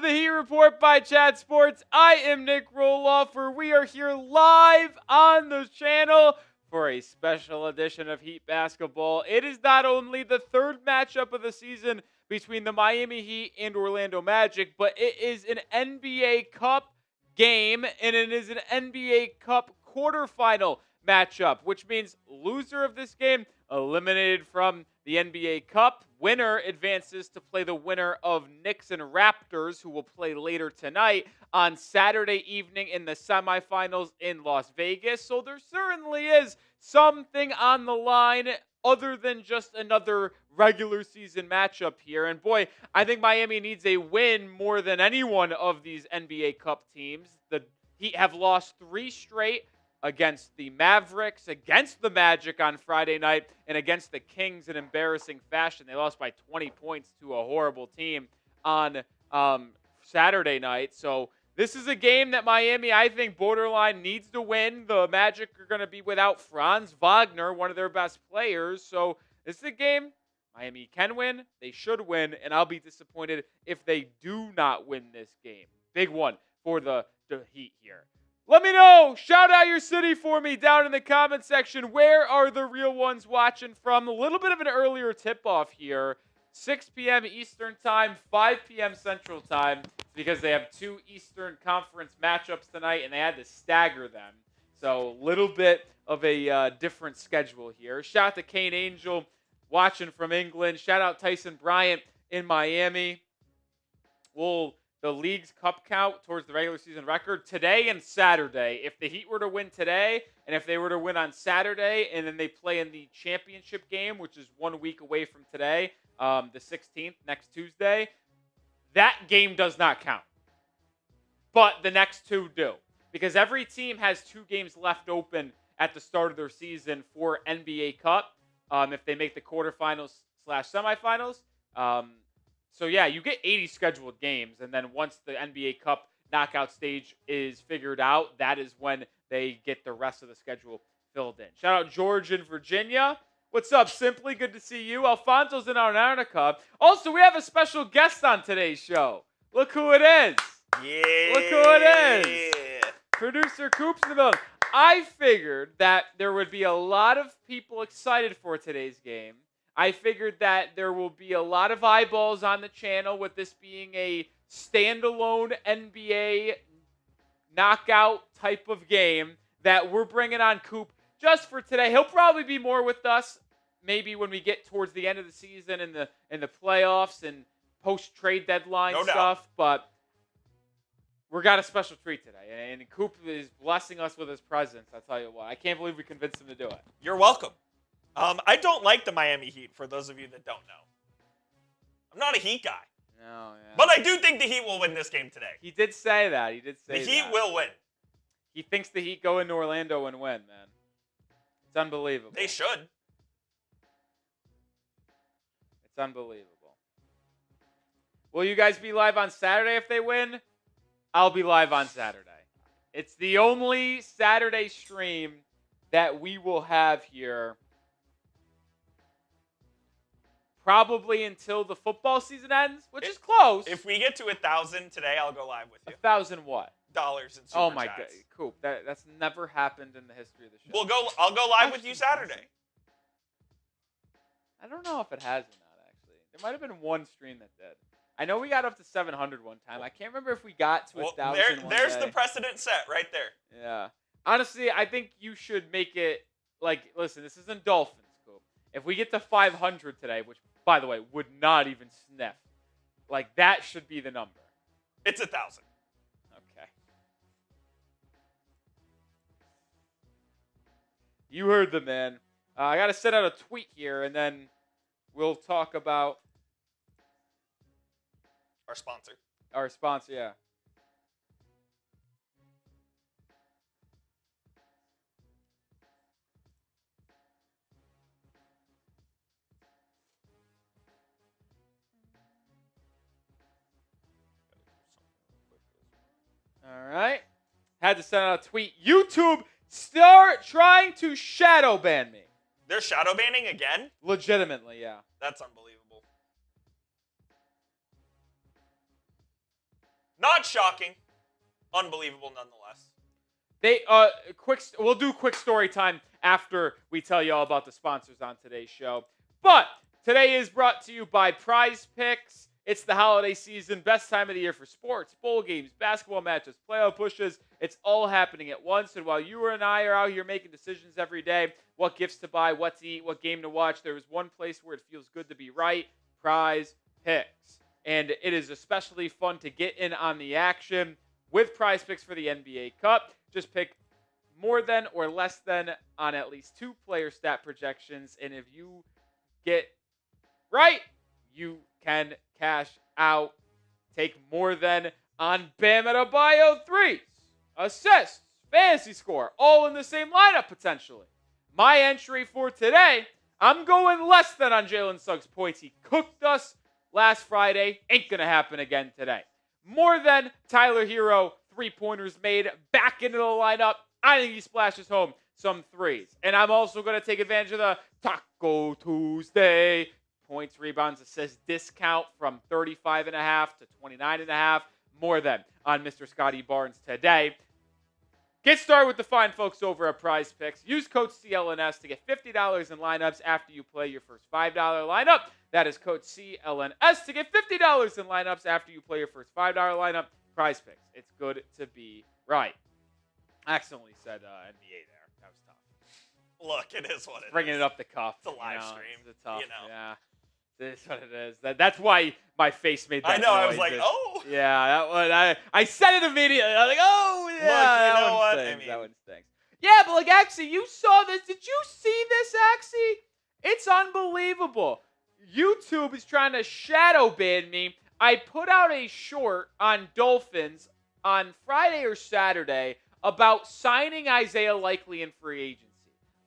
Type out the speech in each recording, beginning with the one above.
the Heat Report by Chat Sports. I am Nick Roloff. We are here live on the channel for a special edition of Heat Basketball. It is not only the third matchup of the season between the Miami Heat and Orlando Magic, but it is an NBA Cup game, and it is an NBA Cup quarterfinal matchup, which means loser of this game eliminated from the NBA Cup. Winner advances to play the winner of Knicks and Raptors, who will play later tonight on Saturday evening in the semifinals in Las Vegas. So there certainly is something on the line other than just another regular season matchup here. And boy, I think Miami needs a win more than any one of these NBA Cup teams. The Heat have lost 3 straight against the Mavericks, against the Magic on Friday night, and against the Kings in embarrassing fashion. They lost by 20 points to a horrible team on Saturday night. So this is a game that Miami, I think, borderline needs to win. The Magic are going to be without Franz Wagner, one of their best players. So this is a game Miami can win. They should win, and I'll be disappointed if they do not win this game. Big one for the Heat here. Let me know. Shout out your city for me down in the comment section. Where are the real ones watching from? A little bit of an earlier tip-off here. 6 p.m. Eastern Time, 5 p.m. Central Time, because they have 2 Eastern Conference matchups tonight, and they had to stagger them. So a little bit of a different schedule here. Shout out to Kane Angel watching from England. Shout out Tyson Bryant in Miami. The league's cup count towards the regular season record today and Saturday. If the Heat were to win today, and if they were to win on Saturday, and then they play in the championship game, which is 1 week away from today, the 16th, next Tuesday, that game does not count. But the next 2 do. Because every team has 2 games left open at the start of their season for NBA Cup, if they make the quarterfinals/semifinals. So, yeah, you get 80 scheduled games, and then once the NBA Cup knockout stage is figured out, that is when they get the rest of the schedule filled in. Shout out George in Virginia. What's up, Simply? Good to see you. Alfonso's in Antarctica. Also, we have a special guest on today's show. Look who it is. Yeah. Look who it is. Producer Coops in the building. I figured that there would be a lot of people excited for today's game. I figured that there will be a lot of eyeballs on the channel with this being a standalone NBA knockout type of game that we're bringing on Coop just for today. He'll probably be more with us maybe when we get towards the end of the season in the playoffs and post-trade deadline stuff. But we got a special treat today, and Coop is blessing us with his presence. I tell you what, I can't believe we convinced him to do it. You're welcome. I don't like the Miami Heat, for those of you that don't know. I'm not a Heat guy. No, yeah. But I do think the Heat will win this game today. He did say that. The Heat will win. He thinks the Heat go into Orlando and win, man. It's unbelievable. They should. It's unbelievable. Will you guys be live on Saturday if they win? I'll be live on Saturday. It's the only Saturday stream that we will have here. Probably until the football season ends, which is close. If we get to 1,000 today, I'll go live with you. 1,000 what? Dollars in super Oh my chats. god, Coop, that's never happened in the history of the show. I'll go live with you Saturday. I don't know if it has or not, actually. There might have been one stream that did. I know we got up to 700 one time. I can't remember if we got to 1,000 There's the precedent set right there. Yeah. Honestly, I think you should make it, listen, this isn't Dolphins, Coop. If we get to 500 today, which, by the way, would not even sniff, that should be the number. It's 1,000. Okay. You heard the man. I got to send out a tweet here, and then we'll talk about Our sponsor. our sponsor, yeah. All right. Had to send out a tweet. YouTube, start trying to shadow ban me. They're shadow banning again? Legitimately, yeah. That's unbelievable. Not shocking. Unbelievable nonetheless. We'll do quick story time after we tell you all about the sponsors on today's show. But today is brought to you by Prize Picks. It's the holiday season, best time of the year for sports, bowl games, basketball matches, playoff pushes. It's all happening at once. And while you and I are out here making decisions every day, what gifts to buy, what to eat, what game to watch, there is one place where it feels good to be right, Prize Picks. And it is especially fun to get in on the action with Prize Picks for the NBA Cup. Just pick more than or less than on at least 2 player stat projections. And if you get right, you can cash out. Take more than on Bam Adebayo threes, assists, fantasy score, all in the same lineup potentially. My entry for today, I'm going less than on Jalen Suggs points. He cooked us last Friday. Ain't going to happen again today. More than Tyler Herro, 3-pointers made back into the lineup. I think he splashes home some threes. And I'm also going to take advantage of the Taco Tuesday points, rebounds, assists discount from 35.5 to 29.5. More than on Mr. Scotty Barnes today. Get started with the fine folks over at Prize Picks. Use code CLNS to get $50 in lineups after you play your first $5 lineup. That is code CLNS to get $50 in lineups after you play your first $5 lineup. Prize Picks. It's good to be right. I accidentally said NBA there. That was tough. Look, it is what it Bringing is. it up the cuff. It's a live stream. It's tough. You know. Yeah. It is what it is. That's why my face made that I know. noise. I was like, oh. Yeah, that one. I said it immediately. I was like, oh, yeah. Look, you know what? Stinks. I mean, that one stinks. Yeah, but like, Axie, you saw this. Did you see this, Axie? It's unbelievable. YouTube is trying to shadow ban me. I put out a short on Dolphins on Friday or Saturday about signing Isaiah Likely in free agency.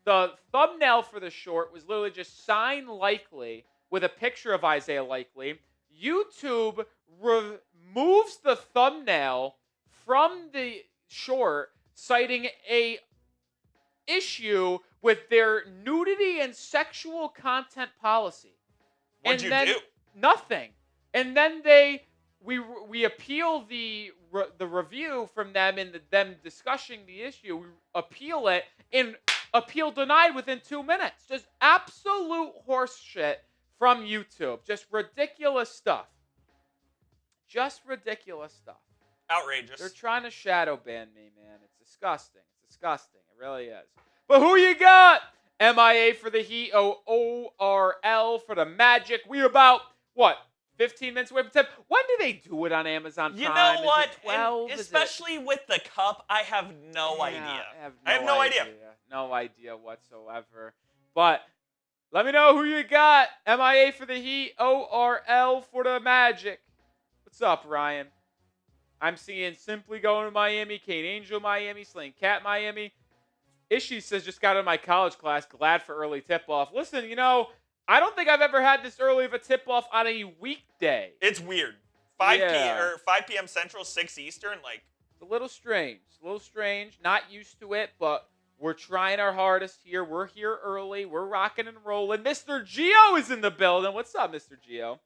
The thumbnail for the short was literally just sign Likely with a picture of Isaiah Likely. YouTube removes the thumbnail from the short, citing a issue with their nudity and sexual content policy. What'd you do? Nothing. And then we appeal the review from them and them discussing the issue. We appeal it, and appeal denied within 2 minutes. Just absolute horse shit from YouTube. Just ridiculous stuff. Just ridiculous stuff. Outrageous. They're trying to shadow ban me, man. It's disgusting. It's disgusting. It really is. But who you got? MIA for the Heat, ORL for the Magic. We're about, 15 minutes away from 10? When do they do it on Amazon Prime? You know what? Is it 12? Especially with the cup, I have no idea. I have no idea. idea. No idea whatsoever. But let me know who you got. MIA for the Heat, ORL for the Magic. What's up, Ryan? I'm seeing Simply going to Miami, Kane Angel Miami, Slaying Cat Miami. Ishii says, just got out of my college class, glad for early tip-off. Listen, I don't think I've ever had this early of a tip-off on a weekday. It's weird. 5 p.m. Central, 6 Eastern, like. It's a little strange. Not used to it, but we're trying our hardest here. We're here early. We're rocking and rolling. Mr. Gio is in the building. What's up, Mr. Gio?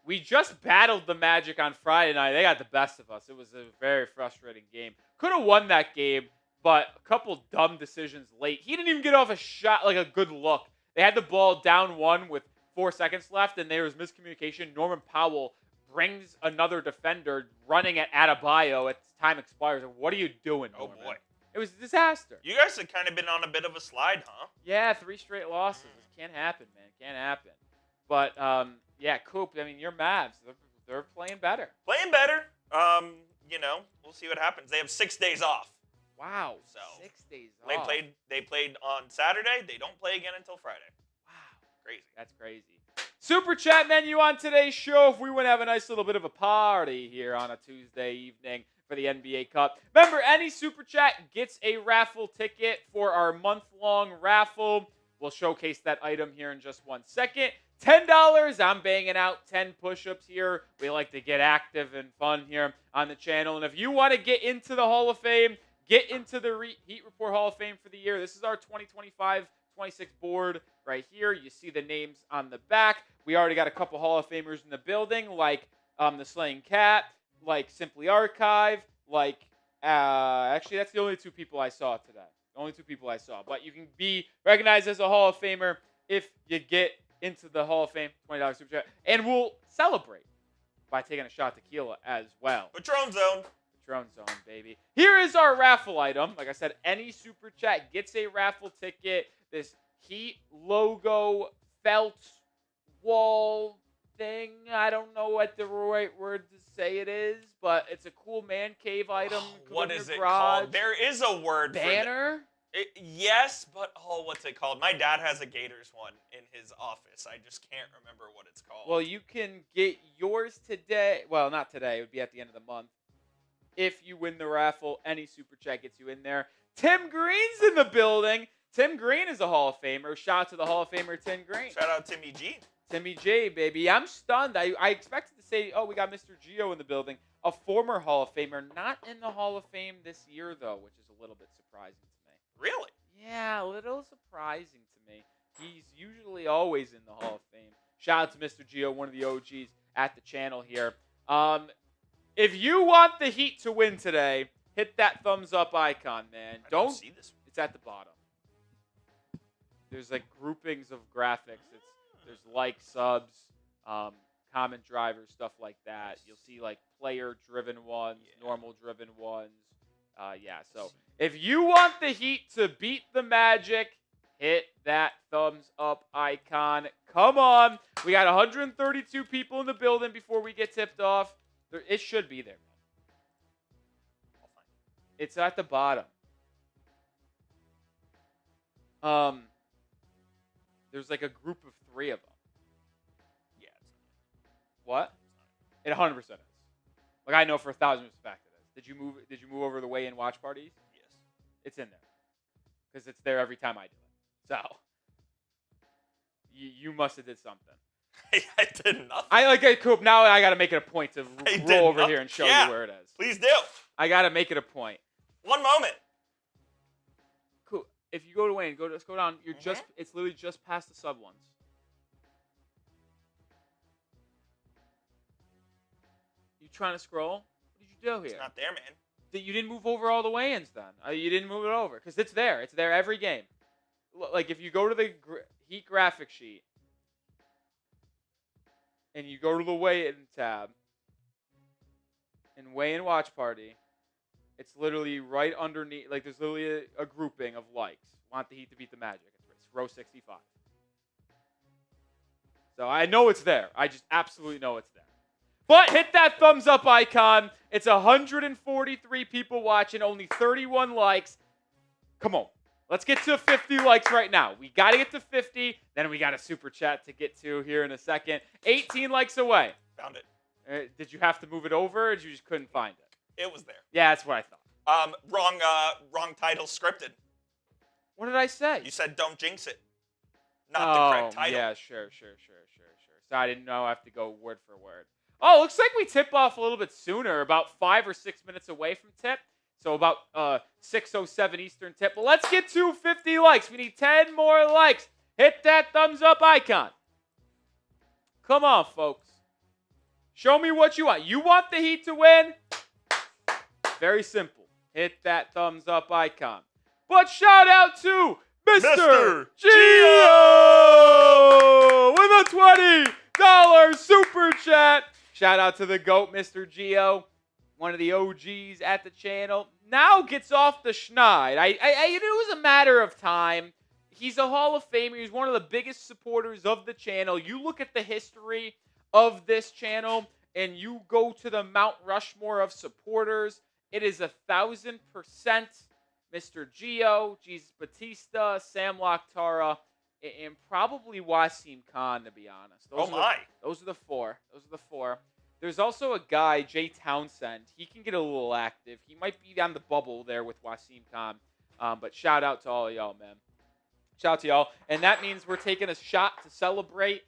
We just battled the Magic on Friday night. They got the best of us. It was a very frustrating game. Could have won that game, but a couple dumb decisions late. He didn't even get off a shot, like a good look. They had the ball down 1 with 4 seconds left, and there was miscommunication. Norman Powell brings another defender running at Adebayo as time expires. What are you doing, Norman? Oh, boy. It was a disaster. You guys have kind of been on a bit of a slide, huh? Yeah, 3 straight losses. It can't happen, man. Can't happen. But, yeah, Coop, I mean, your Mavs, they're playing better. We'll see what happens. They have 6 days off. Wow, so 6 days off. They played on Saturday. They don't play again until Friday. Wow. Crazy. That's crazy. Super chat menu on today's show if we want to have a nice little bit of a party here on a Tuesday evening for the NBA Cup. Remember, any super chat gets a raffle ticket for our month-long raffle. We'll showcase that item here in just 1 second. $10, I'm banging out 10 push-ups here. We like to get active and fun here on the channel. And if you want to get into the Hall of Fame, get into the Heat Report Hall of Fame for the year. This is our 2025-26 board right here. You see the names on the back. We already got a couple Hall of Famers in the building, like The Slaying Cat, like Simply Archive, like actually that's the only 2 people I saw today. The only 2 people I saw. But you can be recognized as a Hall of Famer if you get into the Hall of Fame, $20 super chat, and we'll celebrate by taking a shot tequila as well. Patron Zone. Patron Zone, baby. Here is our raffle item. Like I said, any super chat gets a raffle ticket. This Heat logo felt wall thing. I don't know what the right word to say it is, but it's a cool man cave item. What is it called? There is a word banner? For it. Yes, but what's it called? My dad has a Gators one in his office. I just can't remember what it's called. Well, you can get yours today. Well, not today. It would be at the end of the month. If you win the raffle, any super chat gets you in there. Tim Green's in the building. Tim Green is a Hall of Famer. Shout out to the Hall of Famer, Tim Green. Shout out Timmy G. Timmy J, baby. I'm stunned. I expected to say, oh, we got Mr. Gio in the building. A former Hall of Famer. Not in the Hall of Fame this year, though, which is a little bit surprising to me. Really? Yeah, a little surprising to me. He's usually always in the Hall of Fame. Shout out to Mr. Gio, one of the OGs at the channel here. If you want the Heat to win today, hit that thumbs up icon, man. I don't see this one. It's at the bottom. There's like groupings of graphics. There's like subs, comment drivers, stuff like that. You'll see like player-driven ones, normal-driven ones. So if you want the Heat to beat the Magic, hit that thumbs up icon. Come on. We got 132 people in the building before we get tipped off. It should be there, man. It's at the bottom. There's like a group of 3 of them. Yeah. What? It 100% is. Like I know for 1,000% fact it is. Did you move over the weigh-in watch parties? Yes. It's in there. Because it's there every time I do it. So you must have did something. I did nothing. Coop. Now I got to make it a point to roll over here and show you where it is. Please do. I got to make it a point. One moment. Cool. If you go to Wayne, let's go down. It's literally just past the sub ones. You trying to scroll? What did you do here? It's not there, man. You didn't move over all the weigh-ins then. You didn't move it over because it's there. It's there every game. Like if you go to the Heat graphic sheet and you go to the weigh-in tab and weigh-in watch party, it's literally right underneath. Like there's literally a grouping of likes. Want the Heat to beat the Magic. It's row 65. So I know it's there. I just absolutely know it's there. But hit that thumbs up icon. It's 143 people watching, only 31 likes. Come on. Let's get to 50 likes right now. We got to get to 50. Then we got a super chat to get to here in a second. 18 likes away. Found it. Did you have to move it over or you just couldn't find it? It was there. Yeah, that's what I thought. Wrong title scripted. What did I say? You said don't jinx it. Not the correct title. Yeah, sure. So I didn't know I have to go word for word. Oh, looks like we tip off a little bit sooner, about 5 or 6 minutes away from tip. So about 6:07 Eastern tip. But let's get to 50 likes. We need 10 more likes. Hit that thumbs up icon. Come on, folks. Show me what you want. You want the Heat to win? Very simple. Hit that thumbs up icon. But shout out to Mr. Gio with a $20 super chat. Shout out to the GOAT, Mr. Gio, one of the OGs at the channel. Now gets off the schneid. It was a matter of time. He's a Hall of Famer. He's one of the biggest supporters of the channel. You look at the history of this channel, and you go to the Mount Rushmore of supporters. It is 1,000% Mr. Gio, Jesus Batista, Sam Lakhtara, and probably Wasim Khan, to be honest. Those are the four. There's also a guy, Jay Townsend. He can get a little active. He might be on the bubble there with Wasim Khan. But shout out to all of y'all, man. Shout out to y'all. And that means we're taking a shot to celebrate.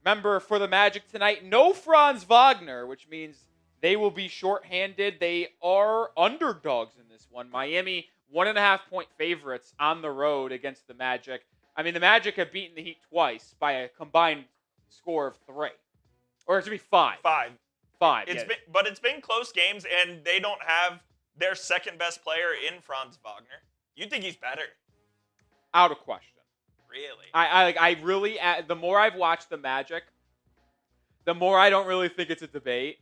Remember, for the Magic tonight, no Franz Wagner, which means they will be shorthanded. They are underdogs in this one. Miami, 1.5-point favorites on the road against the Magic. I mean, the Magic have beaten the Heat twice by a combined score of 3. Or it should be 5. 5. 5. But it's been close games, and they don't have their second best player in Franz Wagner. You think he's better? Out of question. Really? I really, the more I've watched the Magic, the more I don't really think it's a debate.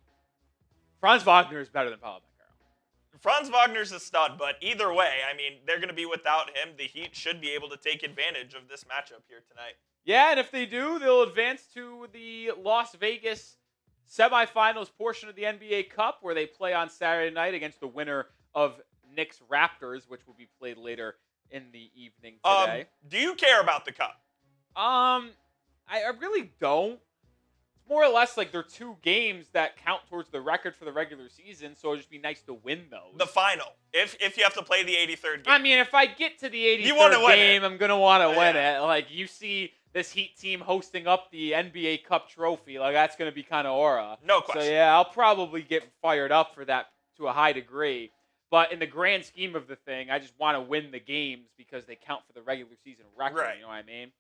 Franz Wagner is better than Paolo Banchero. Franz Wagner's a stud, but either way, I mean, they're going to be without him. The Heat should be able to take advantage of this matchup here tonight. Yeah, and if they do, they'll advance to the Las Vegas semifinals portion of the NBA Cup, where they play on Saturday night against the winner of Knicks Raptors, which will be played later in the evening today. Do you care about the Cup? I really don't. It's more or less like they're 2 games that count towards the record for the regular season, so it'd just be nice to win those. The final. If you have to play the 83rd game. I mean, if I get to the 83rd game, I'm going to want to win it. Like, you see this Heat team hosting up the NBA Cup trophy, like, that's going to be kind of aura. No question. So, yeah, I'll probably get fired up for that to a high degree. But in the grand scheme of the thing, I just want to win the games because they count for the regular season record. Right. You know what I mean?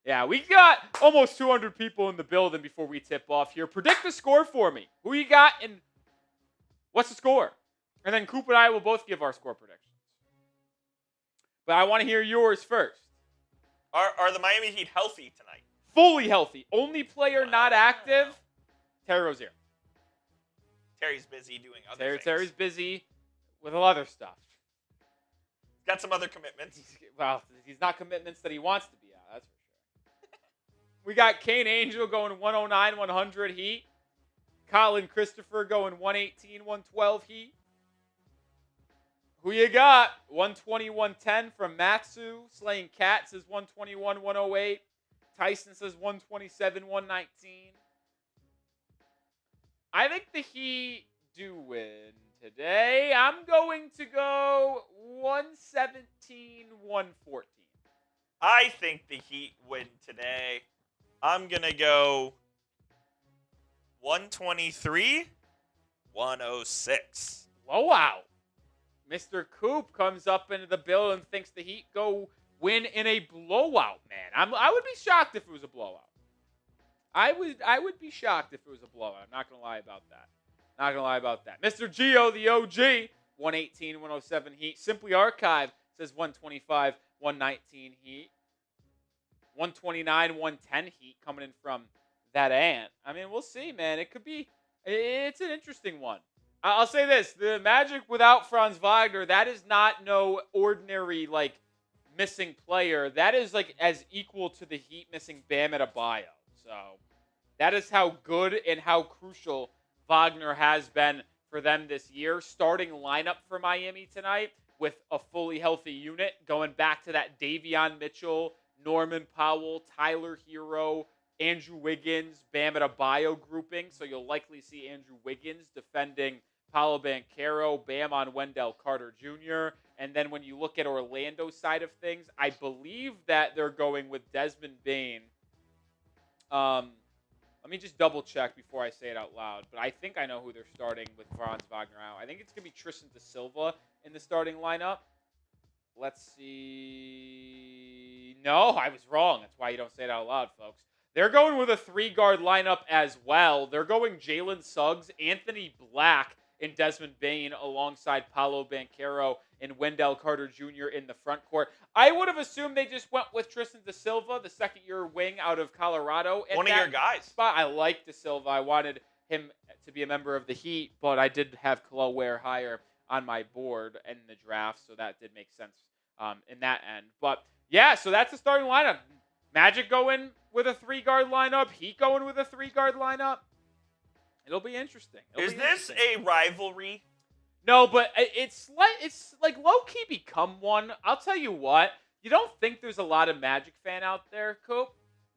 Yeah, we got almost 200 people in the building before we tip off here. Predict the score for me. Who you got and what's the score? And then Coop and I will both give our score predictions. But I want to hear yours first. Are the Miami Heat healthy tonight? Fully healthy. Only player not active, Terry Rozier. Terry's busy doing other things. Terry's busy with other stuff. Got some other commitments. He's not commitments that he wants to be at, that's for sure. We got Kane Angel going 109-100 Heat. Colin Christopher going 118-112 Heat. Who you got? 120-110 from Matsu. Slaying Cat says 121-108. Tyson says 127-119. I think the Heat do win today. I'm going to go 117-114. I think the Heat win today. I'm going to go 123-106. Blowout. Mr. Coop comes up into the building and thinks the Heat go win in a blowout, man. I would be shocked if it was a blowout. I would be shocked if it was a blowout. I'm not going to lie about that. Not going to lie about that. Mr. Gio, the OG, 118-107 Heat. Simply Archive says 125-119 Heat. 129-110 Heat coming in from that ant. I mean, we'll see, man. It's an interesting one. I'll say this. The Magic without Franz Wagner, that is not no ordinary, like, missing player. That is, like, as equal to the Heat missing Bam Adebayo. So, that is how good and how crucial Wagner has been for them this year. Starting lineup for Miami tonight with a fully healthy unit, going back to that Davion Mitchell, Norman Powell, Tyler Herro, Andrew Wiggins, Bam Adebayo grouping. So you'll likely see Andrew Wiggins defending Paolo Banchero, Bam on Wendell Carter Jr. And then when you look at Orlando's side of things, I believe that they're going with Desmond Bane. Let me just double check before I say it out loud. But I think I know who they're starting with Franz Wagner out. I think it's going to be Tristan Da Silva in the starting lineup. Let's see. No, I was wrong. That's why you don't say it out loud, folks. They're going with a 3-guard lineup as well. They're going Jalen Suggs, Anthony Black, and Desmond Bane alongside Paolo Banchero and Wendell Carter Jr. in the front court. I would have assumed they just went with Tristan Da Silva, the second-year wing out of Colorado. One of your guys. Spot. I like Da Silva. I wanted him to be a member of the Heat, but I did have Kel'el Ware higher on my board in the draft, so that did make sense in that end. But, yeah, so that's the starting lineup. Magic going with a 3-guard lineup. Heat going with a 3-guard lineup. It'll be interesting. Is this a rivalry? No, but it's like low-key become one. I'll tell you what. You don't think there's a lot of Magic fan out there, Coop?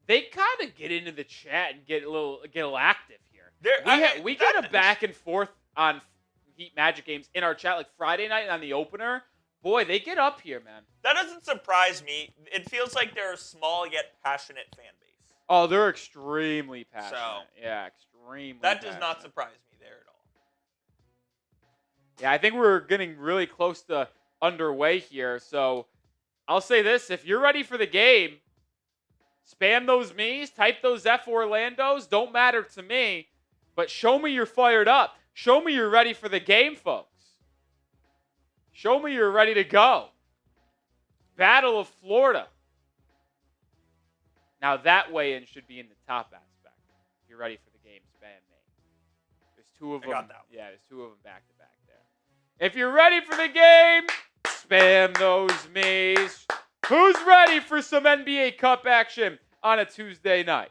They kind of get into the chat and get a little active here. We got a back and forth on Heat Magic games in our chat, like Friday night on the opener. Boy, they get up here, man. That doesn't surprise me. It feels like they're a small yet passionate fan base. Oh, they're extremely passionate. So, yeah, extremely That passionate. does not surprise me there at all. Yeah, I think we're getting really close to underway here. So I'll say this. If you're ready for the game, spam those me's, type those F Orlandos. Don't matter to me. But show me you're fired up. Show me you're ready for the game, folks. Show me you're ready to go. Battle of Florida. Now that weigh-in should be in the top aspect. If you're ready for the game, spam me. There's two of them. I got that one. Yeah, there's two of them back to back there. If you're ready for the game, spam those me's. Who's ready for some NBA Cup action on a Tuesday night?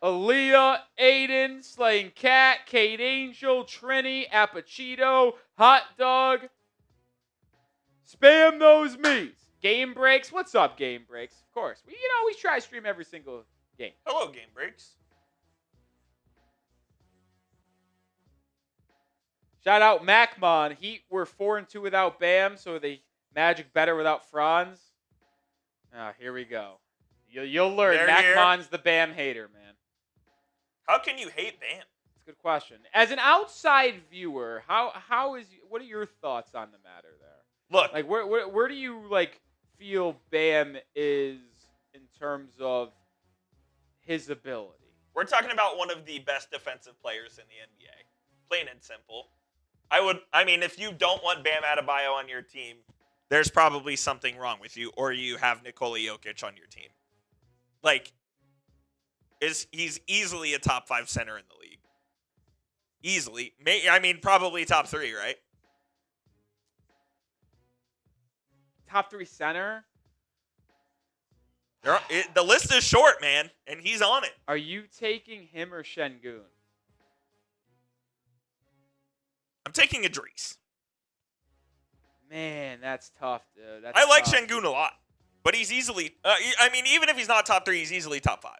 Aaliyah, Aiden, Slaying Cat, Kate Angel, Trini, Apachito, Hot Dog. Spam those me's. Game Breaks. What's up, Game Breaks? Of course. We try to stream every single game. Hello, Game Breaks. Shout out Macmon. Heat were 4-2 without Bam, so the Magic better without Franz. Here we go. You'll learn. Macmon's the Bam hater, man. How can you hate Bam? That's a good question. As an outside viewer, what are your thoughts on the matter there? Look, like where do you feel Bam is in terms of his ability? We're talking about one of the best defensive players in the NBA. Plain and simple. If you don't want Bam Adebayo on your team, there's probably something wrong with you, or you have Nikola Jovic on your team. He's easily a top 5 center in the league. Easily. Probably top 3, right? Top 3 center? The list is short, man, and he's on it. Are you taking him or Şengün? I'm taking Idris. Man, that's tough, dude. I like Şengün a lot, but he's easily. Even if he's not top 3, he's easily top 5.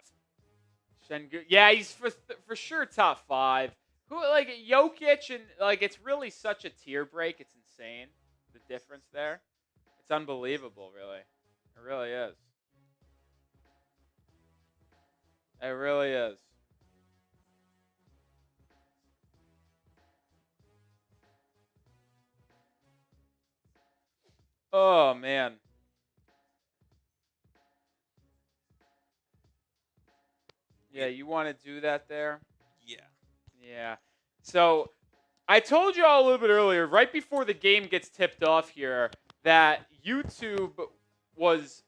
Şengün, yeah, he's for sure top 5. Who Jokic and it's really such a tier break. It's insane the difference there. It's unbelievable, really. It really is. It really is. Oh, man. Yeah, you want to do that there? Yeah. Yeah. So, I told you all a little bit earlier, right before the game gets tipped off here, that YouTube was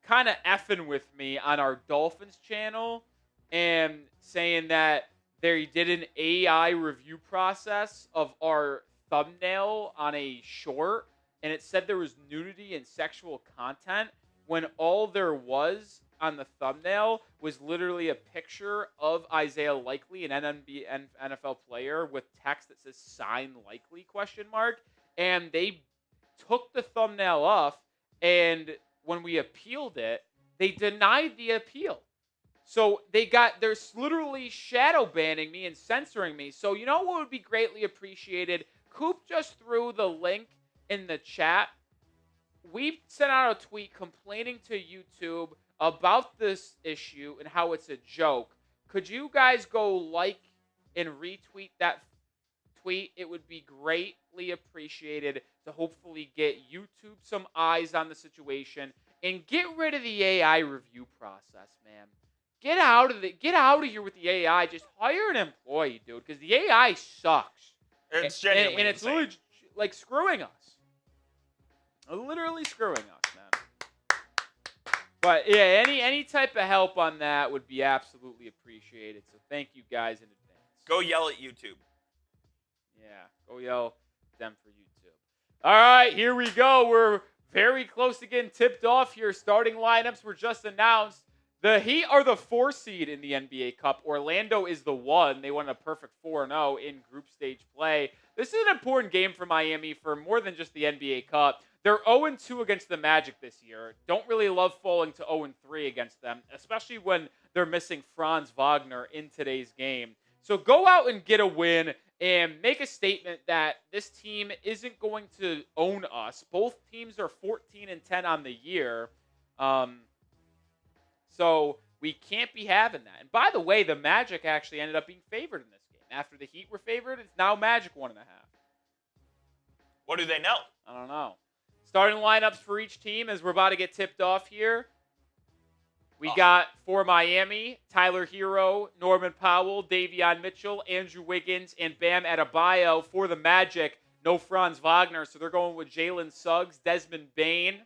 kind of effing with me on our Dolphins channel and saying that they did an AI review process of our thumbnail on a short, and it said there was nudity and sexual content when all there was on the thumbnail was literally a picture of Isaiah Likely, an NFL player, with text that says "sign Likely?" ? And they took the thumbnail off, and when we appealed it, they denied the appeal. So they're literally shadow banning me and censoring me. So you know what would be greatly appreciated? Coop just threw the link in the chat. We sent out a tweet complaining to YouTube about this issue and how it's a joke. Could you guys go like and retweet that tweet? It would be greatly appreciated to hopefully get YouTube some eyes on the situation and get rid of the AI review process, man. Get out of here with the AI. Just hire an employee, dude, because the AI sucks. It's genuinely and it's insane. literally screwing us. Literally screwing us, man. But yeah, any type of help on that would be absolutely appreciated. So thank you guys in advance. Go yell at YouTube. Yeah, go yell at them for YouTube. All right, here we go. We're very close to getting tipped off here. Starting lineups were just announced. The Heat are the 4 seed in the NBA Cup. Orlando is the 1. They won a perfect 4-0 in group stage play. This is an important game for Miami for more than just the NBA Cup. They're 0-2 against the Magic this year. Don't really love falling to 0-3 against them, especially when they're missing Franz Wagner in today's game. So go out and get a win and make a statement that this team isn't going to own us. Both teams are 14-10 on the year. So we can't be having that. And by the way, the Magic actually ended up being favored in this game. After the Heat were favored, it's now Magic 1.5. What do they know? I don't know. Starting lineups for each team as we're about to get tipped off here. We got, for Miami, Tyler Herro, Norman Powell, Davion Mitchell, Andrew Wiggins, and Bam Adebayo. For the Magic, no Franz Wagner, so they're going with Jalen Suggs, Desmond Bane,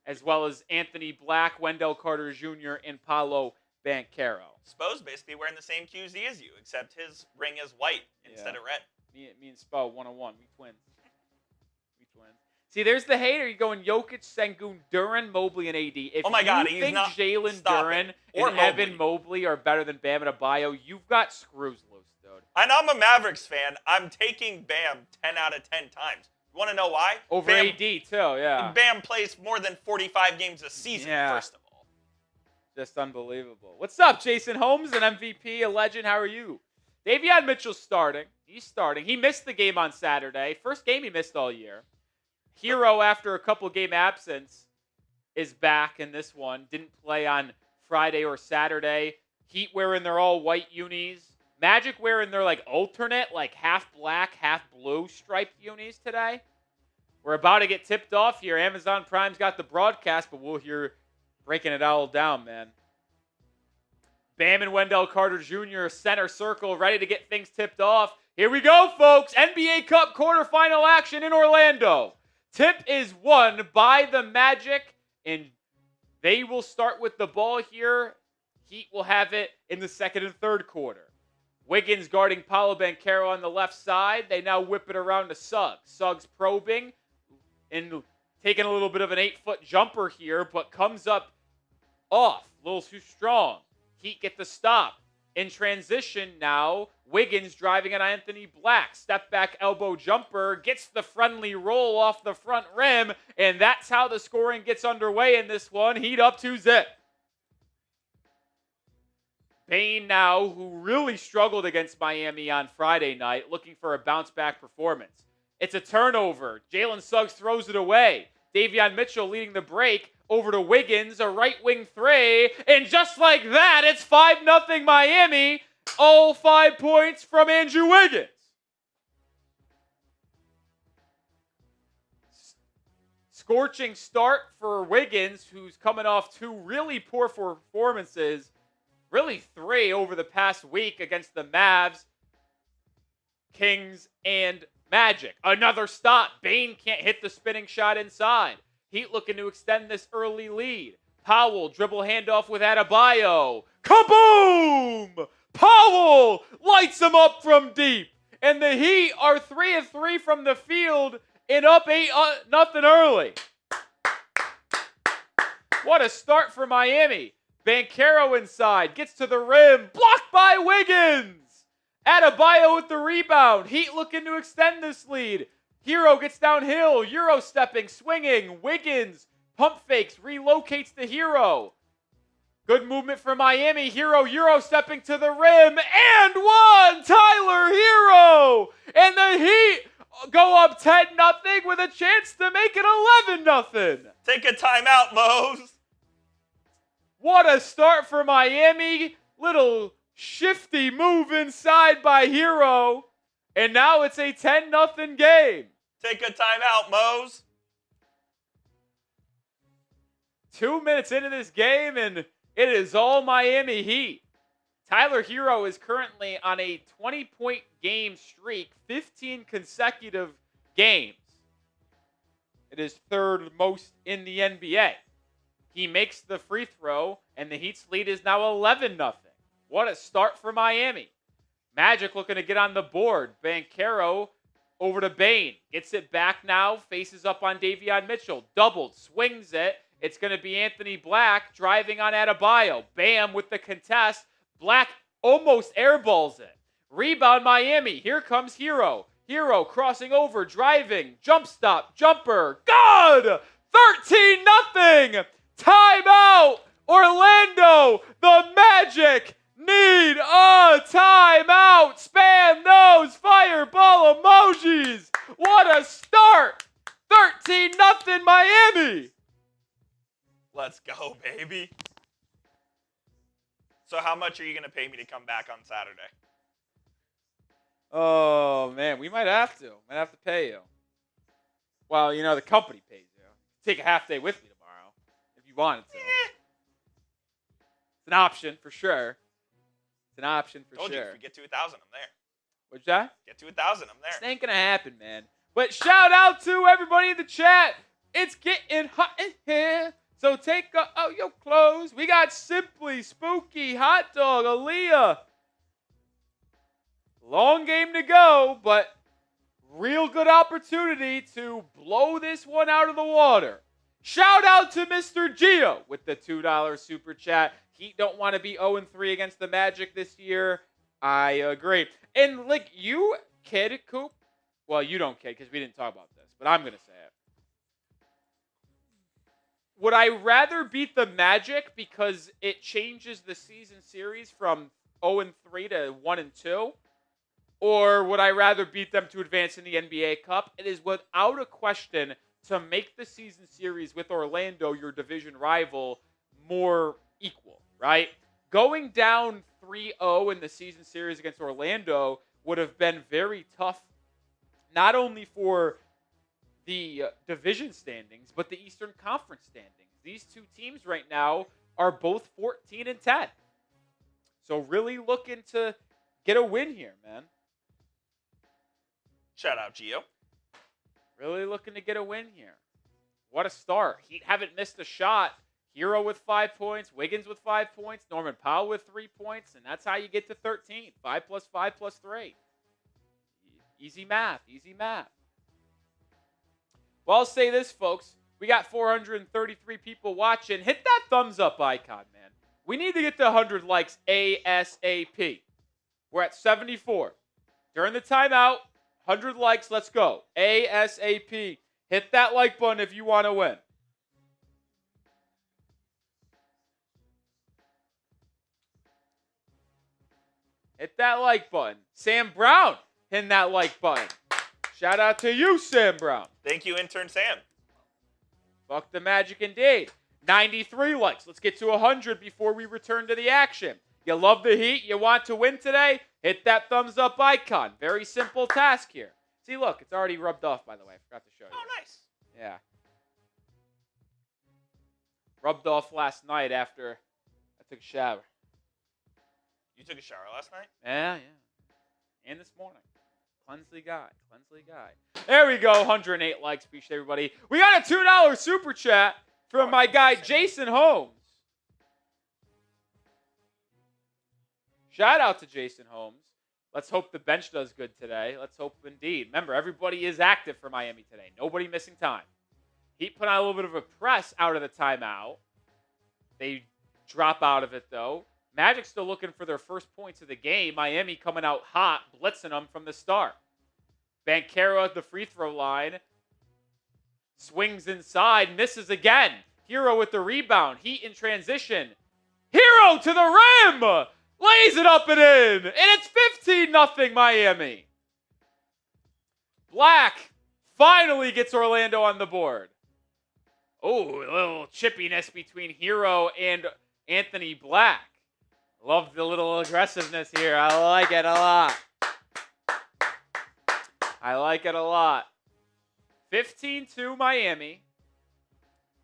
as well as Anthony Black, Wendell Carter Jr., and Paolo Banchero. Spo's basically wearing the same QZ as you, except his ring is white instead of red. Me and Spo, 1-on-1. We twins. See, there's the hater. You're going Jokic, Sengun, Duren, Mobley, and AD. If you think Jalen Duren and Evan Mobley are better than Bam Adebayo, you've got screws loose, dude. And I'm a Mavericks fan. I'm taking Bam 10 out of 10 times. You want to know why? Over Bam, AD, too, yeah. Bam plays more than 45 games a season, first of all. Just unbelievable. What's up, Jason Holmes, an MVP, a legend? How are you? Davion Mitchell's starting. He's starting. He missed the game on Saturday. First game he missed all year. Herro, after a couple game absence, is back in this one. Didn't play on Friday or Saturday. Heat wearing their all white unis. Magic wearing their alternate, half black, half blue striped unis today. We're about to get tipped off here. Amazon Prime's got the broadcast, but we'll hear breaking it all down, man. Bam and Wendell Carter Jr. center circle, ready to get things tipped off. Here we go, folks. NBA Cup quarterfinal action in Orlando. Tip is won by the Magic, and they will start with the ball here. Heat will have it in the second and third quarter. Wiggins guarding Paolo Banchero on the left side. They now whip it around to Suggs. Suggs probing and taking a little bit of an 8-foot jumper here, but comes up off. A little too strong. Heat get the stop. In transition now, Wiggins driving on Anthony Black. Step back elbow jumper, gets the friendly roll off the front rim, and that's how the scoring gets underway in this one. Heat up 2-zip. Bane now, who really struggled against Miami on Friday night, looking for a bounce-back performance. It's a turnover. Jalen Suggs throws it away. Davion Mitchell leading the break. Over to Wiggins, a right wing three. And just like that, it's 5-0 Miami. All 5 points from Andrew Wiggins. Scorching start for Wiggins, who's coming off 2 really poor performances. Really 3 over the past week against the Mavs, Kings, and Magic. Another stop. Bane can't hit the spinning shot inside. Heat looking to extend this early lead. Powell, dribble handoff with Adebayo. Kaboom! Powell lights him up from deep. And the Heat are 3 of 3 from the field and up 8-0 early. What a start for Miami. Banchero inside, gets to the rim, blocked by Wiggins. Adebayo with the rebound. Heat looking to extend this lead. Herro gets downhill, Euro stepping, swinging. Wiggins pump fakes, relocates to Herro. Good movement for Miami. Herro Euro stepping to the rim, and one! Tyler Herro! And the Heat go up 10-0 with a chance to make it 11-0. Take a timeout, Mose. What a start for Miami. Little shifty move inside by Herro. And now it's a 10-0 game. Take a timeout, Mose. 2 minutes into this game, and it is all Miami Heat. Tyler Herro is currently on a 20-point game streak, 15 consecutive games. It is third most in the NBA. He makes the free throw, and the Heat's lead is now 11-0. What a start for Miami. Magic looking to get on the board. Banchero over to Bane. Gets it back now. Faces up on Davion Mitchell. Doubled. Swings it. It's going to be Anthony Black driving on Adebayo. Bam with the contest. Black almost airballs it. Rebound Miami. Here comes Herro. Herro crossing over. Driving. Jump stop. Jumper. Good! 13-0. Timeout. Orlando. The Magic need a timeout. Spam those fireball emojis. What a start. 13-0 Miami. Let's go, baby. So how much are you going to pay me to come back on Saturday? Oh, man. We might have to. Might have to pay you. Well, the company pays you. Take a half day with me tomorrow if you wanted to. an option for sure. It's an option for Told sure. you, if we get to 1,000, I'm there. What's that? Get to 1,000, I'm there. It ain't gonna happen, man. But shout out to everybody in the chat. It's getting hot in here. So take out your clothes. We got Simply, Spooky, Hot Dog, Aaliyah. Long game to go, but real good opportunity to blow this one out of the water. Shout out to Mr. Gio with the $2 super chat. Heat don't want to be 0-3 against the Magic this year. I agree. And like you kid, Coop. Well, you don't kid because we didn't talk about this, but I'm going to say it. Would I rather beat the Magic because it changes the season series from 0-3 to 1-2? Or would I rather beat them to advance in the NBA Cup? It is without a question to make the season series with Orlando, your division rival, more equal, right? Going down 3-0 in the season series against Orlando would have been very tough, not only for the division standings, but the Eastern Conference standings. These two teams right now are both 14-10. So really looking to get a win here, man. Shout out, Gio. Really looking to get a win here. What a start. Heat haven't missed a shot. Herro with 5 points, Wiggins with 5 points, Norman Powell with 3 points, and that's how you get to 13. 5 plus 5 plus 3. Easy math, easy math. Well, I'll say this, folks. We got 433 people watching. Hit that thumbs up icon, man. We need to get to 100 likes ASAP. We're at 74. During the timeout, 100 likes, let's go. ASAP. Hit that like button if you want to win. Hit that like button. Sam Brown, hitting that like button. Shout out to you, Sam Brown. Thank you, intern Sam. Fuck the Magic indeed. 93 likes. Let's get to 100 before we return to the action. You love the Heat? You want to win today? Hit that thumbs up icon. Very simple task here. See, look, it's already rubbed off, by the way. I forgot to show you. Oh, nice. Yeah. Rubbed off last night after I took a shower. You took a shower last night? Yeah. And this morning. Cleansly guy. There we go. 108 likes. Appreciate everybody. We got a $2 super chat from my guy, Jason Holmes. Shout out to Jason Holmes. Let's hope the bench does good today. Let's hope indeed. Remember, everybody is active for Miami today. Nobody missing time. Heat put on a little bit of a press out of the timeout. They drop out of it, though. Magic still looking for their first points of the game. Miami coming out hot, blitzing them from the start. Banchero at the free throw line. Swings inside, misses again. Herro with the rebound. Heat in transition. Herro to the rim! Lays it up and in! And it's 15-0 Miami. Black finally gets Orlando on the board. Oh, a little chippiness between Herro and Anthony Black. Love the little aggressiveness here. I like it a lot. 15-2 Miami.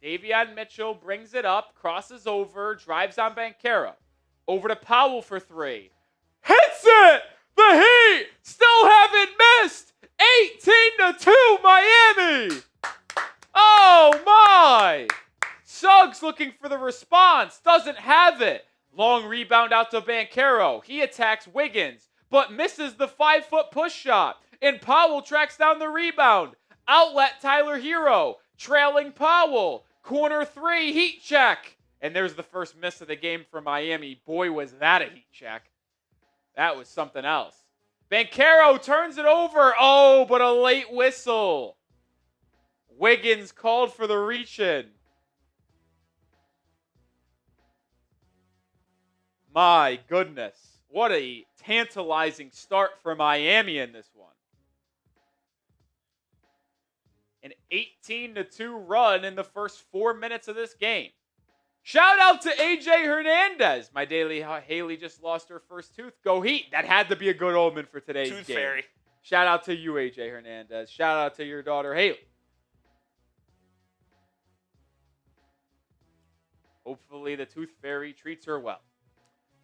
Davion Mitchell brings it up, crosses over, drives on Banchero. Over to Powell for 3. Hits it! The Heat still haven't missed! 18-2 Miami! Oh my! Suggs looking for the response. Doesn't have it. Long rebound out to Banchero. He attacks Wiggins, but misses the 5-foot push shot. And Powell tracks down the rebound. Outlet Tyler Herro. Trailing Powell. Corner 3, heat check. And there's the first miss of the game for Miami. Boy, was that a heat check. That was something else. Banchero turns it over. Oh, but a late whistle. Wiggins called for the reach-in. My goodness. What a tantalizing start for Miami in this one. An 18-2 run in the first 4 minutes of this game. Shout out to AJ Hernandez. My daily Haley just lost her first tooth. Go Heat. That had to be a good omen for today's Tooth game. Fairy. Shout out to you, AJ Hernandez. Shout out to your daughter, Haley. Hopefully the Tooth Fairy treats her well.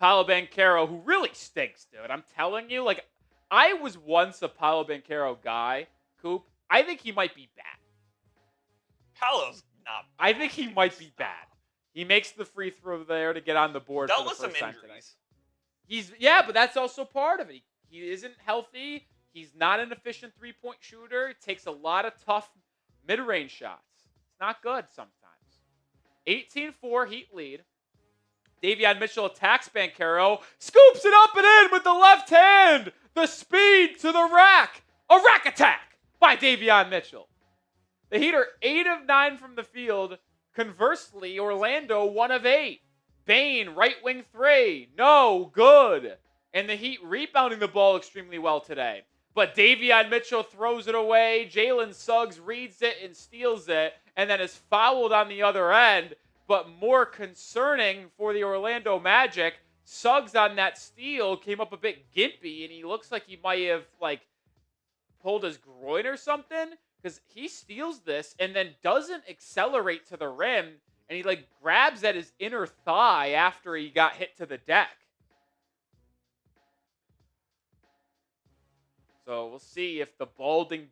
Paolo Banchero, who really stinks, dude. I'm telling you, like, I was once a Paolo Banchero guy, Coop. I think he might be bad. Paolo's not bad. I think he might be bad. He makes the free throw there to get on the board for the first time tonight. Yeah, but that's also part of it. He isn't healthy. He's not an efficient three-point shooter. He takes a lot of tough mid-range shots. It's not good sometimes. 18-4 Heat lead. Davion Mitchell attacks Banchero, scoops it up and in with the left hand. The speed to the rack. A rack attack by Davion Mitchell. The Heat are 8 of 9 from the field. Conversely, Orlando 1 of 8. Bane, right wing 3. No good. And the Heat rebounding the ball extremely well today. But Davion Mitchell throws it away. Jalen Suggs reads it and steals it. And then is fouled on the other end. But more concerning for the Orlando Magic, Suggs on that steal came up a bit gimpy. And he looks like he might have, pulled his groin or something. Because he steals this and then doesn't accelerate to the rim. And he, grabs at his inner thigh after he got hit to the deck. So we'll see if the balding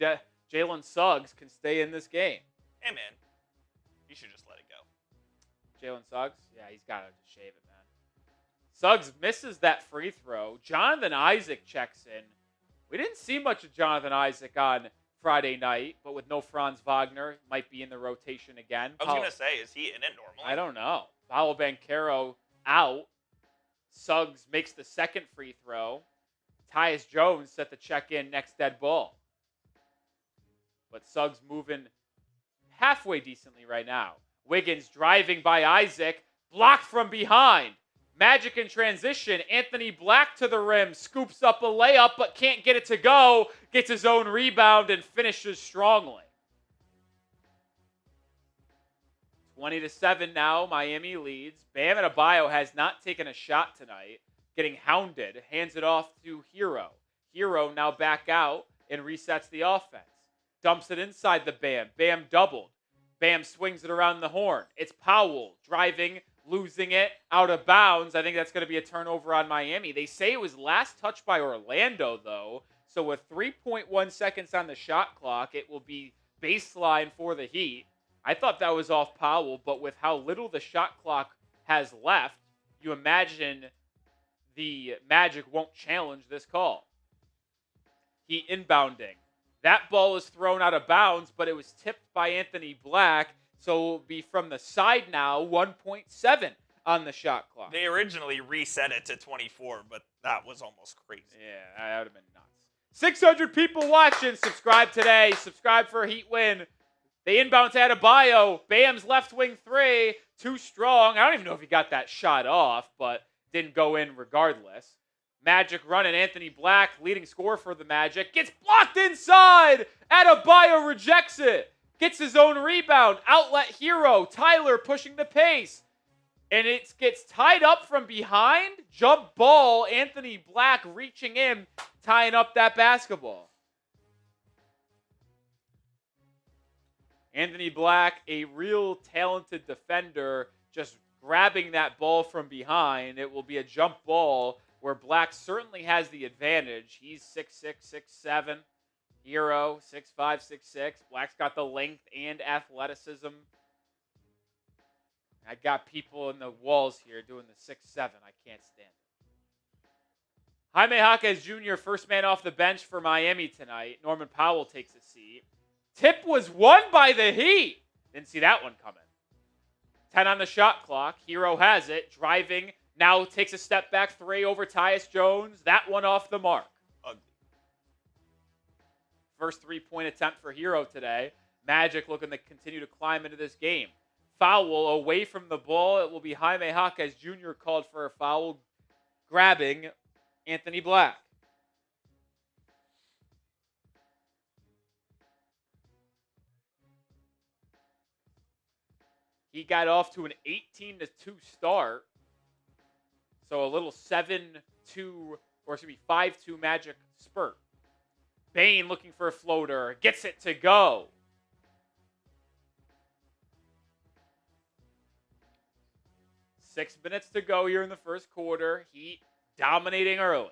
Jalen Suggs can stay in this game. Hey, man. You should just let it go. Jalen Suggs? Yeah, he's got to shave it, man. Suggs misses that free throw. Jonathan Isaac checks in. We didn't see much of Jonathan Isaac on Friday night, but with no Franz Wagner, might be in the rotation again. I was going to say, is he in it normally? I don't know. Paolo Banchero out. Suggs makes the second free throw. Tyus Jones set the check in next dead ball. But Suggs moving halfway decently right now. Wiggins driving by Isaac. Blocked from behind. Magic in transition. Anthony Black to the rim. Scoops up a layup but can't get it to go. Gets his own rebound and finishes strongly. 20-7 now. Miami leads. Bam Adebayo has not taken a shot tonight. Getting hounded. Hands it off to Herro. Herro now back out and resets the offense. Dumps it inside the Bam. Bam doubled. Bam swings it around the horn. It's Powell driving, losing it, out of bounds. I think that's going to be a turnover on Miami. They say it was last touched by Orlando, though. So with 3.1 seconds on the shot clock, it will be baseline for the Heat. I thought that was off Powell, but with how little the shot clock has left, you imagine the Magic won't challenge this call. Heat inbounding. That ball is thrown out of bounds, but it was tipped by Anthony Black, so it will be from the side now, 1.7 on the shot clock. They originally reset it to 24, but that was almost crazy. Yeah, that would have been nuts. 600 people watching. Subscribe today. Subscribe for a Heat win. They inbound to Adebayo. Bam's left wing 3. Too strong. I don't even know if he got that shot off, but didn't go in regardless. Magic running. Anthony Black, leading scorer for the Magic. Gets blocked inside. Adebayo rejects it. Gets his own rebound. Outlet Herro. Tyler pushing the pace. And it gets tied up from behind. Jump ball. Anthony Black reaching in, tying up that basketball. Anthony Black, a real talented defender, just grabbing that ball from behind. It will be a jump ball where Black certainly has the advantage. He's 6'6", 6'7". Herro, 6'5", 6'6". Black's got the length and athleticism. I got people in the walls here doing the 6'7". I can't stand it. Jaime Jaquez Jr., first man off the bench for Miami tonight. Norman Powell takes a seat. Tip was won by the Heat. Didn't see that one coming. 10 on the shot clock. Herro has it. Driving. Now takes a step back 3 over Tyus Jones. That one off the mark. Ugly. First 3-point attempt for Herro today. Magic looking to continue to climb into this game. Foul away from the ball. It will be Jaime Jaquez Jr. called for a foul, grabbing Anthony Black. He got off to an 18-2 start. So a little 7-2, or excuse me, 5-2 Magic spurt. Bane looking for a floater. Gets it to go. 6 minutes to go here in the first quarter. Heat dominating early.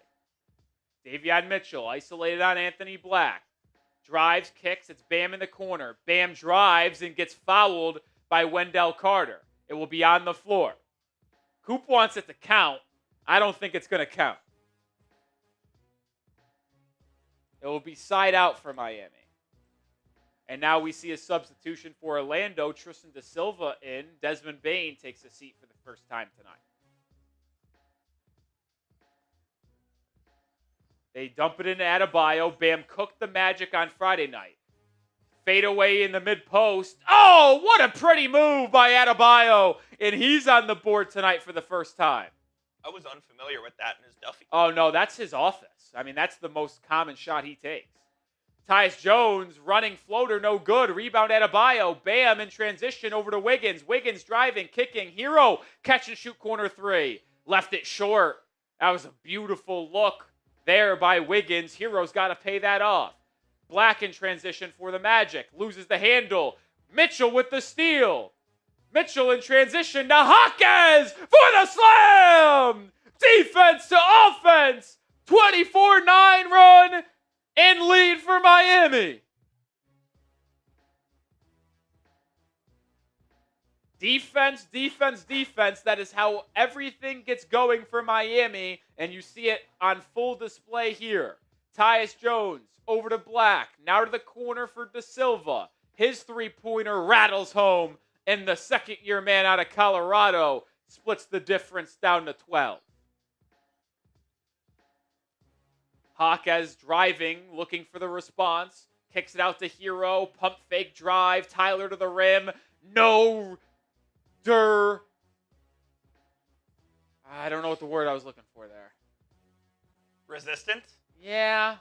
Davion Mitchell isolated on Anthony Black. Drives, kicks. It's Bam in the corner. Bam drives and gets fouled by Wendell Carter. It will be on the floor. Coop wants it to count. I don't think it's going to count. It will be side out for Miami. And now we see a substitution for Orlando. Tristan Da Silva in. Desmond Bane takes a seat for the first time tonight. They dump it into Adebayo. Bam cooked the Magic on Friday night. Fade away in the mid-post. Oh, what a pretty move by Adebayo. And he's on the board tonight for the first time. I was unfamiliar with that in his Duffy. Oh, no, that's his office. I mean, that's the most common shot he takes. Tyus Jones, running floater, no good. Rebound Adebayo. Bam in transition over to Wiggins. Wiggins driving, kicking. Herro, catch and shoot corner three. Left it short. That was a beautiful look there by Wiggins. Herro's got to pay that off. Black in transition for the Magic. Loses the handle. Mitchell with the steal. Mitchell in transition to Jaquez for the slam! Defense to offense. 24-9 run and lead for Miami. Defense, defense, defense. That is how everything gets going for Miami, and you see it on full display here. Tyus Jones over to Black. Now to the corner for Da Silva. His three-pointer rattles home, and the second-year man out of Colorado splits the difference down to 12. Jaquez driving, looking for the response. Kicks it out to Herro. Pump fake drive. Tyler to the rim. No. I don't know what the word I was looking for there. Resistant? Yeah.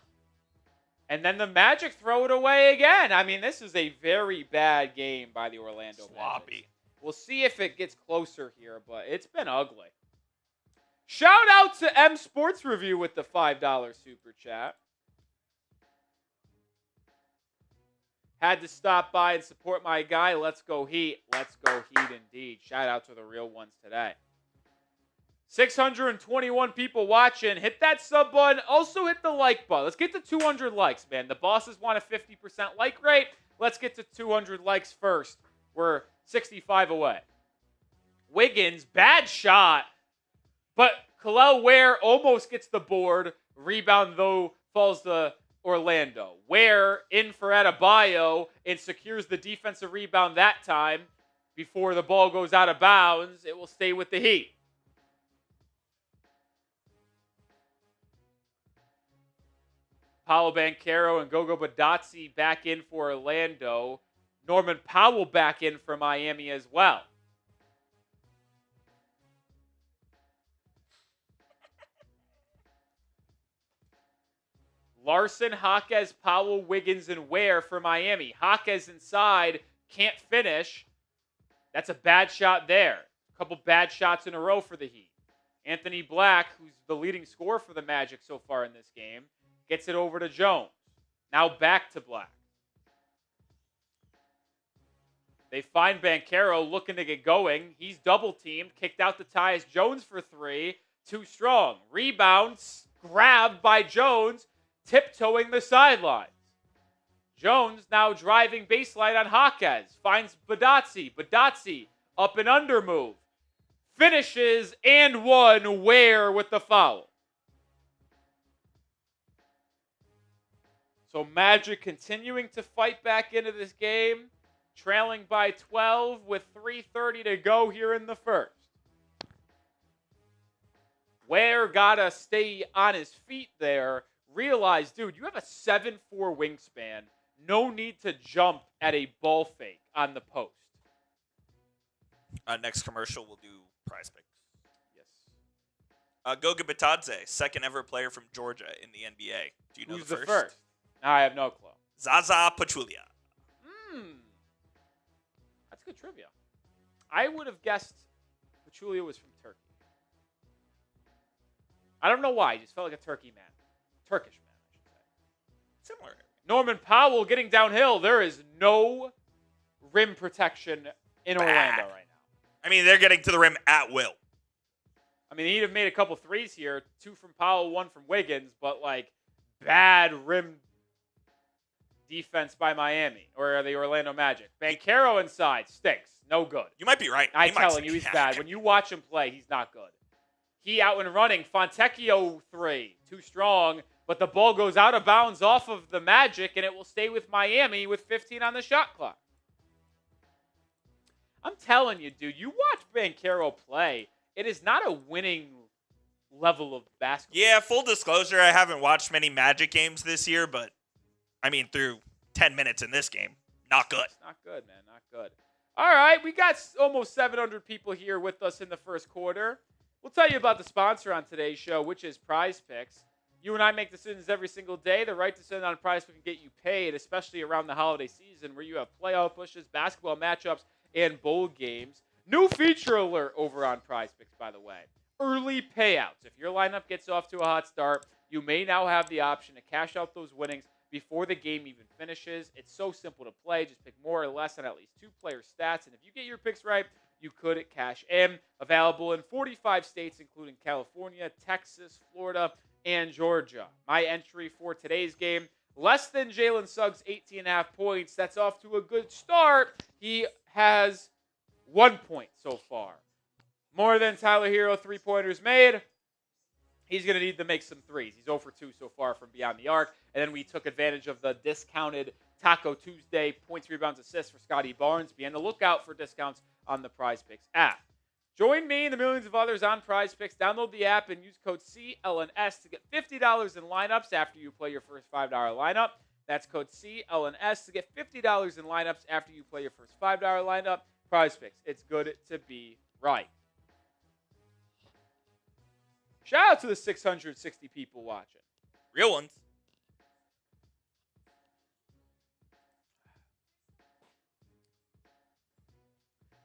And then the Magic throw it away again. I mean, this is a very bad game by the Orlando Sloppy. Magic. We'll see if it gets closer here, but it's been ugly. Shout out to M Sports Review with the $5 super chat. Had to stop by and support my guy. Let's go Heat. Let's go Heat indeed. Shout out to the real ones today. 621 people watching. Hit that sub button. Also hit the like button. Let's get to 200 likes, man. The bosses want a 50% like rate. Let's get to 200 likes first. We're 65 away. Wiggins, bad shot. But Kel'el Ware almost gets the board. Rebound, though, falls to Orlando. Ware in for Adebayo and secures the defensive rebound that time. Before the ball goes out of bounds, it will stay with the Heat. Paolo Banchero and Gogo Badazzi back in for Orlando. Norman Powell back in for Miami as well. Larsson, Jaquez, Powell, Wiggins, and Ware for Miami. Jaquez inside, can't finish. That's a bad shot there. A couple bad shots in a row for the Heat. Anthony Black, who's the leading scorer for the Magic so far in this game, gets it over to Jones. Now back to Black. They find Banchero looking to get going. He's double-teamed, kicked out to Tyus Jones for three. Too strong. Rebounds, grabbed by Jones, tiptoeing the sidelines. Jones now driving baseline on Jaquez. Finds Badazzi. Badazzi up and under move. Finishes and one. Ware with the foul. So Magic continuing to fight back into this game. Trailing by 12 with 3:30 to go here in the first. Ware got to stay on his feet there. Realize, dude, you have a 7'4" wingspan. No need to jump at a ball fake on the post. Next commercial, we'll do prize picks. Yes. Goga Bitadze, second ever player from Georgia in the NBA. Do you know Who's the first? the first? No, I have no clue. Zaza Pachulia. That's good trivia. I would have guessed Pachulia was from Turkey. I don't know why. He just felt like a Turkey man. Turkish man, I should say. Similar. Norman Powell getting downhill. There is no rim protection in Orlando right now. I mean, they're getting to the rim at will. I mean, he'd have made a couple threes here, 2 from Powell, 1 from Wiggins, but like bad rim defense by Miami or the Orlando Magic. Banchero inside stinks. No good. You might be right. I'm telling you, he's bad. When you watch him play, he's not good. He out and running. Fontecchio 3. Too strong. But the ball goes out of bounds off of the Magic, and it will stay with Miami with 15 on the shot clock. I'm telling you, dude, you watch Banchero play, it is not a winning level of basketball. Yeah, full disclosure, I haven't watched many Magic games this year, but, I mean, through 10 minutes in this game, not good. It's not good, man. Not good. All right, we got almost 700 people here with us in the first quarter. We'll tell you about the sponsor on today's show, which is Prize Picks. You and I make decisions every single day. The right decision on Prize Picks can get you paid, especially around the holiday season where you have playoff pushes, basketball matchups, and bowl games. New feature alert over on Prize Picks, by the way. Early payouts. If your lineup gets off to a hot start, you may now have the option to cash out those winnings before the game even finishes. It's so simple to play. Just pick more or less on at least 2 player stats. And if you get your picks right, you could cash in. Available in 45 states, including California, Texas, Florida, and Georgia. My entry for today's game, less than Jalen Suggs, 18.5 points. That's off to a good start. He has 1 point so far. More than Tyler Herro 3-pointers made. He's going to need to make some threes. He's 0 for 2 so far from beyond the arc. And then we took advantage of the discounted Taco Tuesday points, rebounds, assists for Scotty Barnes. Be on the lookout for discounts on the Prize Picks app. Join me and the millions of others on Prize Picks. Download the app and use code CLNS to get $50 in lineups after you play your first $5 lineup. That's code CLNS to get $50 in lineups after you play your first $5 lineup. Prize Picks. It's good to be right. Shout out to the 660 people watching. Real ones.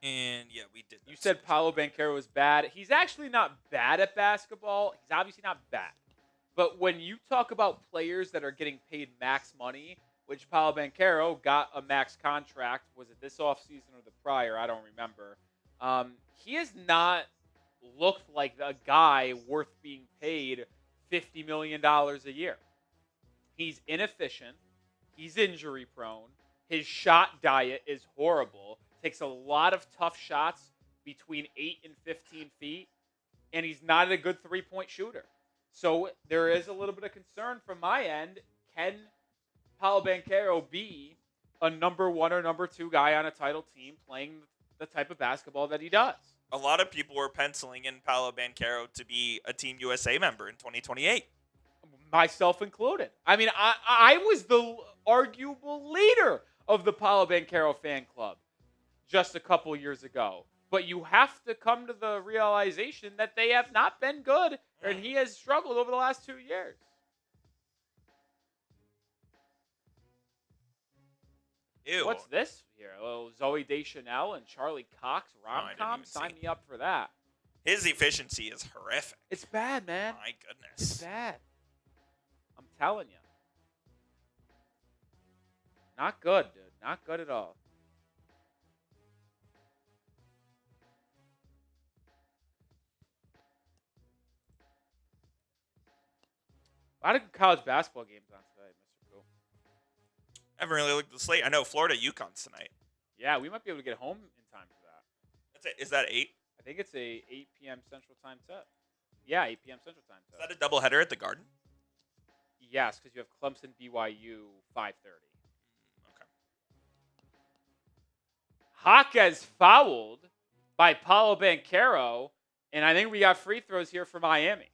And, yeah, we did that. You said Paolo Banchero was bad. He's actually not bad at basketball. He's obviously not bad. But when you talk about players that are getting paid max money, which Paolo Banchero got a max contract, was it this offseason or the prior? I don't remember. He has not looked like a guy worth being paid $50 million a year. He's inefficient. He's injury prone. His shot diet is horrible. Takes a lot of tough shots between 8 and 15 feet. And he's not a good three-point shooter. So there is a little bit of concern from my end. Can Paolo Banchero be a number 1 or number 2 guy on a title team playing the type of basketball that he does? A lot of people were penciling in Paolo Banchero to be a Team USA member in 2028. Myself included. I mean, I was the arguable leader of the Paolo Banchero fan club just a couple years ago. But you have to come to the realization that they have not been good, and he has struggled over the last 2 years. Ew. What's this here? Oh, Zoe Deschanel and Charlie Cox rom-com? Sign me up for that. His efficiency is horrific. It's bad, man. My goodness. It's bad. I'm telling you. Not good, dude. Not good at all. A lot of college basketball games on today, Mr. Cool. I haven't really looked at the slate. I know Florida UConn's tonight. Yeah, we might be able to get home in time for that. That's it. Is that 8? I think it's a 8 p.m. Central Time tip. Yeah, 8 p.m. Central Time tip. Is that a doubleheader at the Garden? Yes, because you have Clemson BYU 5:30. Okay. Jaquez fouled by Paolo Banchero, and I think we got free throws here for Miami.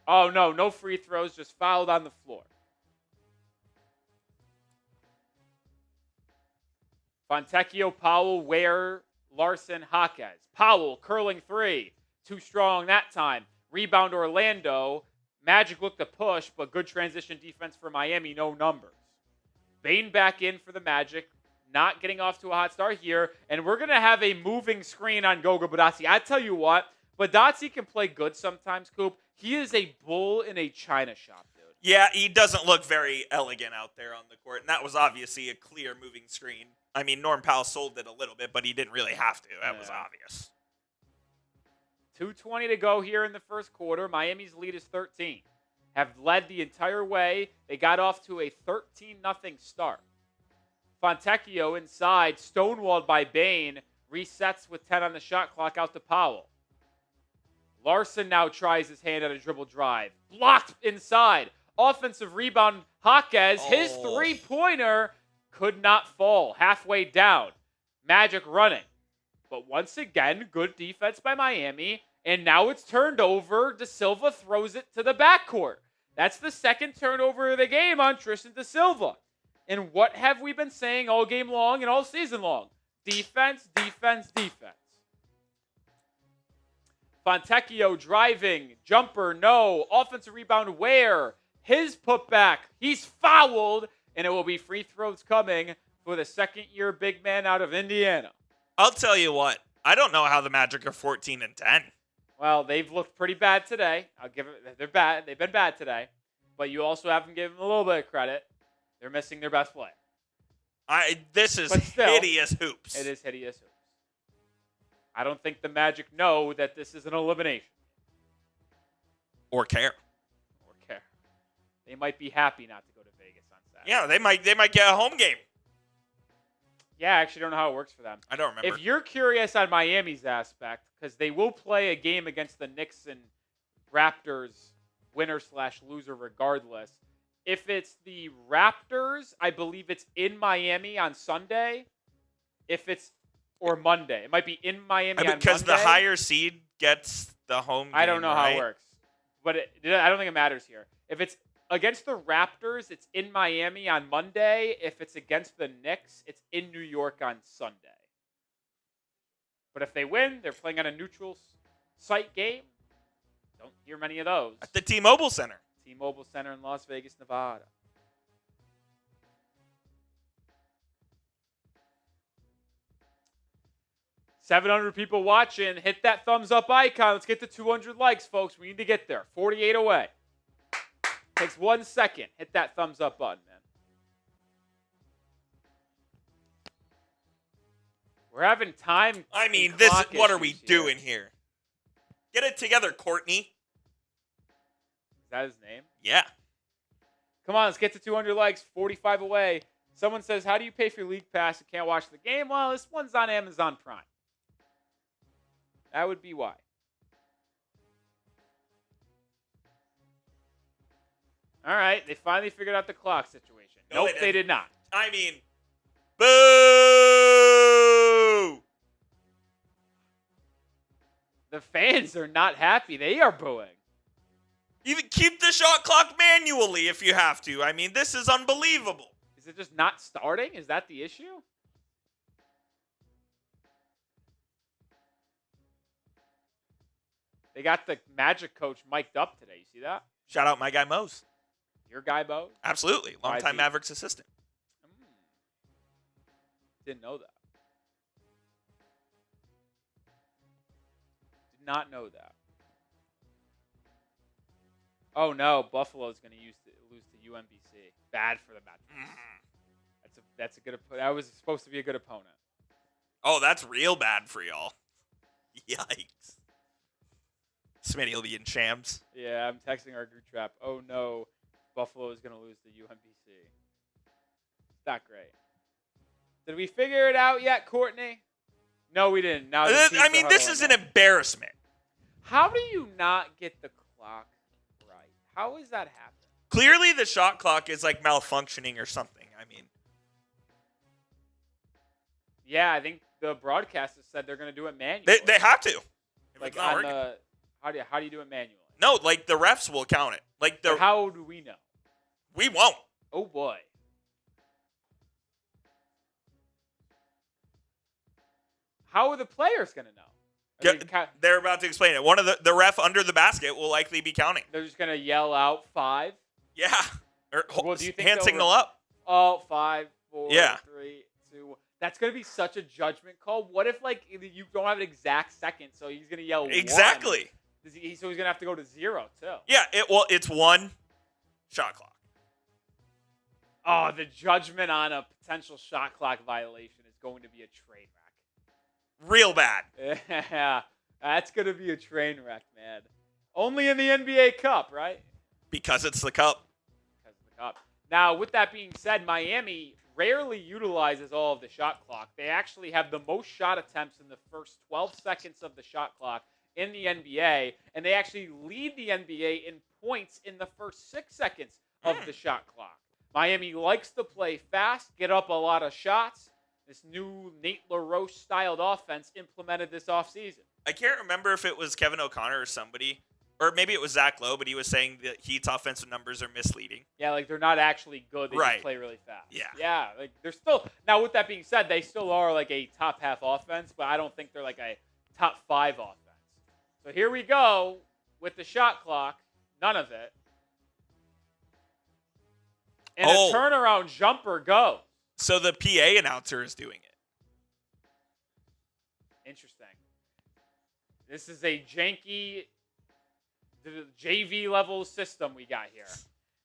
Oh, no free throws, just fouled on the floor. Fontecchio, Powell, Ware, Larsson, Jaquez. Powell, curling 3. Too strong that time. Rebound Orlando. Magic looked to push, but good transition defense for Miami, no numbers. Bane back in for the Magic. Not getting off to a hot start here. And we're going to have a moving screen on Goga Badazzi. I tell you what, Badazzi can play good sometimes, Coop. He is a bull in a china shop, dude. Yeah, he doesn't look very elegant out there on the court, and that was obviously a clear moving screen I mean, Norm Powell sold it a little bit, but he didn't really have to. That was obvious. 2:20 to go here in the first quarter. Miami's lead is 13. Have led the entire way. They got off to a 13-0 start. Fontecchio inside, stonewalled by Bane, resets with 10 on the shot clock out to Powell. Larsson now tries his hand at a dribble drive. Blocked inside. Offensive rebound, Jaquez. His three-pointer could not fall. Halfway down. Magic running. But once again, good defense by Miami. And now it's turned over. Da Silva throws it to the backcourt. That's the second turnover of the game on Tristan Da Silva. And what have we been saying all game long and all season long? Defense, defense, defense. Fontecchio driving. Jumper, no. Offensive rebound, Ware. His putback. He's fouled. And it will be free throws coming for the second-year big man out of Indiana. I'll tell you what. I don't know how the Magic are 14-10. Well, they've looked pretty bad today. I'll give it. They're bad. They've been bad today. But you also haven't given them a little bit of credit. They're missing their best player. This is hideous hoops. It is hideous hoops. I don't think the Magic know that this is an elimination. Or care. They might be happy not to go to Vegas on Saturday. Yeah, they might get a home game. Yeah, I actually don't know how it works for them. I don't remember. If you're curious on Miami's aspect, because they will play a game against the Knicks and Raptors, winner/loser regardless. If it's the Raptors, I believe it's in Miami on Sunday. Or Monday. It might be in Miami on Monday. Because the higher seed gets the home game, I don't know how it works. But I don't think it matters here. If it's against the Raptors, it's in Miami on Monday. If it's against the Knicks, it's in New York on Sunday. But if they win, they're playing on a neutral site game. Don't hear many of those. At the T-Mobile Center. T-Mobile Center in Las Vegas, Nevada. $700 people watching. Hit that thumbs up icon. Let's get to 200 likes, folks. We need to get there. 48 away. Takes 1 second. Hit that thumbs up button, man. We're having time. I mean, what are we doing here? Get it together, Courtney. Is that his name? Yeah. Come on, let's get to 200 likes. 45 away. Someone says, how do you pay for your league pass and can't watch the game? Well, this one's on Amazon Prime. That would be why. All right, they finally figured out the clock situation. No, nope, they did not. I mean, boo! The fans are not happy. They are booing. Even keep the shot clock manually if you have to. I mean, this is unbelievable. Is it just not starting? Is that the issue? They got the Magic coach mic'd up today. You see that? Shout out my guy Mose. Your guy, Bo? Absolutely. Longtime Mavericks assistant. Didn't know that. Did not know that. Oh, no. Buffalo's going to lose to UMBC. Bad for the Magic. That's a good opponent. That was supposed to be a good opponent. Oh, that's real bad for y'all. Yikes. Smitty will be in shams. Yeah, I'm texting our group chat. Oh, no. Buffalo is going to lose to UMBC. It's not great. Did we figure it out yet, Courtney? No, we didn't. Now I mean, this is an embarrassment. How do you not get the clock right? How is that happening? Clearly, the shot clock is like malfunctioning or something. I mean, yeah, I think the broadcasters said they're going to do it manually. They have to. Like on the, how do you do it manually? No, like the refs will count it. Like but how do we know? We won't. Oh boy. How are the players going to know? They're about to explain it. One of the ref under the basket will likely be counting. They're just going to yell out 5. Yeah. Or do you think hand signal up. Oh, 5, 4, yeah. 3, 2. That's going to be such a judgment call. What if like you don't have an exact second, so he's going to yell 1? Exactly. So he's going to have to go to 0 too. Yeah. It's 1 shot clock. Oh, the judgment on a potential shot clock violation going to be a train Real bad. wreck. Yeah, that's going to be a train wreck, man. Only in the NBA Cup, right? Because it's the Cup. Because of the Cup. Now, with that being said, Miami rarely utilizes all of the shot clock. They actually have the most shot attempts in the first 12 seconds of the shot clock in the NBA, and they actually lead the NBA in points in the first 6 seconds of the shot clock. Miami likes to play fast, get up a lot of shots. This new Nate LaRoche-styled offense implemented this offseason. I can't remember if it was Kevin O'Connor or somebody, or maybe it was Zach Lowe, but he was saying that Heat's offensive numbers are misleading. Yeah, like they're not actually good. They just play really fast. Yeah. Yeah, like they're still – now, with that being said, they still are like a top half offense, but I don't think they're like a top 5 offense. So here we go with the shot clock. None of it. And a turnaround jumper goes. So the PA announcer is doing it. Interesting. This is a janky JV level system we got here.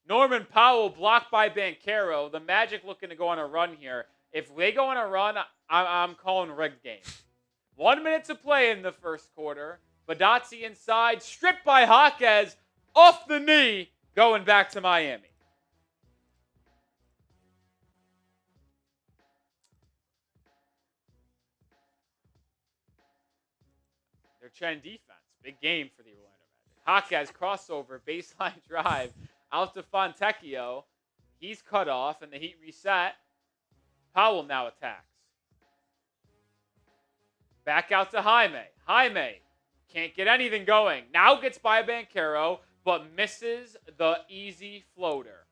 Norman Powell blocked by Banchero. The Magic looking to go on a run here. If they go on a run, I'm calling rigged game. 1 minute to play in the first quarter. Badazzi inside, stripped by Jaquez, off the knee, going back to Miami. Their trend defense, big game for the Orlando Magic. Jaquez crossover, baseline drive, out to Fontecchio. He's cut off, and the Heat reset. Powell now attacks. Back out to Jaime. Jaime can't get anything going. Now gets by Banchero, but misses the easy floater.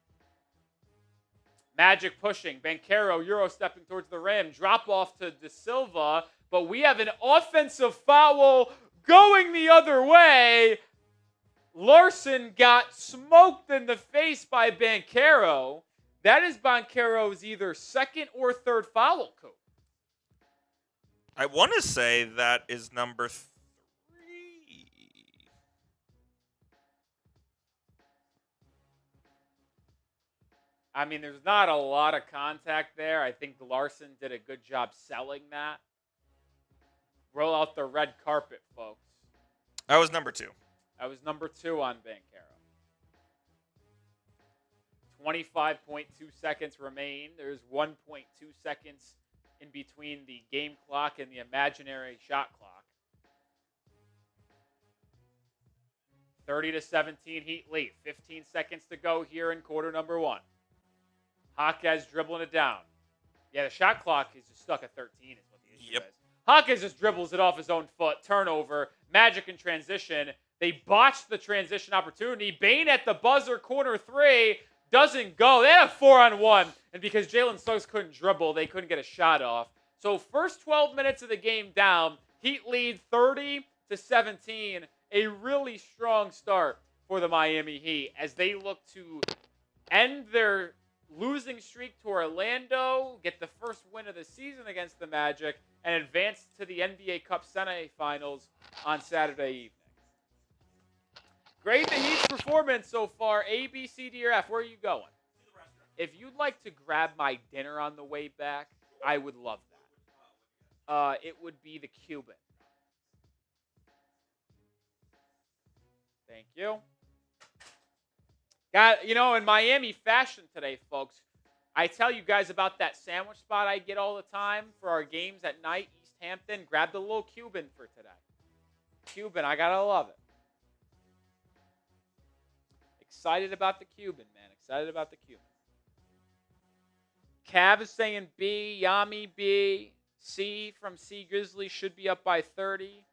Magic pushing. Banchero Euro stepping towards the rim. Drop off to Da Silva, but we have an offensive foul going the other way. Larsson got smoked in the face by Banchero. That is Banchero's either second or third foul, Coop. I want to say that is number 3. I mean, there's not a lot of contact there. I think Larsson did a good job selling that. Roll out the red carpet, folks. That was number 2. That was number 2 on Banchero. 25.2 seconds remain. There's 1.2 seconds in between the game clock and the imaginary shot clock. 30-17 Heat lead. 15 seconds to go here in quarter number 1. Jaquez dribbling it down. Yeah, the shot clock is just stuck at 13 is what the issue is. Jaquez just dribbles it off his own foot. Turnover. Magic in transition. They botched the transition opportunity. Bane at the buzzer, corner 3. Doesn't go. They had a 4-on-1. And because Jalen Suggs couldn't dribble, they couldn't get a shot off. So first 12 minutes of the game down. Heat lead 30-17. A really strong start for the Miami Heat as they look to end their losing streak to Orlando, get the first win of the season against the Magic, and advance to the NBA Cup semifinals on Saturday evening. Grade the Heat's performance so far. A, B, C, D, or F. Where are you going? If you'd like to grab my dinner on the way back, I would love that. It would be the Cuban. Thank you. Got, in Miami fashion today, folks, I tell you guys about that sandwich spot I get all the time for our games at night, East Hampton. Grab the little Cuban for today. Cuban, I gotta love it. Excited about the Cuban, man. Excited about the Cuban. Cav is saying B. Yami B. C from C Grizzly should be up by 30.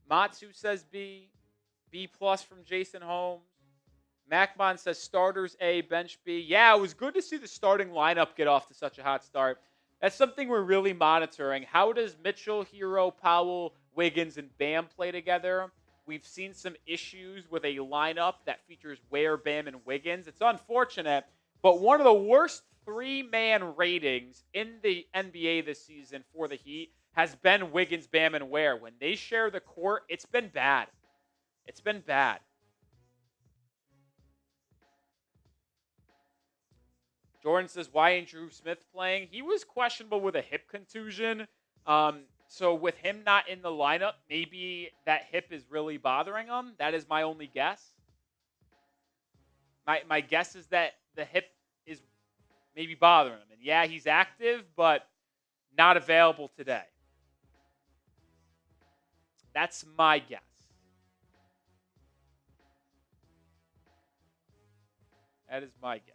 Matsu says B. B plus from Jason Holmes. Macmon says starters A, bench B. Yeah, it was good to see the starting lineup get off to such a hot start. That's something we're really monitoring. How does Mitchell, Herro, Powell, Wiggins, and Bam play together? We've seen some issues with a lineup that features Ware, Bam, and Wiggins. It's unfortunate, but one of the worst 3-man ratings in the NBA this season for the Heat has been Wiggins, Bam, and Ware. When they share the court, it's been bad. It's been bad. Jordan says, why ain't Dru Smith playing? He was questionable with a hip contusion. So with him not in the lineup, maybe that hip is really bothering him. That is my only guess. My guess is that the hip is maybe bothering him. And yeah, he's active, but not available today. That's my guess. That is my guess.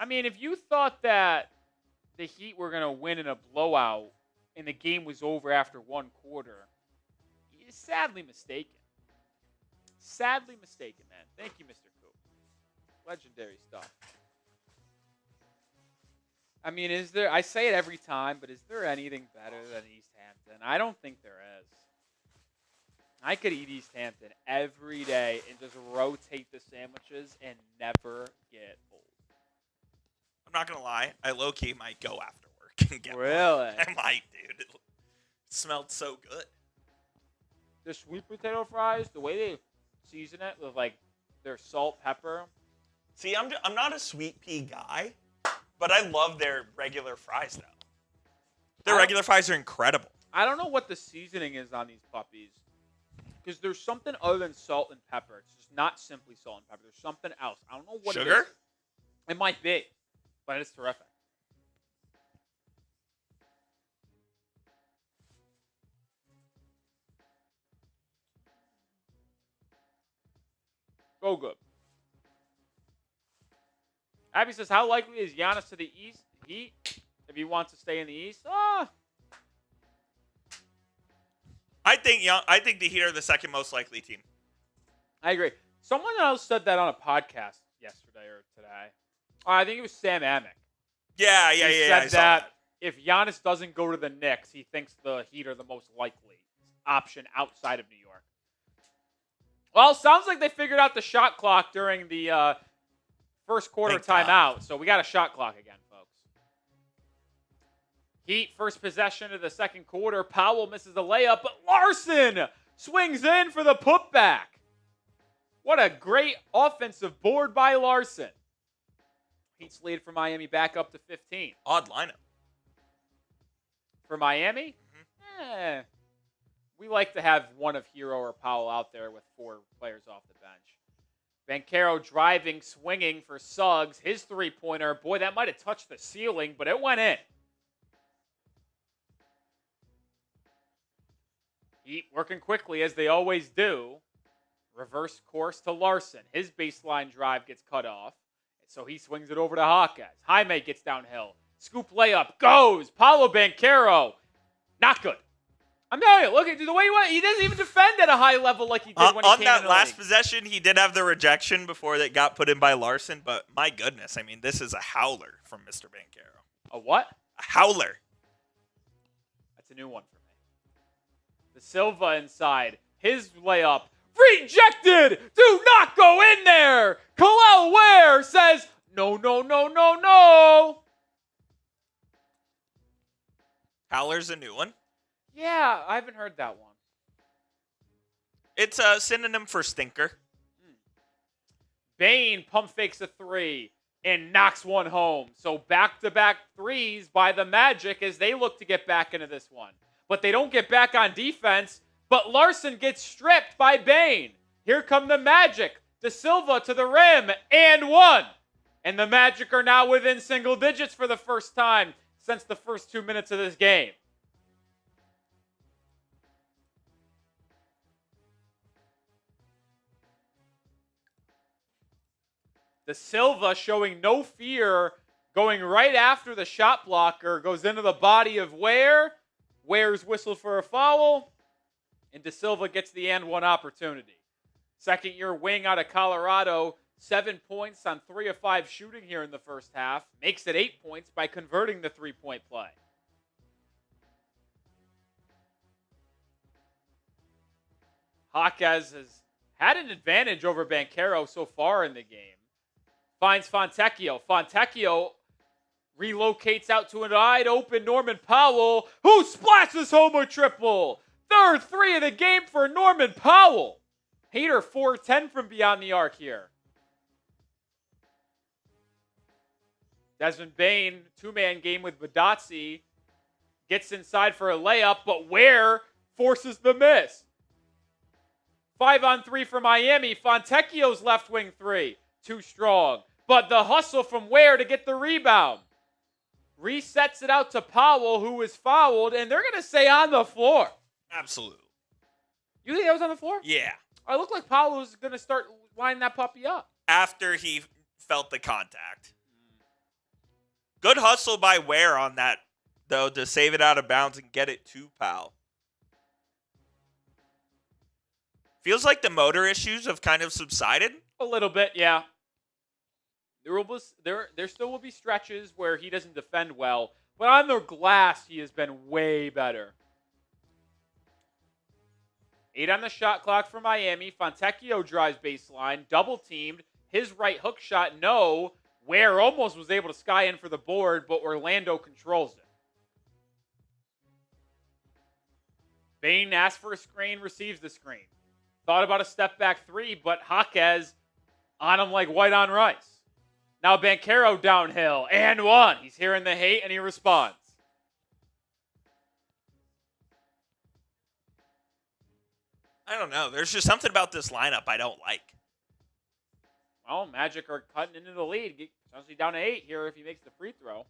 I mean, if you thought that the Heat were going to win in a blowout and the game was over after one quarter, you're sadly mistaken. Sadly mistaken, man. Thank you, Mr. Coop. Legendary stuff. I mean, I say it every time, but is there anything better than East Hampton? I don't think there is. I could eat East Hampton every day and just rotate the sandwiches and never get old. I'm not going to lie. I low-key might go after work and get one. Really? I might, dude. It smelled so good. The sweet potato fries, the way they season it with, like, their salt, pepper. See, I'm not a sweet pea guy, but I love their regular fries, though. Their regular fries are incredible. I don't know what the seasoning is on these puppies. Because there's something other than salt and pepper. It's just not simply salt and pepper. There's something else. I don't know what it is. Sugar? It might be, but it's terrific. Go good. Abby says, how likely is Giannis to the East Heat if he wants to stay in the East? I think the Heat are the second most likely team. I agree. Someone else said that on a podcast yesterday or today. I think it was Sam Amick. Yeah. He said that if Giannis doesn't go to the Knicks, he thinks the Heat are the most likely option outside of New York. Well, sounds like they figured out the shot clock during the first quarter timeout. So we got a shot clock again, folks. Heat first possession of the second quarter. Powell misses a layup, but Larsson swings in for the putback. What a great offensive board by Larsson. Heat's lead for Miami back up to 15. Odd lineup. For Miami? Mm-hmm. We like to have one of Herro or Powell out there with 4 players off the bench. Banchero driving, swinging for Suggs. His three-pointer. Boy, that might have touched the ceiling, but it went in. Heat working quickly, as they always do. Reverse course to Larsson. His baseline drive gets cut off. So he swings it over to Jaquez. Jaime gets downhill. Scoop layup. Goes. Paolo Banchero. Not good. I'm telling you, look at the way he doesn't even defend at a high level like he did when he came in on that the last league. possession, he did have the rejection before that got put in by Larsson, but my goodness, I mean, this is a howler from Mr. Banchero. A what? A howler. That's a new one for me. Da Silva inside. His layup. Rejected! Do not go in there! Kel'el Ware says, no, no, no, no, no! Howler's a new one. Yeah, I haven't heard that one. It's a synonym for stinker. Bane pump fakes a 3 and knocks one home. So back-to-back threes by the Magic as they look to get back into this one. But they don't get back on defense. But Larsson gets stripped by Bane. Here come the Magic. Da Silva to the rim and 1. And the Magic are now within single digits for the first time since the first 2 minutes of this game. Da Silva showing no fear, going right after the shot blocker, goes into the body of Ware. Ware's whistled for a foul. And Da Silva gets the and 1 opportunity. Second-year wing out of Colorado, 7 points on 3 of 5 shooting here in the first half. Makes it 8 points by converting the three-point play. Jaquez has had an advantage over Banchero so far in the game. Finds Fontecchio. Fontecchio relocates out to an wide-open Norman Powell, who splashes home a triple. Third 3 of the game for Norman Powell. Hater 4-10 from beyond the arc here. Desmond Bane, two-man game with Badazzi. Gets inside for a layup, but Ware forces the miss. 5-on-3 for Miami. Fontecchio's left wing three. Too strong. But the hustle from Ware to get the rebound. Resets it out to Powell, who was fouled, and they're going to say on the floor. Absolutely. You think that was on the floor? Yeah. I look like Powell was going to start lining that puppy up. After he felt the contact. Good hustle by Ware on that, though, to save it out of bounds and get it to Powell. Feels like the motor issues have kind of subsided. A little bit, yeah. There still will be stretches where he doesn't defend well, but on the glass, he has been way better. 8 on the shot clock for Miami. Fontecchio drives baseline, double-teamed. His right hook shot, no. Ware almost was able to sky in for the board, but Orlando controls it. Bane asks for a screen, receives the screen. Thought about a step-back three, but Jaquez on him like white on rice. Now Banchero downhill, and one. He's hearing the hate, and he responds. I don't know. There's just something about this lineup I don't like. Well, Magic are cutting into the lead. Essentially down to 8 here if he makes the free throw.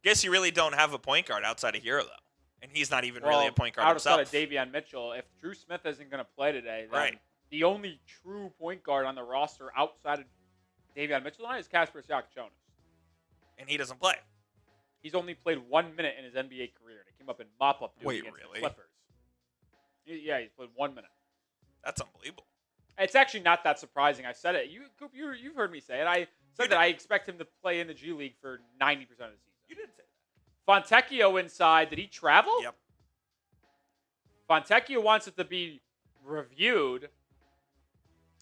Guess you really don't have a point guard outside of Herro, though. And he's not even really a point guard himself. Outside of Davion Mitchell, if Dru Smith isn't going to play today, then right. The only true point guard on the roster outside of Davion Mitchell is Kasparas Jakucionis. And he doesn't play. He's only played 1 minute in his NBA career. And he came up in mop-up duty against the Clippers. Yeah, he's played 1 minute. That's unbelievable. It's actually not that surprising. I said it. You've heard me say it. I said that I expect him to play in the G League for 90% of the season. You did say that. Fontecchio inside. Did he travel? Yep. Fontecchio wants it to be reviewed.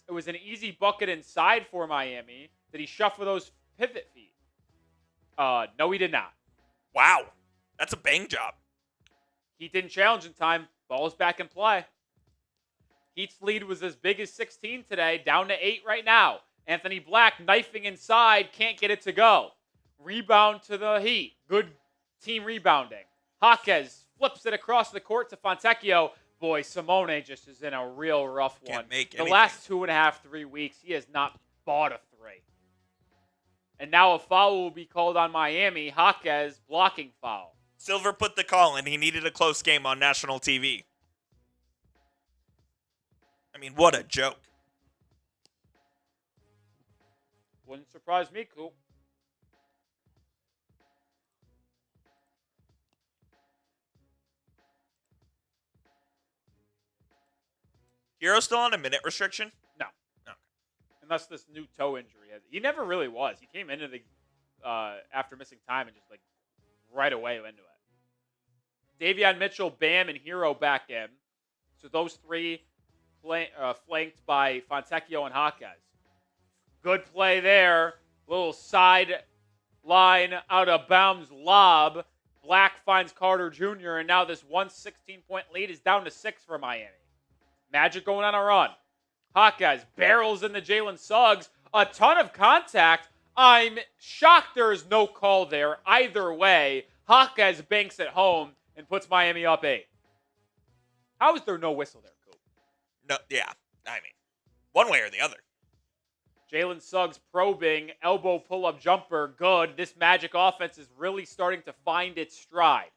It was an easy bucket inside for Miami. Did he shuffle those pivot feet? No, he did not. Wow. That's a bang job. He didn't challenge in time. Ball's back in play. Heat's lead was as big as 16 today, down to 8 right now. Anthony Black knifing inside, can't get it to go. Rebound to the Heat. Good team rebounding. Jaquez flips it across the court to Fontecchio. Boy, Simone just is in a real rough one. Can't make the anything. last 2.5, 3 weeks, he has not bought a 3. And now a foul will be called on Miami. Jaquez blocking foul. Silver put the call in. He needed a close game on national TV. I mean, what a joke. Wouldn't surprise me, Coop. Herro still on a minute restriction? No. Okay. Unless this new toe injury. He never really was. He came into the after missing time and just like right away into it. Davion Mitchell, Bam, and Herro back in. So those three flanked by Fontecchio and Jaquez. Good play there. Little side line out of bounds lob. Black finds Carter Jr. And now this 116-point lead is down to 6 for Miami. Magic going on a run. Jaquez barrels into Jalen Suggs. A ton of contact. I'm shocked there is no call there either way. Jaquez banks it home and puts Miami up 8. How is there no whistle there, Coop? No, yeah. I mean, one way or the other. Jalen Suggs probing, elbow pull-up jumper, good. This Magic offense is really starting to find its stride.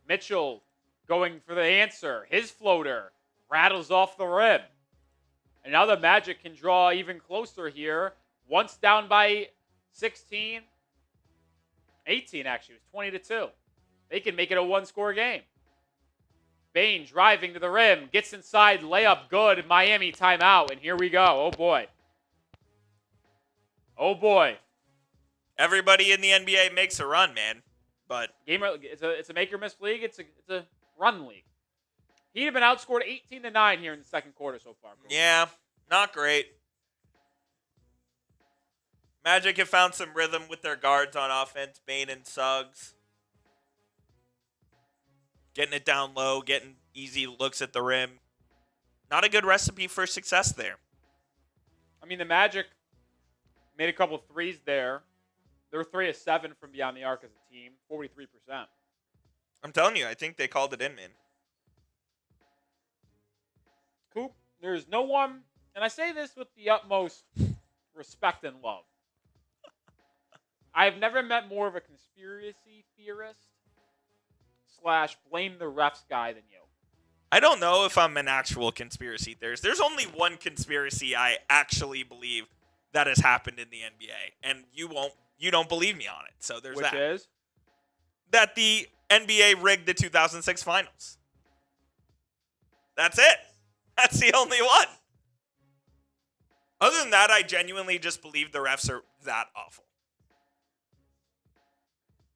Mitchell going for the answer. His floater rattles off the rim. And now the Magic can draw even closer here. Once down by 16, 18 actually. It was 20-2. They can make it a one-score game. Bane driving to the rim, gets inside, layup good, Miami timeout, and here we go. Oh, boy. Oh, boy. Everybody in the NBA makes a run, man. But it's a make-or-miss league. It's a run league. He'd have been outscored 18-9 here in the second quarter so far. Yeah, not great. Magic have found some rhythm with their guards on offense, Bane and Suggs. Getting it down low, getting easy looks at the rim. Not a good recipe for success there. I mean, the Magic made a couple threes there. They were 3 of 7 from beyond the arc as a team, 43%. I'm telling you, I think they called it in, man. Coop, there's no one, and I say this with the utmost respect and love. I've never met more of a conspiracy theorist / blame the refs guy than you. I don't know if I'm an actual conspiracy theorist. There's only one conspiracy I actually believe that has happened in the NBA, and you don't believe me on it. So there's that. Which is? That the NBA rigged the 2006 finals. That's it. That's the only one. Other than that, I genuinely just believe the refs are that awful.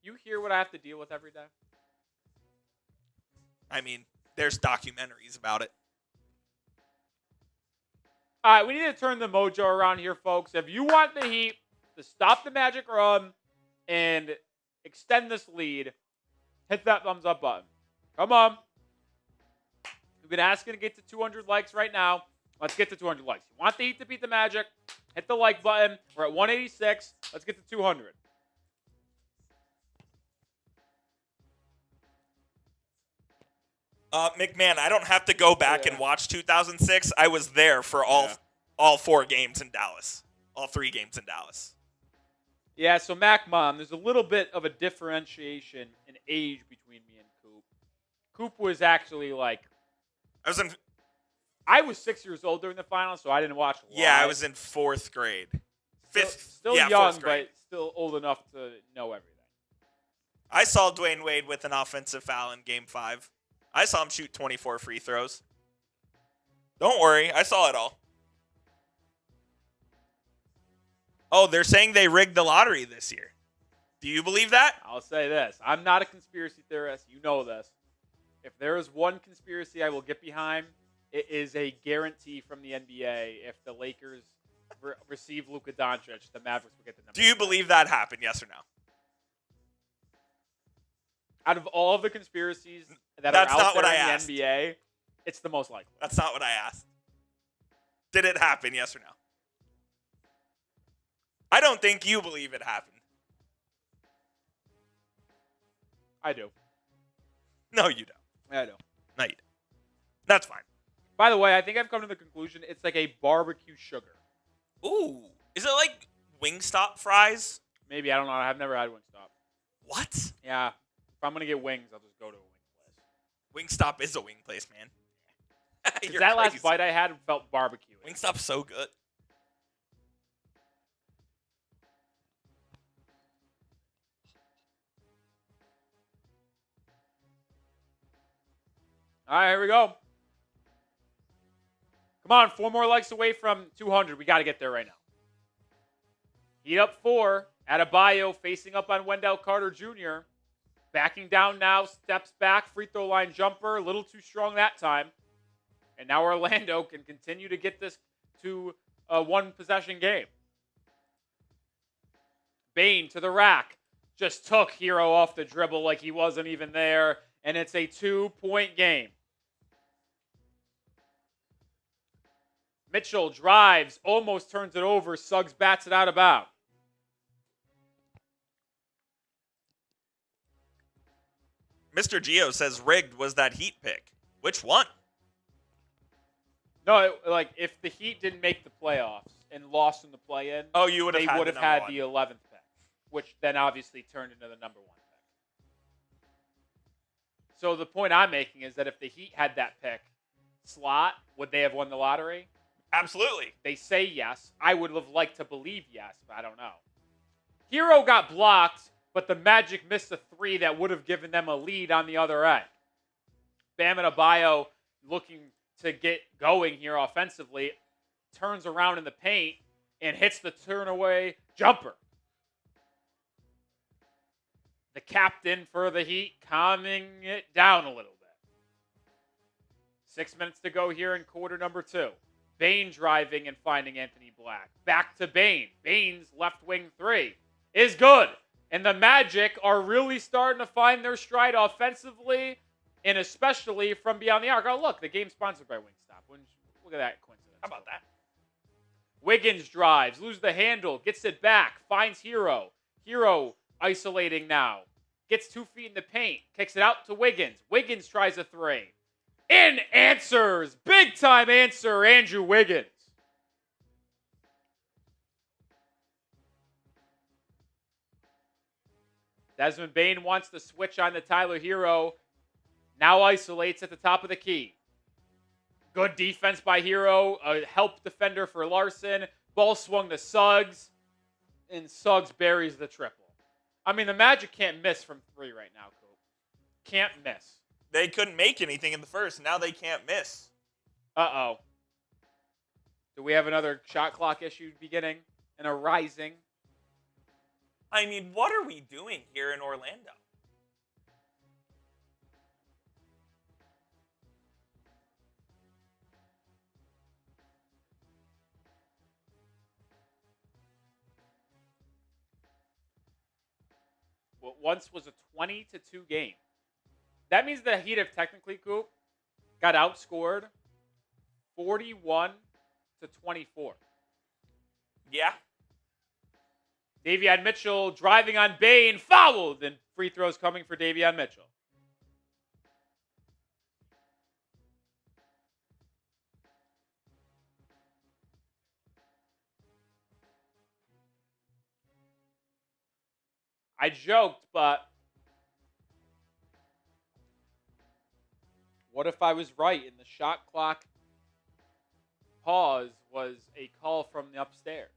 You hear what I have to deal with every day? I mean, there's documentaries about it. All right, we need to turn the mojo around here, folks. If you want the Heat to stop the Magic run and extend this lead, hit that thumbs up button. Come on. We've been asking to get to 200 likes right now. Let's get to 200 likes. You want the Heat to beat the Magic? Hit the like button. We're at 186. Let's get to 200. McMahon, I don't have to go back and watch 2006. I was there for all 4 games in Dallas. All 3 games in Dallas. Yeah, so Mac Mom, there's a little bit of a differentiation in age between me and Coop. Coop was actually I was 6 years old during the finals, so I didn't watch live. Yeah, I was in 4th grade. Still young, but still old enough to know everything. I saw Dwayne Wade with an offensive foul in Game 5. I saw him shoot 24 free throws. Don't worry, I saw it all. Oh, they're saying they rigged the lottery this year. Do you believe that? I'll say this. I'm not a conspiracy theorist. You know this. If there is one conspiracy I will get behind, it is a guarantee from the NBA. If the Lakers receive Luka Doncic, the Mavericks will get the number. Do you believe that happened, yes or no? Out of all of the conspiracies that That's are not out what there I in asked. the NBA, it's the most likely. That's not what I asked. Did it happen, yes or no? I don't think you believe it happened. I do. No, you don't. I do. No, you don't. That's fine. By the way, I think I've come to the conclusion it's like a barbecue sugar. Ooh. Is it like Wingstop fries? Maybe. I don't know. I've never had Wingstop. What? Yeah. If I'm going to get wings, I'll just go to a wing place. Wingstop is a wing place, man. Because that last bite I had felt barbecue. Wingstop's so good. All right, here we go. Come on, 4 more likes away from 200. We got to get there right now. Heat up 4. Adebayo facing up on Wendell Carter Jr. Backing down now, steps back, free throw line jumper, a little too strong that time. And now Orlando can continue to get this to a 1-possession game. Bane to the rack. Just took Herro off the dribble like he wasn't even there. And it's a 2-point game. Mitchell drives, almost turns it over. Suggs bats it out of bounds. Mr. Gio says rigged was that Heat pick. Which one? No, if the Heat didn't make the playoffs and lost in the play-in, you would have they would have had the the 11th pick, which then obviously turned into the number 1 pick. So the point I'm making is that if the Heat had that pick slot, would they have won the lottery? Absolutely. They say yes. I would have liked to believe yes, but I don't know. Herro got blocked, but the Magic missed a 3 that would have given them a lead on the other end. Bam Adebayo looking to get going here offensively, turns around in the paint and hits the turn-away jumper. The captain for the Heat calming it down a little bit. 6 minutes to go here in quarter number 2. Bane driving and finding Anthony Black. Back to Bane. Bane's left wing three is good. And the Magic are really starting to find their stride offensively, and especially from beyond the arc. Oh, look, the game's sponsored by Wingstop. Look at that coincidence. How about that? Wiggins drives, loses the handle, gets it back, finds Herro. Herro isolating now. Gets 2 feet in the paint, kicks it out to Wiggins. Wiggins tries a three. In answers! Big time answer, Andrew Wiggins. Desmond Bane wants to switch on the Tyler Herro. Now isolates at the top of the key. Good defense by Herro. A help defender for Larsson. Ball swung to Suggs. And Suggs buries the triple. I mean, the Magic can't miss from three right now, Coop. Can't miss. They couldn't make anything in the first. Now they can't miss. Uh-oh. Do we have another shot clock issue beginning and arising? I mean, what are we doing here in Orlando? What once was a 20-2 game. That means the Heat have technically, Coop, got outscored 41-24. Yeah. Davion Mitchell driving on Bane, fouled, and free throws coming for Davion Mitchell. I joked, but what if I was right and the shot clock pause was a call from the upstairs?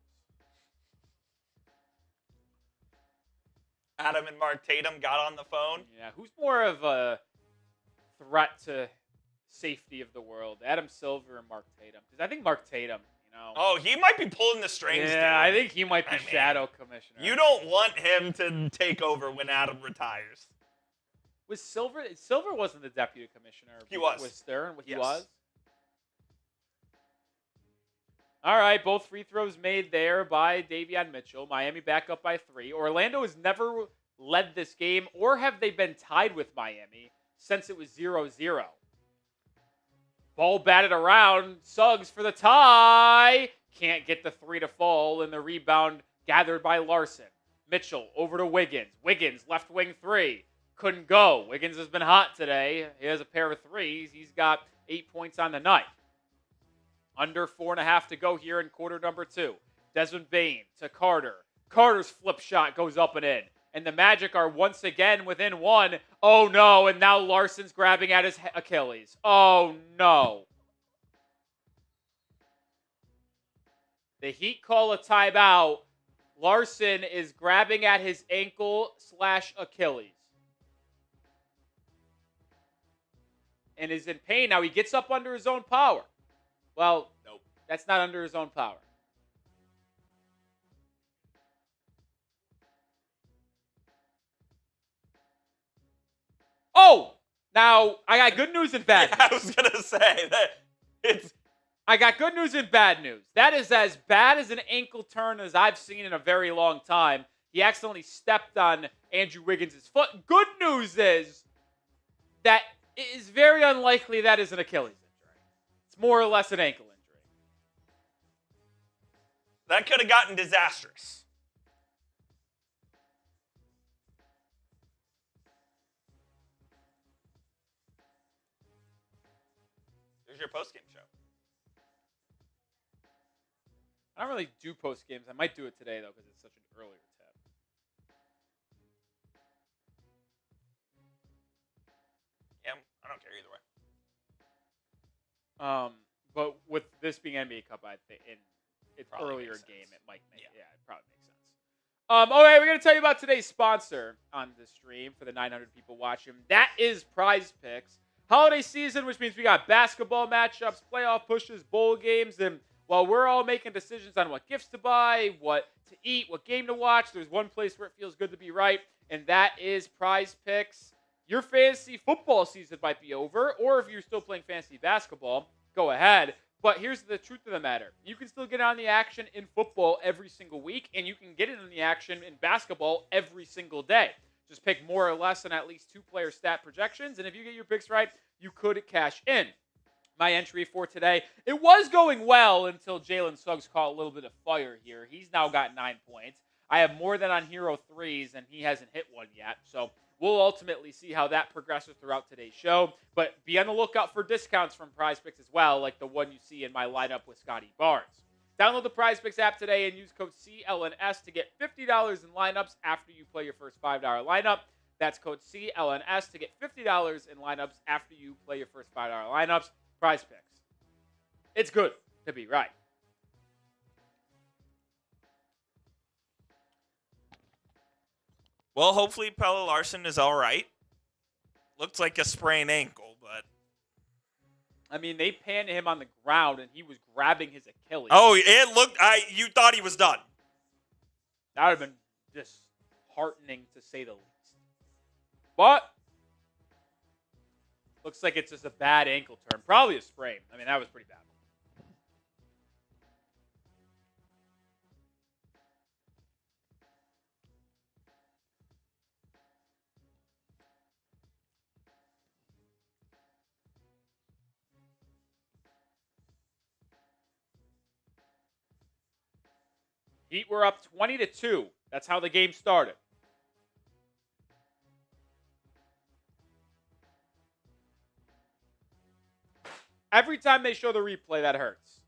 Adam and Mark Tatum got on the phone. Yeah, who's more of a threat to safety of the world, Adam Silver or Mark Tatum? Because I think Mark Tatum, Oh, he might be pulling the strings, yeah, dude. I think he might be shadow commissioner. You don't want him to take over when Adam retires. Was Silver wasn't the deputy commissioner. He was. Was Stern? He Yes. was? All right, both free throws made there by Davion Mitchell. Miami back up by 3. Orlando has never led this game, or have they been tied with Miami since it was 0-0. Ball batted around. Suggs for the tie. Can't get the 3 to fall, and the rebound gathered by Larsson. Mitchell over to Wiggins. Wiggins, left wing 3. Couldn't go. Wiggins has been hot today. He has a pair of threes. He's got 8 points on the night. Under 4.5 to go here in quarter number 2. Desmond Bane to Carter. Carter's flip shot goes up and in. And the Magic are once again within 1. Oh, no. And now Larsson's grabbing at his Achilles. Oh, no. The Heat call a timeout. Larsson is grabbing at his ankle/Achilles. And is in pain. Now he gets up under his own power. Well, nope. That's not under his own power. Oh! Now, I got good news and bad news. I was going to say that I got good news and bad news. That is as bad as an ankle turn as I've seen in a very long time. He accidentally stepped on Andrew Wiggins' foot. Good news is that it is very unlikely that is an Achilles injury. It's more or less an ankle injury. that could have gotten disastrous. There's your post-game show. I don't really do post games. I might do it today, though, because it's such an earlier tip. Yeah, I don't care either way. But with this being NBA Cup, I think in its Probably earlier makes game, sense. it might make Yeah. it probably makes sense. All right, we're going to tell you about today's sponsor on the stream for the 900 people watching. That is Prize Picks. Holiday season, which means we got basketball matchups, playoff pushes, bowl games, and while we're all making decisions on what gifts to buy, what to eat, what game to watch, there's one place where it feels good to be right, and that is Prize Picks. Your fantasy football season might be over, or if you're still playing fantasy basketball, go ahead. But here's the truth of the matter. You can still get on the action in football every single week, and you can get in on the action in basketball every single day. Just pick more or less than at least 2-player stat projections, and if you get your picks right, you could cash in. My entry for today, it was going well until Jalen Suggs caught a little bit of fire here. He's now got 9 points. I have more than on Herro threes, and he hasn't hit one yet. So we'll ultimately see how that progresses throughout today's show. But be on the lookout for discounts from Prize Picks as well, like the one you see in my lineup with Scotty Barnes. Download the Prize Picks app today and use code CLNS to get $50 in lineups after you play your first $5 lineup. That's code CLNS to get $50 in lineups after you play your first $5 lineups. Prize Picks. It's good to be right. Well, hopefully Pelle Larsson is all right. Looks like a sprained ankle, but... I mean, they panned him on the ground, and he was grabbing his Achilles. Oh, it looked... You thought he was done. That would have been disheartening, to say the least. But... looks like it's just a bad ankle turn. Probably a sprain. I mean, that was pretty bad. Heat were up 20-2. That's how the game started. Every time they show the replay, that hurts.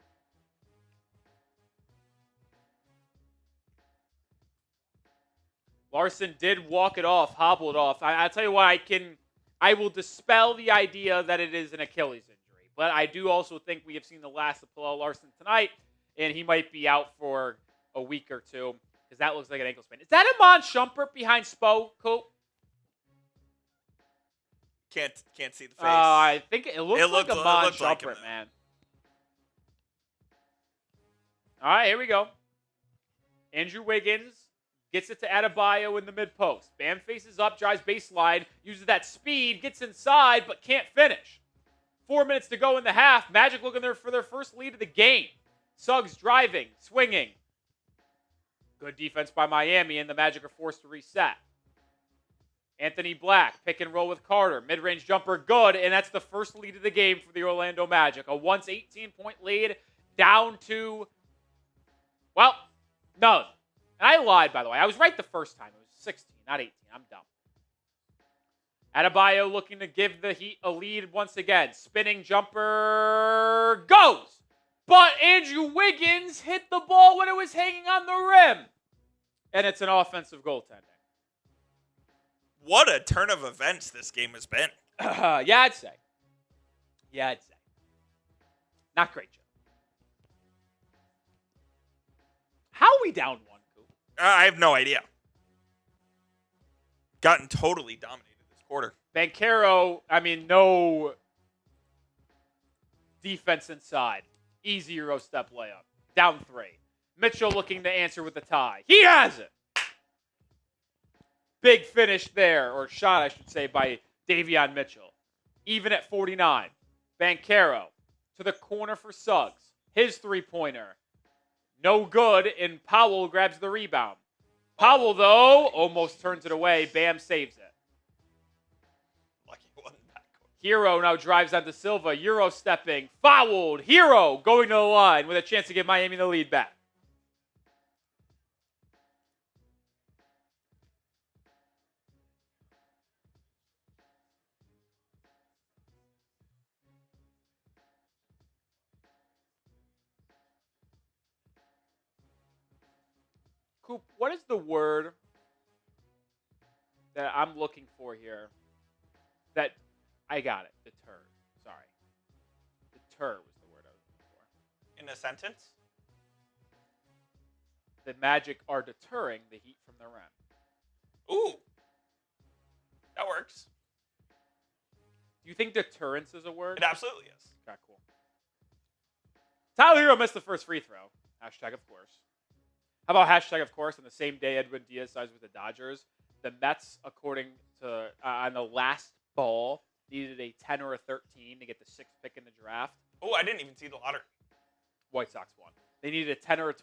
Larsson did walk it off, hobble it off. I'll tell you what, I will dispel the idea that it is an Achilles injury. But I do also think we have seen the last of Pelle Larsson tonight, and he might be out for a week or two, because that looks like an ankle sprain. Is that Iman Shumpert behind Spo, Coop? Can't see the face. I think it looks like Iman Shumpert, like him, man. All right, here we go. Andrew Wiggins gets it to Adebayo in the mid-post. Bam faces up, drives baseline, uses that speed, gets inside, but can't finish. 4 minutes to go in the half. Magic looking there for their first lead of the game. Suggs driving, swinging. Good defense by Miami, and the Magic are forced to reset. Anthony Black, pick and roll with Carter. Mid-range jumper, good, and that's the first lead of the game for the Orlando Magic. A once 18-point lead down to, well, no. And I lied, by the way. I was right the first time. It was 16, not 18. I'm dumb. Adebayo looking to give the Heat a lead once again. Spinning jumper goes. But Andrew Wiggins hit the ball when it was hanging on the rim. And it's an offensive goaltending. What a turn of events this game has been. Yeah, I'd say. Not great, Joe. How are we down one, Coop? I have no idea. Gotten totally dominated this quarter. Banchero, I mean, no defense inside. Easy Euro step layup. Down 3. Mitchell looking to answer with a tie. He has it. Big finish there, or shot, I should say, by Davion Mitchell. Even at 49. Banchero to the corner for Suggs. His three-pointer. No good, and Powell grabs the rebound. Powell, though, almost turns it away. Bam saves it. Lucky it wasn't backcourt. Herro now drives on Da Silva. Euro stepping. Fouled. Herro going to the line with a chance to give Miami the lead back. Coop, what is the word that I'm looking for here? That I got it. Deter. Sorry. Deter was the word I was looking for. In a sentence? The Magic are deterring the Heat from the rim. Ooh. That works. Do you think deterrence is a word? It absolutely is. Okay, cool. Tyler Herro missed the first free throw. Hashtag of course. How about hashtag of course on the same day Edwin Diaz signs with the Dodgers? The Mets, according to on the last ball, needed a 10 or a 13 to get the 6th pick in the draft. Oh, I didn't even see the lottery. White Sox won. They needed a 10 or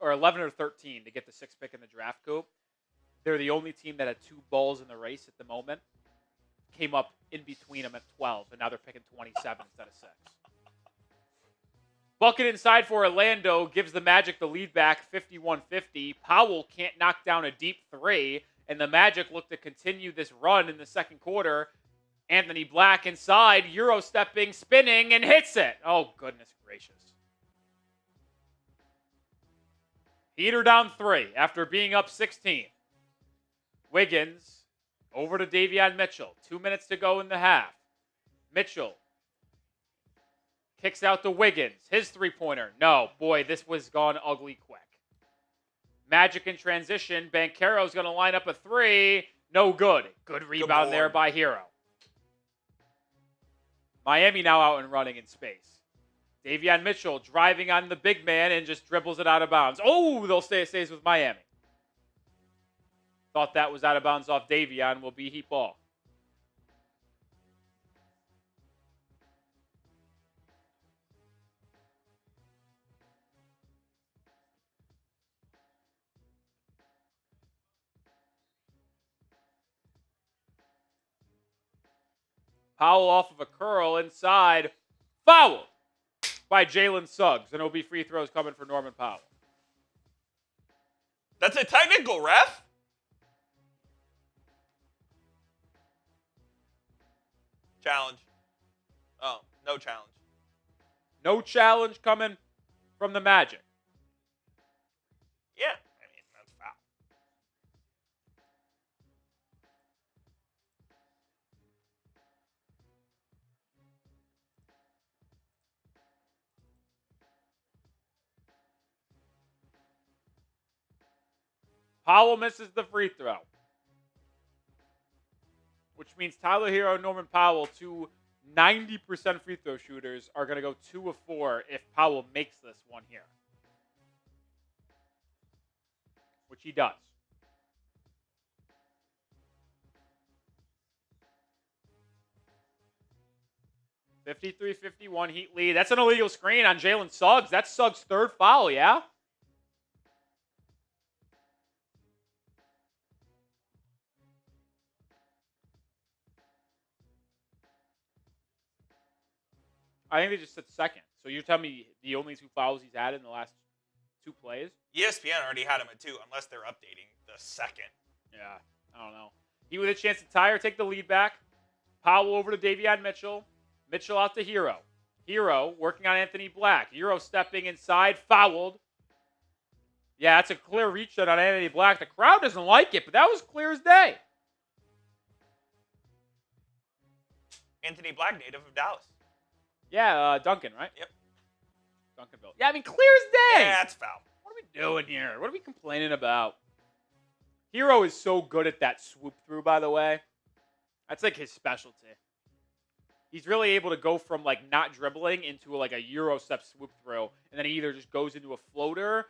11 or 13 to get the 6th pick in the draft coup. They're the only team that had 2 balls in the race at the moment. Came up in between them at 12, and now they're picking 27 instead of 6. Bucket inside for Orlando gives the Magic the lead back 51-50. Powell can't knock down a deep 3, and the Magic look to continue this run in the second quarter. Anthony Black inside, Euro stepping, spinning, and hits it. Oh, goodness gracious. Heater down 3 after being up 16. Wiggins over to Davion Mitchell. 2 minutes to go in the half. Mitchell kicks out to Wiggins. His three-pointer. No, boy, this was gone ugly quick. Magic in transition. Banchero's going to line up a 3. No good. Good rebound there by Herro. Miami now out and running in space. Davion Mitchell driving on the big man and just dribbles it out of bounds. Oh, it stays with Miami. Thought that was out of bounds off Davion. Will be Heat ball. Powell off of a curl inside. Foul by Jalen Suggs. And it'll be free throws coming for Norman Powell. That's a technical, ref. Challenge. Oh, no challenge. No challenge coming from the Magic. Yeah, I mean, that's foul. Powell misses the free throw. Which means Tyler Herro and Norman Powell, 2 90% free throw shooters, are going to go 2 of 4 if Powell makes this one here. Which he does. (53-51) Heat lead. That's an illegal screen on Jalen Suggs. That's Suggs' 3rd foul, yeah? I think they just said 2nd. So you're telling me the only 2 fouls he's had in the last 2 plays? ESPN already had him at 2, unless they're updating the 2nd. Yeah, I don't know. He with a chance to tie or take the lead back. Powell over to Davion Mitchell. Mitchell out to Herro. Herro working on Anthony Black. Herro stepping inside, fouled. Yeah, that's a clear reach shot on Anthony Black. The crowd doesn't like it, but that was clear as day. Anthony Black, native of Dallas. Yeah, Duncan, right? Yep. Duncanville. Yeah, I mean, clear as day. Yeah, that's foul. What are we doing here? What are we complaining about? Herro is so good at that swoop through, by the way. That's like his specialty. He's really able to go from like not dribbling into like a Euro step swoop through, and then he either just goes into a floater,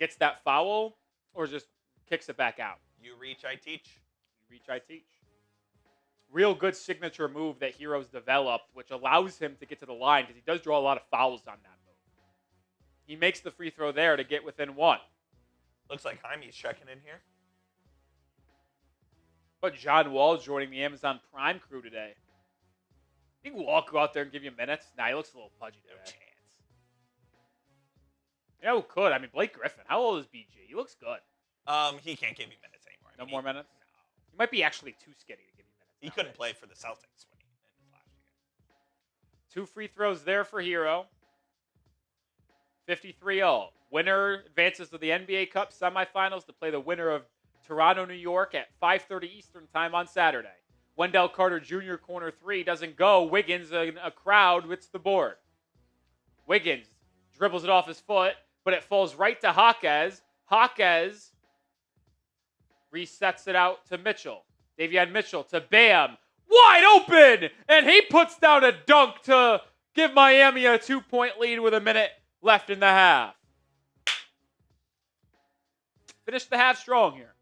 gets that foul, or just kicks it back out. You reach, I teach. You reach, I teach. Real good signature move that Herro's developed, which allows him to get to the line because he does draw a lot of fouls on that move. He makes the free throw there to get within 1. Looks like Jaime's checking in here. But John Wall's joining the Amazon Prime crew today. Think Wall go out there and give you minutes? Nah, he looks a little pudgy today. No chance. You know who could? I mean, Blake Griffin. How old is BG? He looks good. He can't give you minutes anymore. No more minutes? No. He might be actually too skinny to give you minutes. He couldn't play for the Celtics when he in his last year. 2 free throws there for Herro. 53-0. Winner advances to the NBA Cup semifinals to play the winner of Toronto, New York at 5:30 Eastern time on Saturday. Wendell Carter Jr. corner 3 doesn't go. Wiggins, a crowd, hits the board. Wiggins dribbles it off his foot, but it falls right to Jaquez. Jaquez resets it out to Mitchell. Davion Mitchell to Bam. Wide open! And he puts down a dunk to give Miami a 2-point lead with a minute left in the half. Finish the half strong here.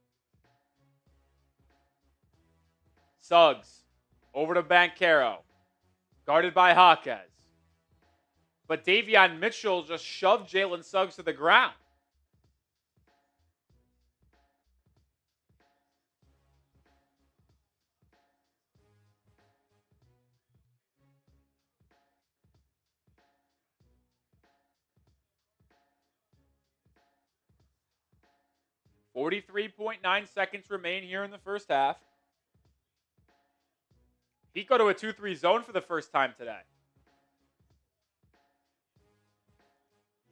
Suggs over to Banchero. Guarded by Jaquez. but Davion Mitchell just shoved Jalen Suggs to the ground. .9 seconds remain here in the first half. Heat go to a 2-3 zone for the first time today.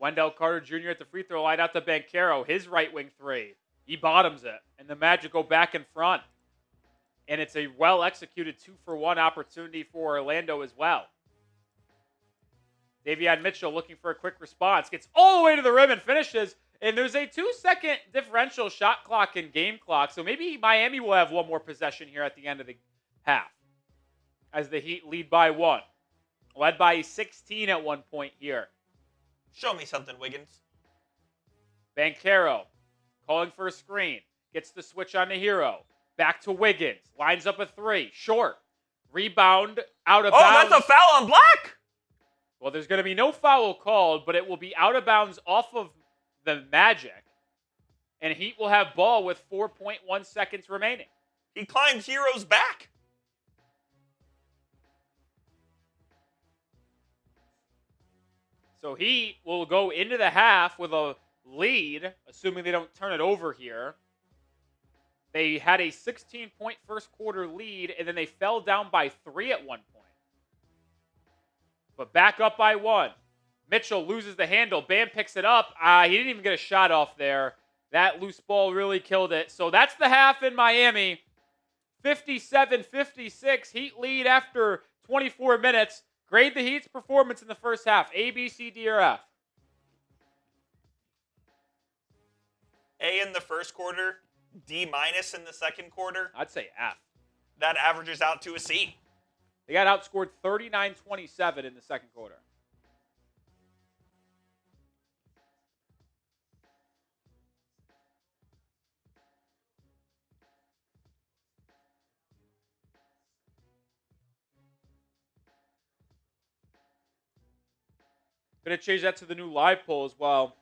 Wendell Carter Jr. at the free throw line out to Banchero. His right wing three. He bottoms it. And the Magic go back in front. And it's a well-executed 2-for-1 opportunity for Orlando as well. Davion Mitchell looking for a quick response. Gets all the way to the rim and finishes. And there's a 2-second differential shot clock and game clock. So maybe Miami will have one more possession here at the end of the half. As the Heat lead by 1. Led by 16 at one point here. Show me something, Wiggins. Banchero calling for a screen. Gets the switch on to Herro. Back to Wiggins. Lines up a 3. Short. Rebound out of bounds. Oh, that's a foul on Black. Well, there's going to be no foul called, but it will be out of bounds off of the Magic. And Heat will have ball with 4.1 seconds remaining. He climbed Herro's back. So Heat will go into the half with a lead, assuming they don't turn it over here. They had a 16-point first quarter lead, and then they fell down by 3 at one point. But back up by 1. Mitchell loses the handle. Bam picks it up. He didn't even get a shot off there. That loose ball really killed it. So that's the half in Miami. 57-56. Heat lead after 24 minutes. Grade the Heat's performance in the first half. A, B, C, D, or F? A in the first quarter, D- in the second quarter. I'd say F. That averages out to a C. They got outscored 39-27 in the second quarter. Going to change that to the new live poll as well.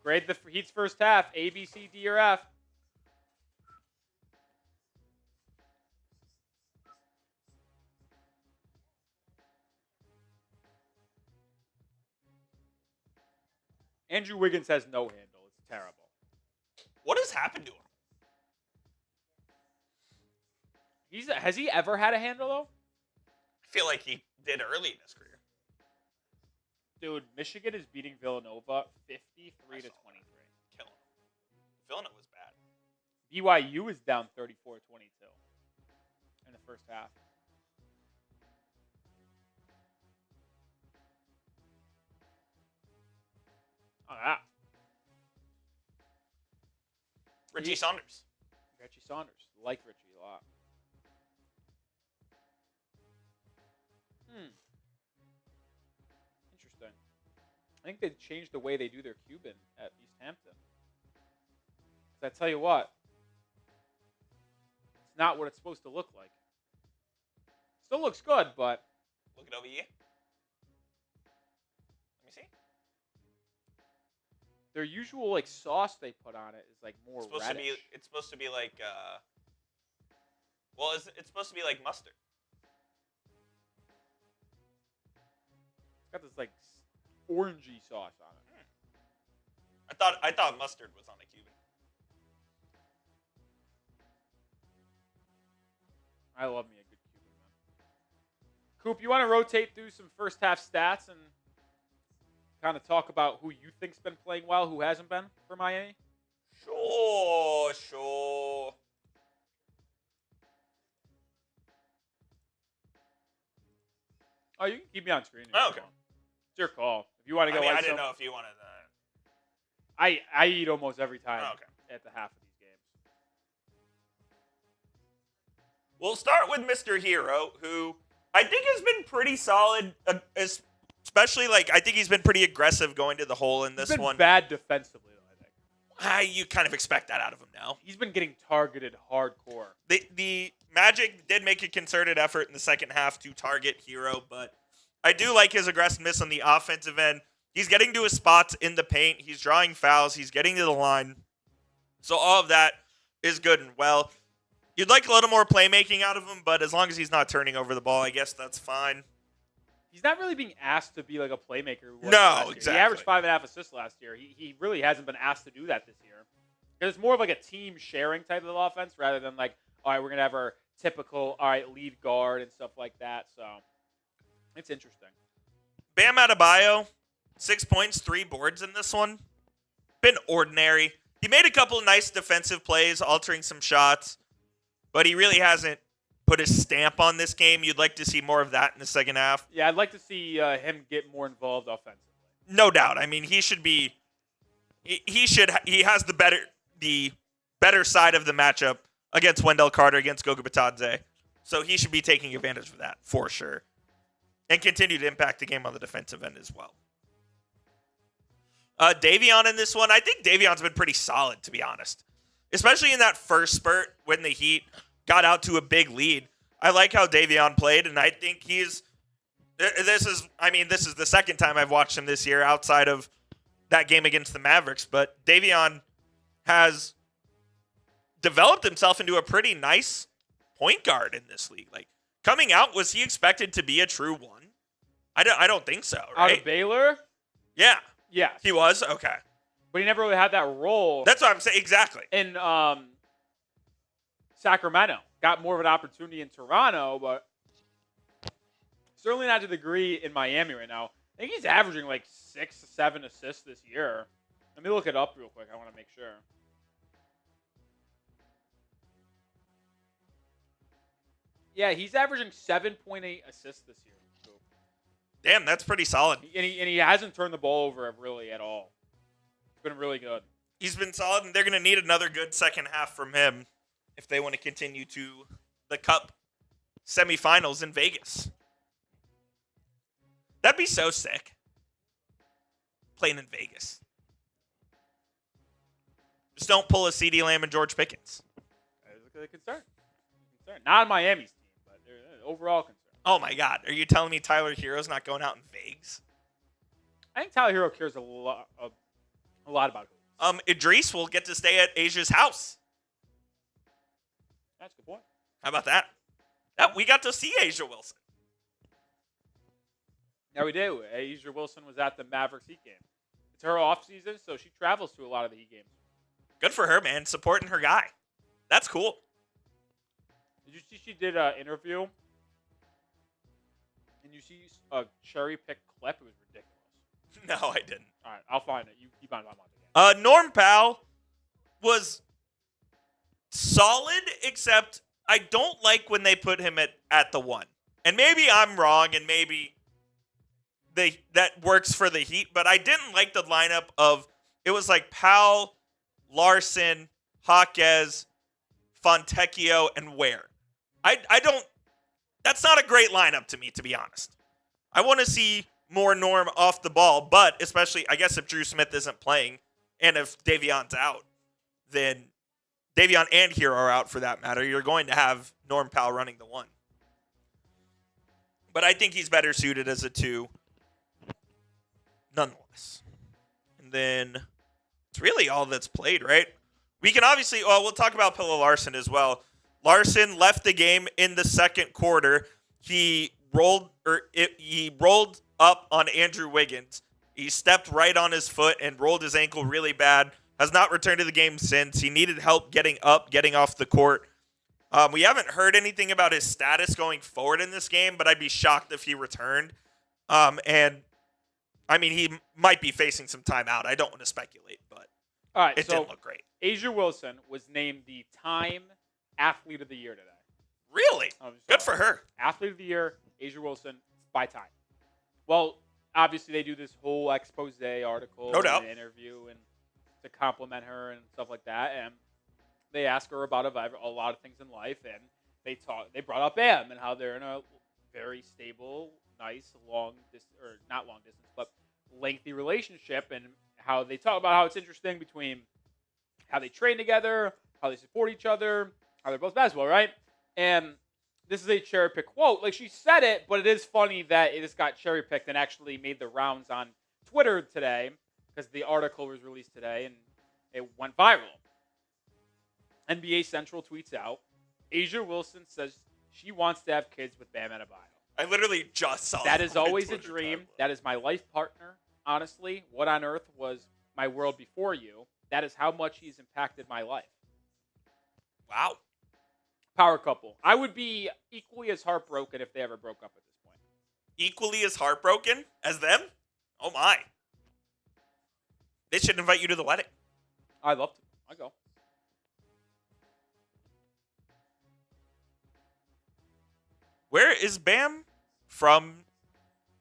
Grade the Heat's first half. A, B, C, D, or F? Andrew Wiggins has no handle. It's terrible. What has happened to him? Has he ever had a handle, though? I feel like he did early in his career. Dude, Michigan is beating Villanova 53-23. Killing him. Villanova was bad. BYU is down 34-22 in the first half. Oh, yeah. Richie Saunders. Richie Saunders. Like Richie a lot. Interesting. I think they've changed the way they do their Cuban at East Hampton. Because I tell you what, it's not what it's supposed to look like. Still looks good, but... Look it over here. Let me see. Their usual like sauce they put on it is like more reddish. It's supposed to be like, well, it's supposed to be like mustard. It's got this like orangey sauce on it. I thought mustard was on a Cuban. I love me a good Cuban, man. Coop, you want to rotate through some first half stats and kind of talk about who you think's been playing well, who hasn't been for Miami? Sure. Oh, you can keep me on screen. Oh, okay. It's your call. If you want to go, I didn't know if you wanted that. I eat almost every time at the half of these games. We'll start with Mr. Herro, who I think has been pretty solid, especially like I think he's been pretty aggressive going to the hole in this one. Bad defensively, though, I think. You kind of expect that out of him now. He's been getting targeted hardcore. The Magic did make a concerted effort in the second half to target Herro, but I do like his aggressiveness on the offensive end. He's getting to his spots in the paint. He's drawing fouls. He's getting to the line. So all of that is good and well. You'd like a little more playmaking out of him, but as long as he's not turning over the ball, I guess that's fine. He's not really being asked to be like a playmaker. No, exactly. He averaged 5.5 assists last year. He really hasn't been asked to do that this year. Because it's more of like a team sharing type of offense rather than like, all right, we're going to have our typical, all right, lead guard and stuff like that. So it's interesting. Bam Adebayo, 6 points, 3 boards in this one. Been ordinary. He made a couple nice defensive plays, altering some shots, but he really hasn't put his stamp on this game. You'd like to see more of that in the second half. Yeah, I'd like to see him get more involved offensively. No doubt. I mean, he should be. He has the better side of the matchup against Wendell Carter, against Goga Bitadze. So he should be taking advantage of that for sure, and continue to impact the game on the defensive end as well. Davion in this one, I think Davion's been pretty solid, to be honest, especially in that first spurt when the Heat got out to a big lead. I like how Davion played, and I think this is the second time I've watched him this year outside of that game against the Mavericks, but Davion has developed himself into a pretty nice point guard in this league. Like, coming out, was he expected to be a true one? I don't think so, right? Out of Baylor? Yeah. Yes. He was? Okay. But he never really had that role. That's what I'm saying. Exactly. In Sacramento. Got more of an opportunity in Toronto, but certainly not to the degree in Miami right now. I think he's averaging like 6 to 7 assists this year. Let me look it up real quick. I want to make sure. Yeah, he's averaging 7.8 assists this year. So. Damn, that's pretty solid. And he hasn't turned the ball over really at all. It's been really good. He's been solid, and they're going to need another good second half from him if they want to continue to the Cup semifinals in Vegas. That'd be so sick. Playing in Vegas. Just don't pull a CeeDee Lamb and George Pickens. That's a concern. Not on Miami's team, but they're overall concern. Oh, my God. Are you telling me Tyler Hero's not going out in Vegas? I think Tyler Herro cares a lot about who. Idris will get to stay at Asia's house. That's a good point. How about that? We got to see Asia Wilson. Yeah, we did. Asia Wilson was at the Mavericks Heat game. It's her off season, so she travels to a lot of the Heat games. Good for her, man. Supporting her guy. That's cool. Did you see she did an interview? And you see a cherry pick clip? It was ridiculous. No, I didn't. All right, I'll find it. You keep on again. Norm Powell was solid, except I don't like when they put him at the 1. And maybe I'm wrong, and maybe that works for the Heat, but I didn't like the lineup of, it was like Powell, Larsson, Jaquez, Fontecchio, and Ware. I don't, that's not a great lineup to me, to be honest. I want to see more Norm off the ball, but especially, I guess if Dru Smith isn't playing, and if Davion's out, then Davion and Herro are out for that matter, you're going to have Norm Powell running the 1. But I think he's better suited as a 2, nonetheless. And then it's really all that's played, right? We can obviously, we'll talk about Pelle Larsson as well. Larsson left the game in the second quarter. He rolled up on Andrew Wiggins. He stepped right on his foot and rolled his ankle really bad. Has not returned to the game since. He needed help getting up, getting off the court. We haven't heard anything about his status going forward in this game, but I'd be shocked if he returned. And, I mean, he might be facing some timeout. I don't want to speculate, but all right, it didn't look great. Asia Wilson was named the Time Athlete of the Year today. Really? Good for her. Athlete of the Year, Asia Wilson, by Time. Well, obviously they do this whole expose article and interview and to compliment her and stuff like that, and they ask her about a lot of things in life, and they brought up Bam and how they're in a very stable, nice, not long distance, but lengthy relationship, and how they talk about how it's interesting between how they train together, how they support each other, how they're both basketball, right? And this is a cherry pick quote. Like, she said it, but it is funny that it just got cherry picked and actually made the rounds on Twitter today because the article was released today and it went viral. NBA Central tweets out, Asia Wilson says she wants to have kids with Bam Adebayo. I literally just saw that. Is always a Twitter dream. timeline. That is my life partner. Honestly, what on earth was my world before you? That is how much he's impacted my life. Wow. Power couple. I would be equally as heartbroken if they ever broke up at this point. Equally as heartbroken as them? Oh my. They should invite you to the wedding. I'd love to. I'd go. Where is Bam from?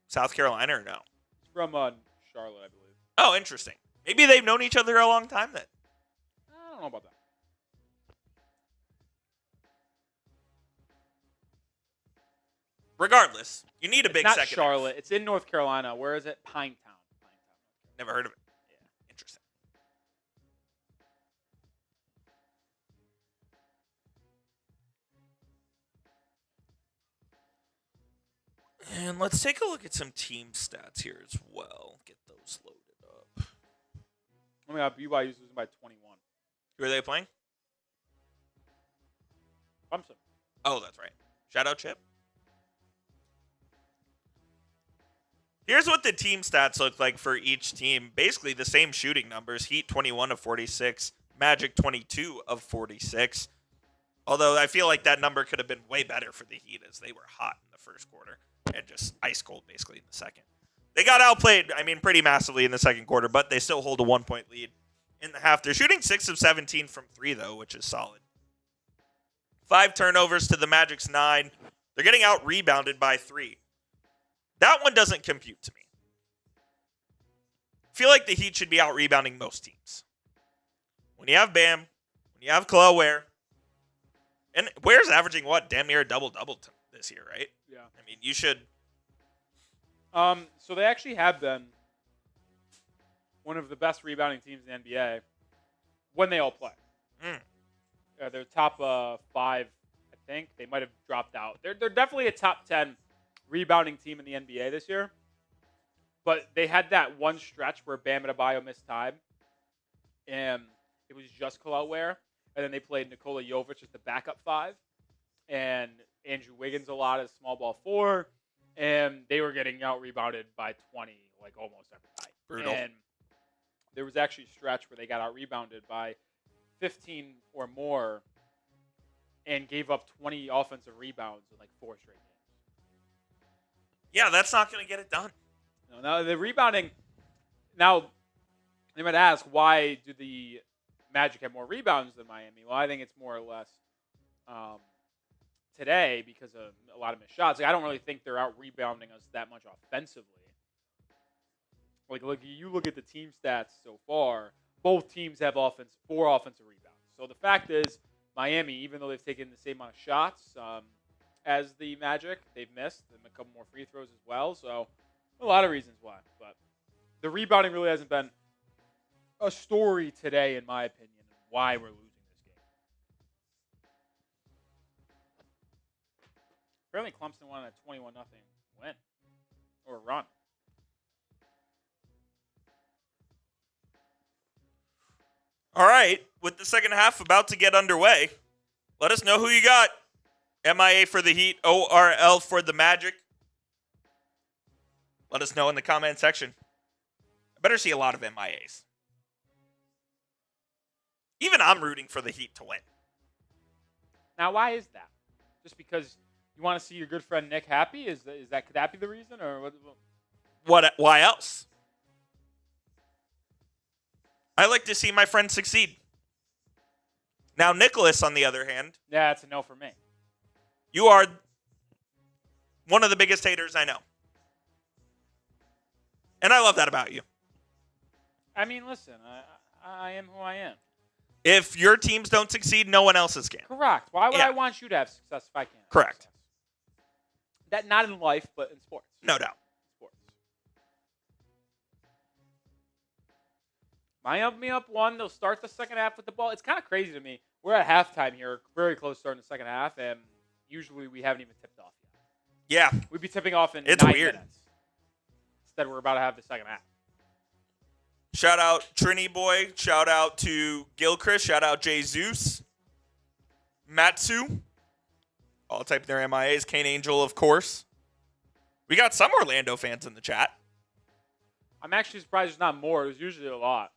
South Carolina or no? He's from Charlotte, I believe. Oh, interesting. Maybe they've known each other a long time then. I don't know about that. Regardless, you need a big Not second. Charlotte. It's in North Carolina. Where is it? Pinetown. Never heard of it. Yeah. Interesting. And let's take a look at some team stats here as well. Get those loaded up. Oh my God, BYU's losing by 21. Who are they playing? Clemson. Oh, that's right. Shout out Chip. Here's what the team stats look like for each team. Basically the same shooting numbers. Heat 21 of 46. Magic 22 of 46. Although I feel like that number could have been way better for the Heat as they were hot in the first quarter and just ice cold basically in the second. They got outplayed, pretty massively in the second quarter, but they still hold a 1-point lead in the half. They're shooting 6 of 17 from 3, though, which is solid. 5 turnovers to the Magic's 9. They're getting out-rebounded by 3. That one doesn't compute to me. I feel like the Heat should be out-rebounding most teams. When you have Bam, when you have Kel'el Ware, and Ware's averaging, damn near a double-double this year, right? Yeah. You should... So they actually have been one of the best rebounding teams in the NBA when they all play. They're top 5, I think. They might have dropped out. They're definitely a top 10 rebounding team in the NBA this year. But they had that one stretch where Bam Adebayo missed time. And it was just Kel'el Ware. And then they played Nikola Jovic as the backup 5. And Andrew Wiggins a lot as small ball 4. And they were getting out-rebounded by 20, almost every night. Brutal. And there was actually a stretch where they got out-rebounded by 15 or more and gave up 20 offensive rebounds in 4 straight games. Yeah, that's not going to get it done. No, now the rebounding. Now, they might ask, why do the Magic have more rebounds than Miami? Well, I think it's more or less today because of a lot of missed shots. I don't really think they're out rebounding us that much offensively. You look at the team stats so far, both teams have 4 offensive rebounds. So the fact is, Miami, even though they've taken the same amount of shots as the Magic, they've missed and a couple more free throws as well. So a lot of reasons why. But the rebounding really hasn't been a story today, in my opinion, of why we're losing this game. Apparently Clemson won a 21-0 win or run. All right, with the second half about to get underway, let us know who you got. MIA for the Heat, ORL for the Magic. Let us know in the comment section. I better see a lot of MIAs. Even I'm rooting for the Heat to win. Now, why is that? Just because you want to see your good friend Nick happy? Could that be the reason, or what? Why else? I like to see my friends succeed. Now, Nicholas, on the other hand. Yeah, it's a no for me. You are one of the biggest haters I know. And I love that about you. Listen, I am who I am. If your teams don't succeed, no one else's can. Correct. Why would I want you to have success if I can't? Correct. That not in life, but in sports. No doubt. Sports. Miami up 1. They'll start the second half with the ball. It's kind of crazy to me. We're at halftime here, very close to starting the second half, and usually we haven't even tipped off yet. Yeah. We'd be tipping off in It's 9 weird. minutes. Instead, we're about to have the second half. Shout out Trini Boy. Shout out to Gilchrist. Shout out Jesus. Matsu. All type their MIAs. Kane Angel, of course. We got some Orlando fans in the chat. I'm actually surprised there's not more. There's usually a lot.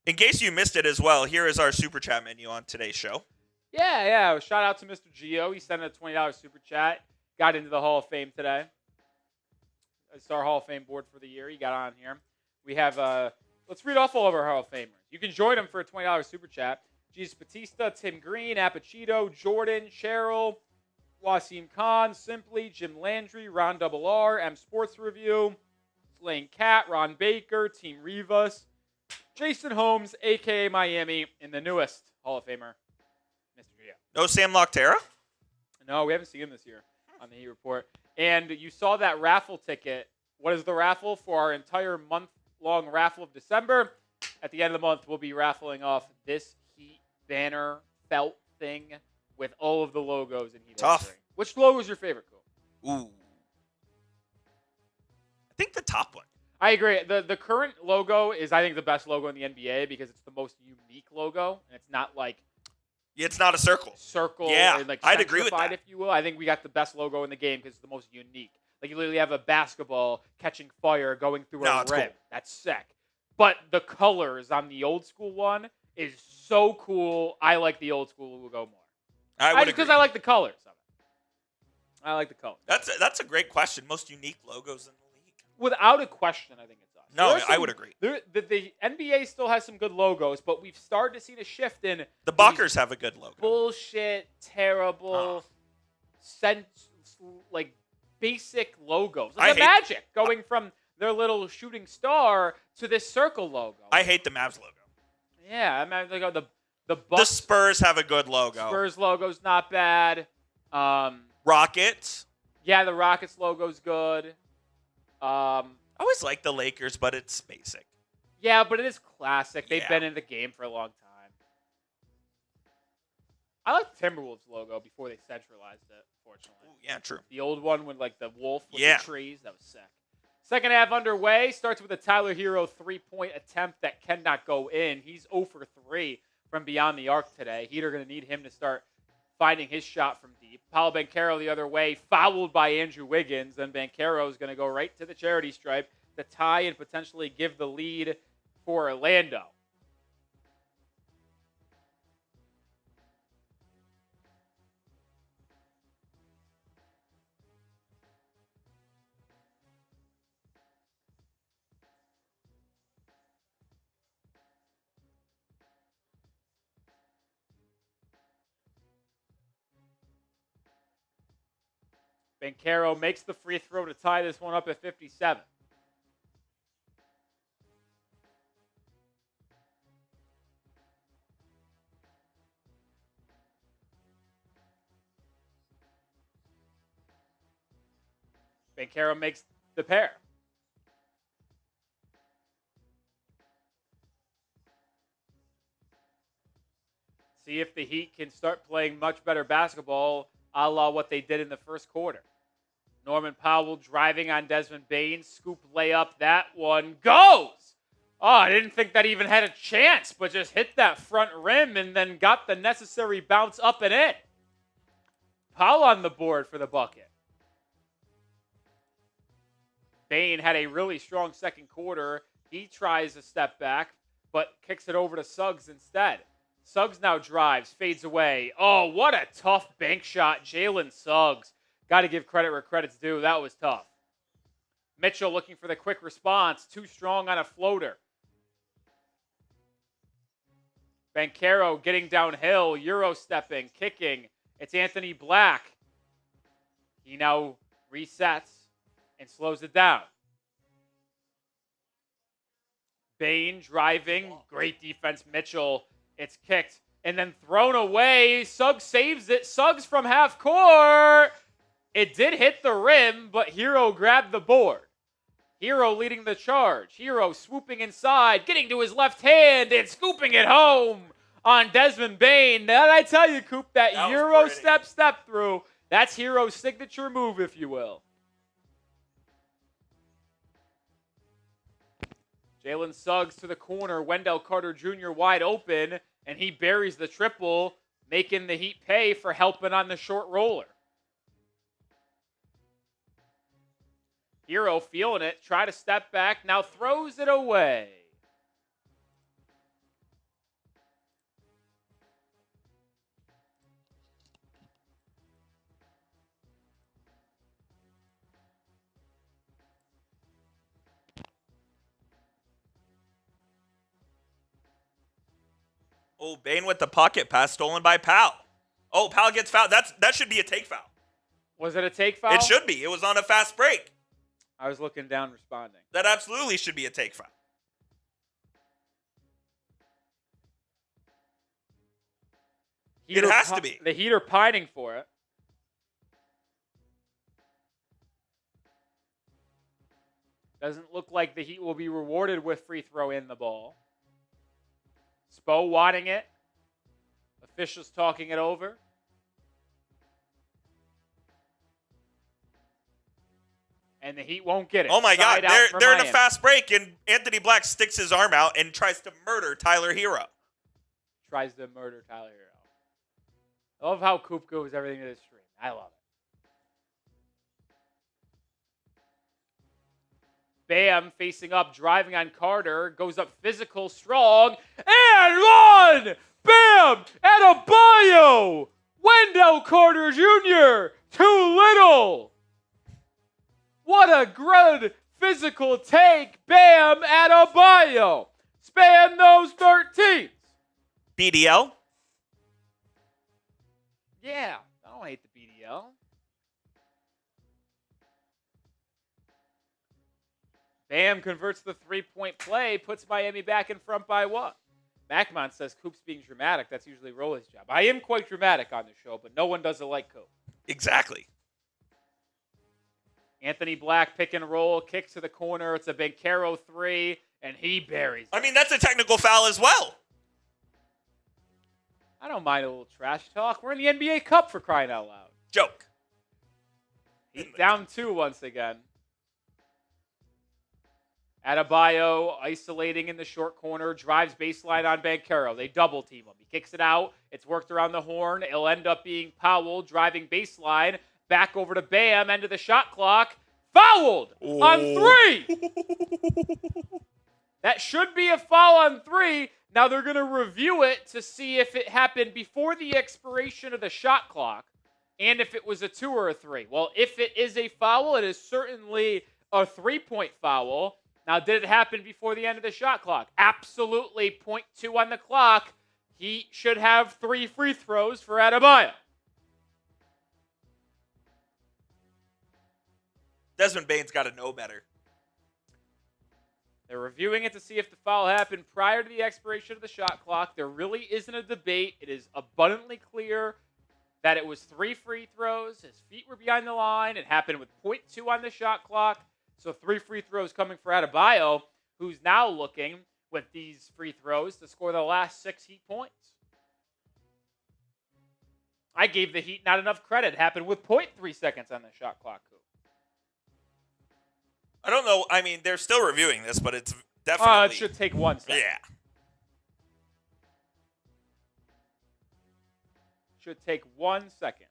In case you missed it as well, here is our super chat menu on today's show. Yeah. Shout out to Mr. Gio. He sent a $20 super chat. Got into the Hall of Fame today. It's our Hall of Fame board for the year. He got on here. We have, let's read off all of our Hall of Famers. You can join them for a $20 super chat. Jesus Batista, Tim Green, Apachito, Jordan, Cheryl, Wasim Khan, Simply, Jim Landry, Ron Double R, M Sports Review, Slaying Cat, Ron Baker, Team Rivas, Jason Holmes, a.k.a. Miami, and the newest Hall of Famer, Mr. Gio. No Sam Loctera? No, we haven't seen him this year on the Heat Report. And you saw that raffle ticket. What is the raffle for our entire month-long raffle of December? At the end of the month, we'll be raffling off this Heat banner felt thing with all of the logos in Heat Tough. history. Which logo is your favorite, Cool? Ooh. I think the top one. I agree. The current logo is, I think, the best logo in the NBA because it's the most unique logo, and it's not like It's not a circle. Yeah, and like I'd agree with centrified, that. if you will. I think we got the best logo in the game because it's the most unique. Like you literally have a basketball catching fire going through a it's rim. cool. That's sick. But the colors on the old school one is so cool. I like the old school logo more. I would agree. Because I like the colors of it. I like the colors. That's a great question. Most unique logos in the league. Without a question, I think it's us. No, There are I some- would agree. The NBA still has some good logos, but we've started to see a shift in The Buckers have a good logo. bullshit, terrible, like basic logos. I Like the hate- Magic going from their little shooting star to this circle logo. I hate the Mavs logo. Yeah, I mean, like the The Bucks Spurs have a good logo. Spurs logo's not bad. Rockets. Yeah, the Rockets logo's good. I always like the Lakers, but it's basic. Yeah, but it is classic. They've Yeah. been in the game for a long time. I like the Timberwolves logo before they centralized it, fortunately. Ooh, yeah, true. The old one with like the wolf with Yeah. the trees. That was sick. Second half underway. Starts with a Tyler Herro three-point attempt that cannot go in. He's 0 for 3 from beyond the arc today. Heat are going to need him to start finding his shot from deep. Paolo Banchero the other way, fouled by Andrew Wiggins. Then Banchero is going to go right to the charity stripe to tie and potentially give the lead for Orlando. Banchero makes the free throw to tie this one up at 57. Banchero makes the pair. See if the Heat can start playing much better basketball, a la what they did in the first quarter. Norman Powell driving on Desmond Bane. Scoop layup. That one goes. Oh, I didn't think that even had a chance, but just hit that front rim and then got the necessary bounce up and in. Powell on the board for the bucket. Bane had a really strong second quarter. He tries a step back, but kicks it over to Suggs instead. Suggs now drives, fades away. Oh, what a tough bank shot, Jalen Suggs. Got to give credit where credit's due. That was tough. Mitchell looking for the quick response. Too strong on a floater. Banchero getting downhill. Euro stepping, kicking. It's Anthony Black. He now resets and slows it down. Bane driving. Great defense, Mitchell. It's kicked and then thrown away. Suggs saves it. Suggs from half court. It did hit the rim, but Herro grabbed the board. Herro leading the charge. Herro swooping inside, getting to his left hand and scooping it home on Desmond Bane. Now, did I tell you, Coop, that Euro step through, that's Herro's signature move, if you will. Jalen Suggs to the corner. Wendell Carter Jr. wide open, and he buries the triple, making the Heat pay for helping on the short roller. Herro feeling it, try to step back, now throws it away. Oh, Bane with the pocket pass stolen by Powell. Oh, Powell gets fouled. That should be a take foul. Was it a take foul? It should be. It was on a fast break. I was looking down responding. That absolutely should be a take foul. It has to be. The Heat are pining for it. Doesn't look like the Heat will be rewarded with free throw in the ball. Spo wanting it. Officials talking it over. And the Heat won't get it. Oh my God, they're in a fast break, and Anthony Black sticks his arm out and tries to murder Tyler Herro. Tries to murder Tyler Herro. I love how Coop goes everything to the stream. I love it. Bam facing up, driving on Carter, goes up physical, strong, and one! Bam! Adebayo! Wendell Carter Jr. Too little! What a good physical take. Bam! Adebayo! Spam those 13s! BDL? Yeah, I don't hate the BDL. Bam converts the three-point play, puts Miami back in front by one. Macmon says Coop's being dramatic. That's usually Rolly's job. I am quite dramatic on the show, but no one does it like Coop. Exactly. Anthony Black pick and roll, kicks to the corner. It's a Banchero three, and he buries it. I mean, that's a technical foul as well. I don't mind a little trash talk. We're in the NBA Cup, for crying out loud. Joke. He's down 2 once again. Adebayo isolating in the short corner, drives baseline on Banchero. They double team him. He kicks it out. It's worked around the horn. It'll end up being Powell driving baseline. Back over to Bam, end of the shot clock. Fouled on 3. That should be a foul on 3. Now they're going to review it to see if it happened before the expiration of the shot clock and if it was a 2 or a 3. Well, if it is a foul, it is certainly a 3-point foul. Now, did it happen before the end of the shot clock? Absolutely. 0.2 on the clock. He should have 3 free throws for Adebayo. Desmond Bane's got to know better. They're reviewing it to see if the foul happened prior to the expiration of the shot clock. There really isn't a debate. It is abundantly clear that it was 3 free throws. His feet were behind the line. It happened with 0.2 on the shot clock. So 3 free throws coming for Adebayo, who's now looking with these free throws to score the last 6 Heat points. I gave the Heat not enough credit. It happened with 0.3 seconds on the shot clock. I don't know. I mean, they're still reviewing this, but it's definitely... It should take 1 second. Yeah. Should take 1 second.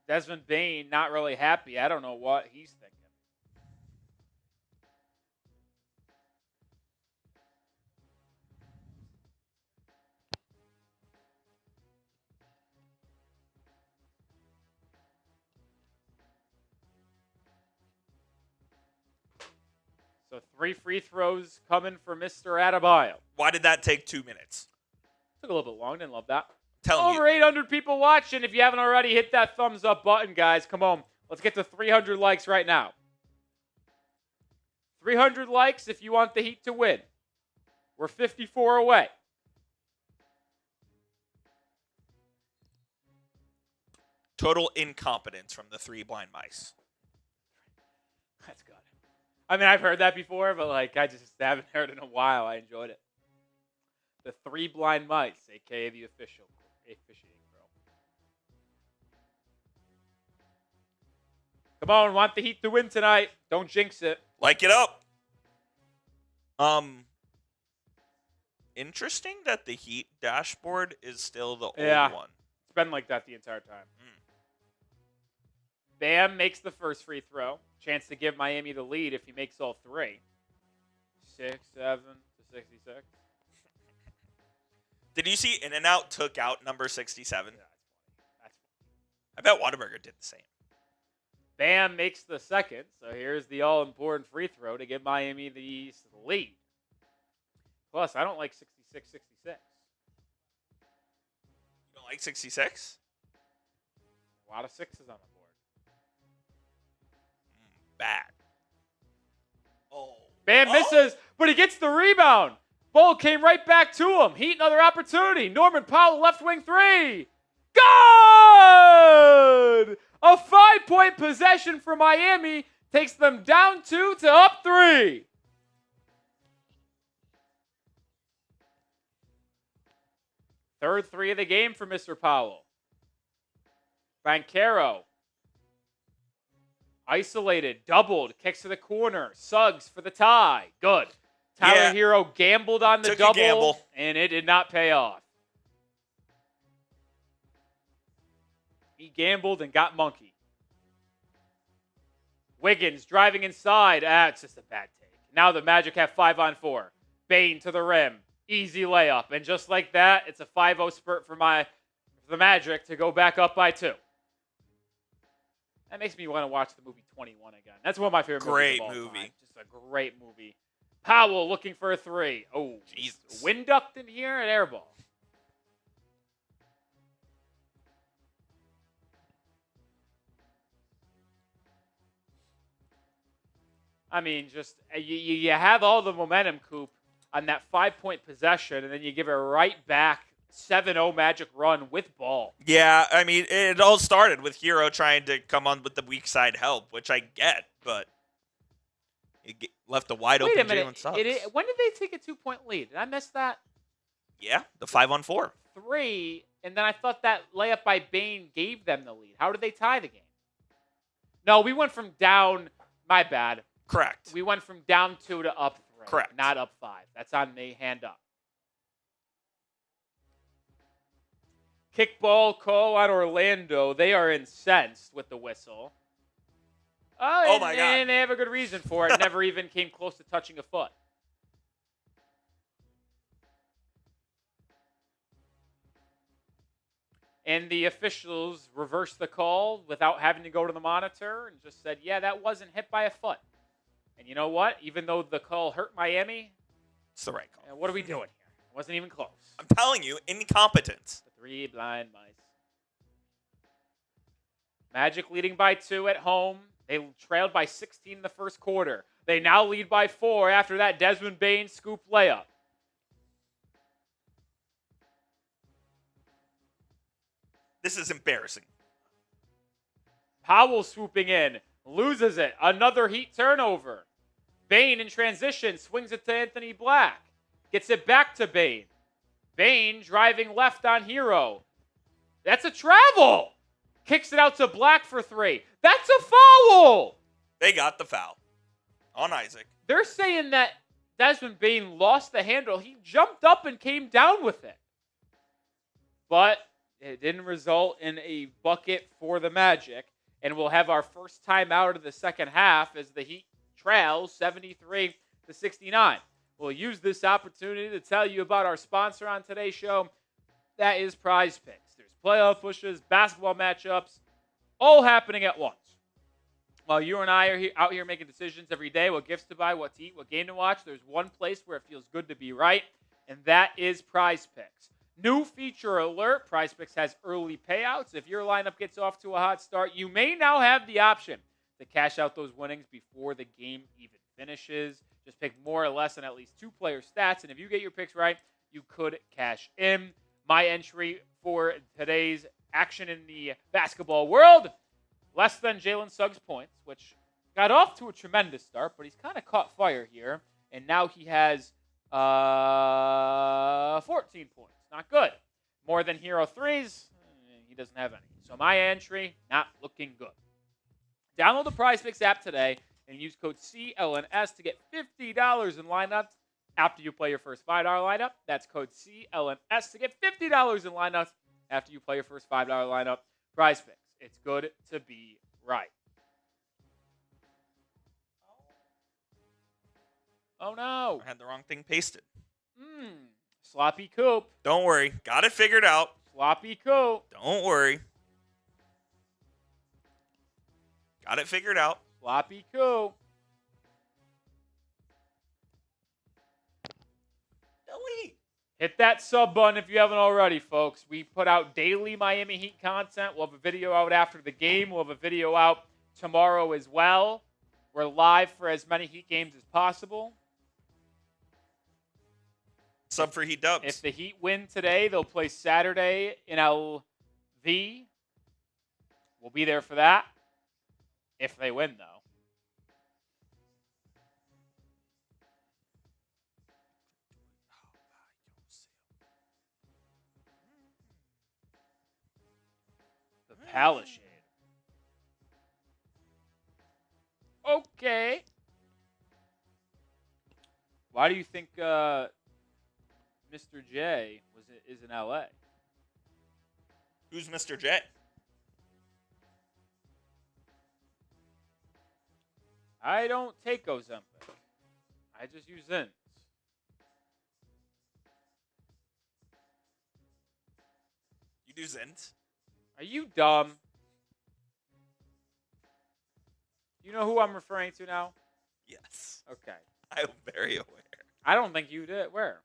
Desmond Bane not really happy. I don't know what he's thinking. So 3 free throws coming for Mr. Adebayo. Why did that take 2 minutes? Took a little bit long. Didn't love that. Over 800 people watching. If you haven't already, hit that thumbs up button, guys. Come on. Let's get to 300 likes right now. 300 likes if you want the Heat to win. We're 54 away. Total incompetence from the 3 blind mice. That's good. I mean, I've heard that before, but like I just haven't heard it in a while. I enjoyed it. The 3 blind mice, aka the officiating bro. Come on, want the Heat to win tonight. Don't jinx it. Like it up. Interesting that the Heat dashboard is still the old one. It's been like that the entire time. Bam makes the first free throw. Chance to give Miami the lead if he makes all 3. 6-7 to 66. Did you see In-N-Out took out number 67? Yeah, that's funny. I bet Whataburger did the same. Bam makes the second. So here's the all-important free throw to give Miami the lead. Plus, I don't like 66-66. You don't like 66? A lot of 6s on the board. Bad. Oh. Bam misses, but he gets the rebound. Ball came right back to him. Heat another opportunity. Norman Powell, left wing 3. Good! A 5-point possession for Miami takes them down 2 to up 3. Third 3 of the game for Mr. Powell. Banchero. Isolated, doubled, kicks to the corner. Suggs for the tie. Good. Tyler Herro gambled on the double, and it did not pay off. He gambled and got monkey. Wiggins driving inside. It's just a bad take. Now the Magic have 5-on-4. Bane to the rim. Easy layup. And just like that, it's a 5-0 spurt for the Magic to go back up by 2. That makes me want to watch the movie 21 again. That's one of my favorite movies of all time. Just a great movie. Powell looking for a 3. Oh, Jesus. Wind ducked in here at airball. I mean, just you have all the momentum, Coop, on that 5-point possession, and then you give it right back. 7-0 Magic run with ball. Yeah, I mean, it all started with Herro trying to come on with the weak side help, which I get, but it left a wide open Jalen Suggs. When did they take a 2-point lead? Did I miss that? Yeah, the 5-on-4. 3, and then I thought that layup by Bane gave them the lead. How did they tie the game? No, we went from down. My bad. Correct. We went from down 2 to up 3. Correct. Not up 5. That's on me. Hand up. Kickball call on Orlando. They are incensed with the whistle. Oh my God. And they have a good reason for it. Never even came close to touching a foot. And the officials reversed the call without having to go to the monitor and just said, yeah, that wasn't hit by a foot. And you know what? Even though the call hurt Miami, it's the right call. What are we doing here? It wasn't even close. I'm telling you, incompetence. The 3 blind mice. Magic leading by 2 at home. They trailed by 16 in the first quarter. They now lead by 4 after that Desmond Bane scoop layup. This is embarrassing. Powell swooping in. Loses it. Another Heat turnover. Bane in transition. Swings it to Anthony Black. Gets it back to Bane. Bane driving left on Herro. That's a travel. Kicks it out to Black for 3. That's a foul. They got the foul on Isaac. They're saying that Desmond Bane lost the handle. He jumped up and came down with it. But it didn't result in a bucket for the Magic. And we'll have our first timeout of the second half as the Heat trails 73-69. We'll use this opportunity to tell you about our sponsor on today's show. That is Prize Picks. There's playoff pushes, basketball matchups, all happening at once. While you and I are out here making decisions every day, what gifts to buy, what to eat, what game to watch, there's one place where it feels good to be right, and that is Prize Picks. New feature alert, Prize Picks has early payouts. If your lineup gets off to a hot start, you may now have the option to cash out those winnings before the game even finishes. Just pick more or less on at least 2 player stats, and if you get your picks right, you could cash in. My entry for today's action in the basketball world. Less than Jalen Suggs points, which got off to a tremendous start, but he's kind of caught fire here. And now he has 14 points. Not good. More than Herro threes. He doesn't have any. So my entry, not looking good. Download the PrizePicks app today and use code CLNS to get $50 in lineups after you play your first $5 lineup. That's code CLNS to get $50 in lineups after you play your first $5 lineup. PrizePicks. It's good to be right. Oh, no. I had the wrong thing pasted. Sloppy Coop. Don't worry. Got it figured out. Sloppy Coop. Don't worry. Got it figured out. Sloppy Coop. Delete. Hit that sub button if you haven't already, folks. We put out daily Miami Heat content. We'll have a video out after the game. We'll have a video out tomorrow as well. We're live for as many Heat games as possible. Sub for Heat dubs. If the Heat win today, they'll play Saturday in LV. We'll be there for that. If they win, though. The Palace. Okay. Why do you think Mr. J is in LA? Who's Mr. J? I don't take Ozempic. I just use Zins. You do Zins? Are you dumb? You know who I'm referring to now? Yes. Okay. I'm very aware. I don't think you did. Where?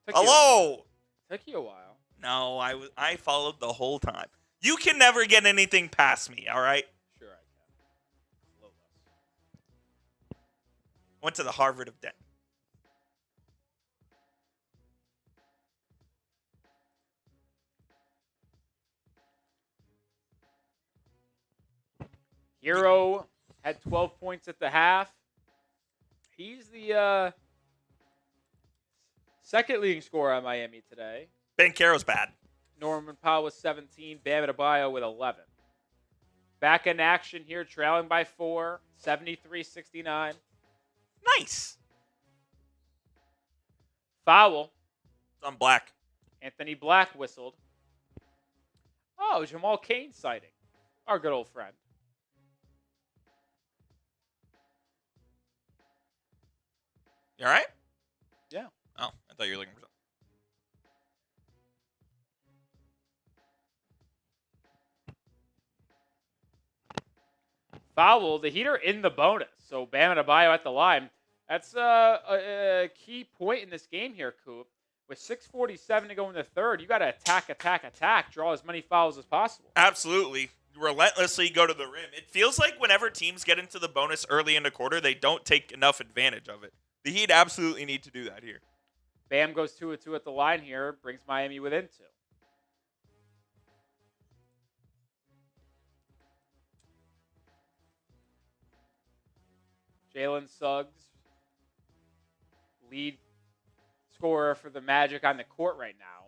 Hello! Took you a while. No, I followed the whole time. You can never get anything past me, all right? Sure I can. A little less. Went to the Harvard of Denton. Herro had 12 points at the half. He's the second leading scorer on Miami today. Banchero's bad. Norman Powell with 17. Bam Adebayo with 11. Back in action here, trailing by 4. 73-69. Nice. Foul. It's on Black. Anthony Black whistled. Oh, Jamal Cain sighting. Our good old friend. You all right? Yeah. Oh, I thought you were looking for something. Foul. The Heat are in the bonus. So Bam Adebayo at the line. That's a key point in this game here, Coop. With 6:47 to go in the third, you got to attack, draw as many fouls as possible. Absolutely. Relentlessly go to the rim. It feels like whenever teams get into the bonus early in the quarter, they don't take enough advantage of it. The Heat absolutely need to do that here. Bam goes 2-2 at the line here, brings Miami within 2. Jalen Suggs, lead scorer for the Magic on the court right now.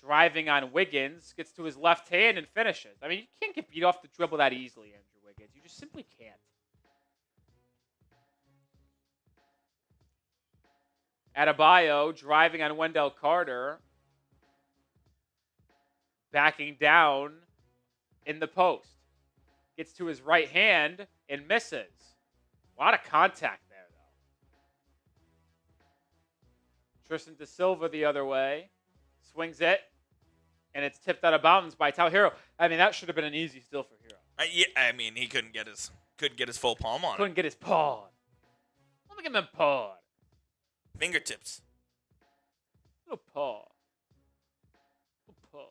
Driving on Wiggins, gets to his left hand and finishes. I mean, you can't get beat off the dribble that easily, Andrew Wiggins. You just simply can't. Adebayo driving on Wendell Carter. Backing down in the post. Gets to his right hand and misses. A lot of contact there, though. Tristan Da Silva the other way. Swings it. And it's tipped out of bounds by Herro. I mean, that should have been an easy steal for Herro. Yeah, I mean, he couldn't get his full palm on it. Couldn't get his paw. Look at him paw. Fingertips. Little paw. Little paw.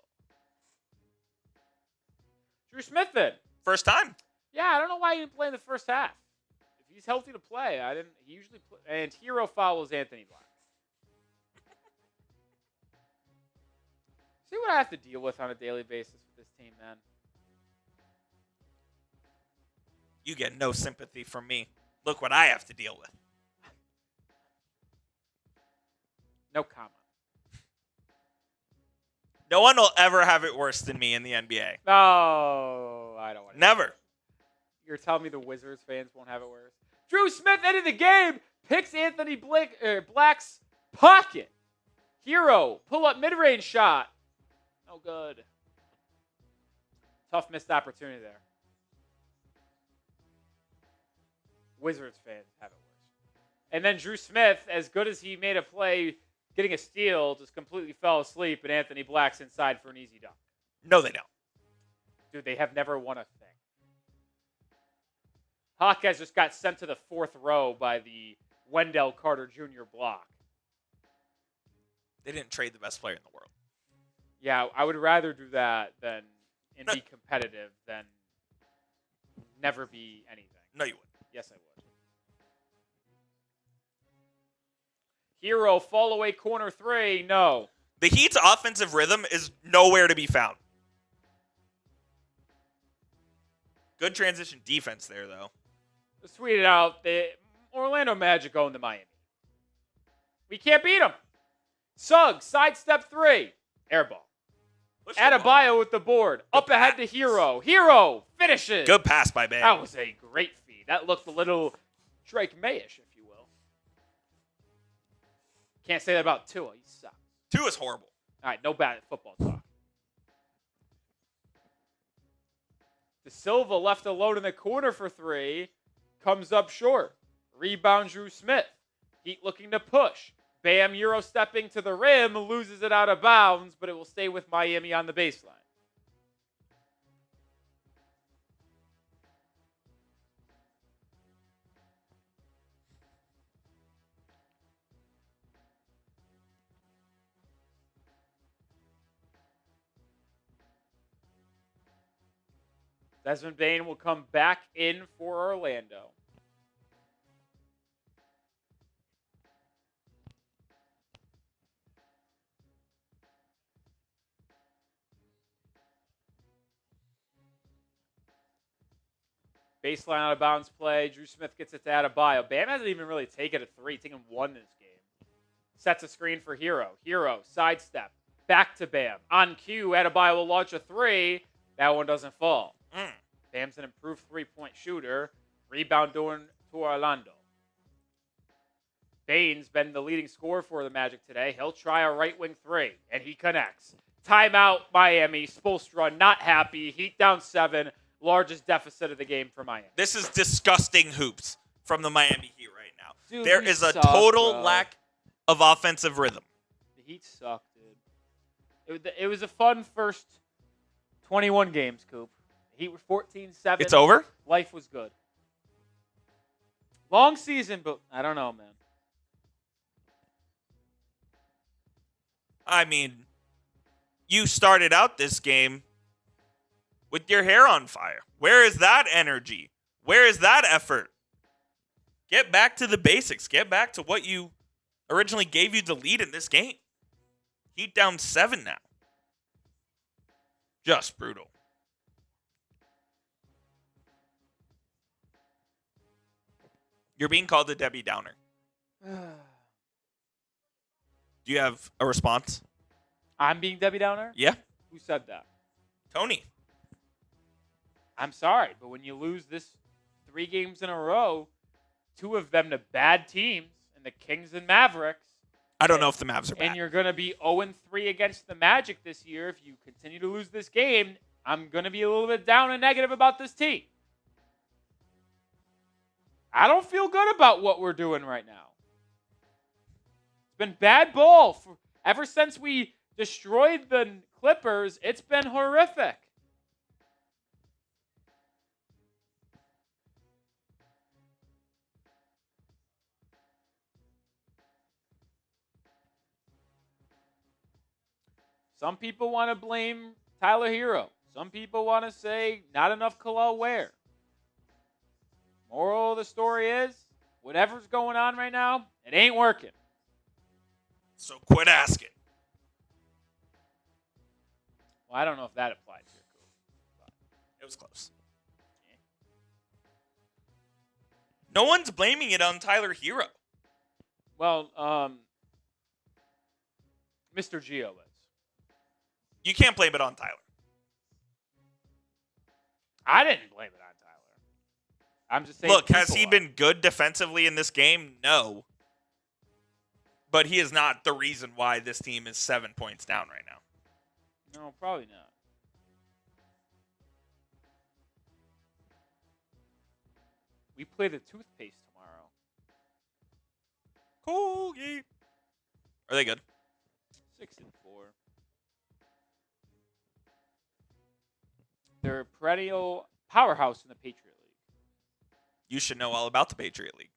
Dru Smith then. First time. Yeah, I don't know why he didn't play in the first half. If he's healthy to play, he usually play. And Herro fouls Anthony Black. See what I have to deal with on a daily basis with this team, man. You get no sympathy from me. Look what I have to deal with. No comment. No one will ever have it worse than me in the NBA. No, I don't want to. Never. You're telling me the Wizards fans won't have it worse? Dru Smith ended the game. Picks Anthony Black's pocket. Herro, pull-up mid-range shot. No good. Tough missed opportunity there. Wizards fans have it worse. And then Dru Smith, as good as he made a play, getting a steal, just completely fell asleep, and Anthony Black's inside for an easy dunk. No, they don't. Dude, they have never won a thing. Hawkeyes just got sent to the fourth row by the Wendell Carter Jr. block. They didn't trade the best player in the world. Yeah, I would rather do that than and be competitive than never be anything. No, you wouldn't. Yes, I would. Herro, fall away corner three. No. The Heat's offensive rhythm is nowhere to be found. Good transition defense there, though. Let's tweet it out. The Orlando Magic own the Miami. We can't beat them. Suggs, sidestep three. Airball. Adebayo with the board. Up ahead to Herro. Herro finishes. Good pass by Bane. That was a great feed. That looked a little Drake May-ish, if you will. Can't say that about Tua. He sucks. Two is horrible. All right, no bad football talk. Da Silva left alone in the corner for three. Comes up short. Rebound Dru Smith. Heat looking to push. Bam Euro stepping to the rim. Loses it out of bounds, but it will stay with Miami on the baseline. Desmond Bane will come back in for Orlando. Baseline out of bounds play. Dru Smith gets it to Adebayo. Bam hasn't even really taken a three, taken one this game. Sets a screen for Herro. Herro, sidestep. Back to Bam. On cue, Adebayo will launch a three. That one doesn't fall. Bam's an improved three-point shooter. Rebound to Orlando. Bane's been the leading scorer for the Magic today. He'll try a right wing three, and he connects. Timeout, Miami. Spoelstra not happy. Heat down 7. Largest deficit of the game for Miami. This is disgusting hoops from the Miami Heat right now. Dude, there is a total lack of offensive rhythm. The Heat suck, dude. It was a fun first 21 games, Coop. The Heat were 14-7. It's over? Life was good. Long season, but I don't know, man. I mean, you started out this game with your hair on fire. Where is that energy? Where is that effort? Get back to the basics. Get back to what you originally gave you the lead in this game. Heat down 7 now. Just brutal. You're being called a Debbie Downer. Do you have a response? I'm being Debbie Downer? Yeah. Who said that? Tony. I'm sorry, but when you lose this 3 games in a row, 2 of them to bad teams, and the Kings and Mavericks. I don't know if the Mavs are bad. And you're going to be 0-3 against the Magic this year. If you continue to lose this game, I'm going to be a little bit down and negative about this team. I don't feel good about what we're doing right now. It's been bad ball. Ever since we destroyed the Clippers, it's been horrific. Some people want to blame Tyler Herro. Some people want to say not enough Kel'el Ware. Moral of the story is, whatever's going on right now, it ain't working. So quit asking. Well, I don't know if that applies here. It was close. No one's blaming it on Tyler Herro. Well, Mr. Gio is. You can't blame it on Tyler. I didn't blame it on Tyler. I'm just saying. Look, has he been good defensively in this game? No. But he is not the reason why this team is 7 points down right now. No, probably not. We play the toothpaste tomorrow. Colgate. Are they good? 6-4. They're a perennial powerhouse in the Patriot League. You should know all about the Patriot League.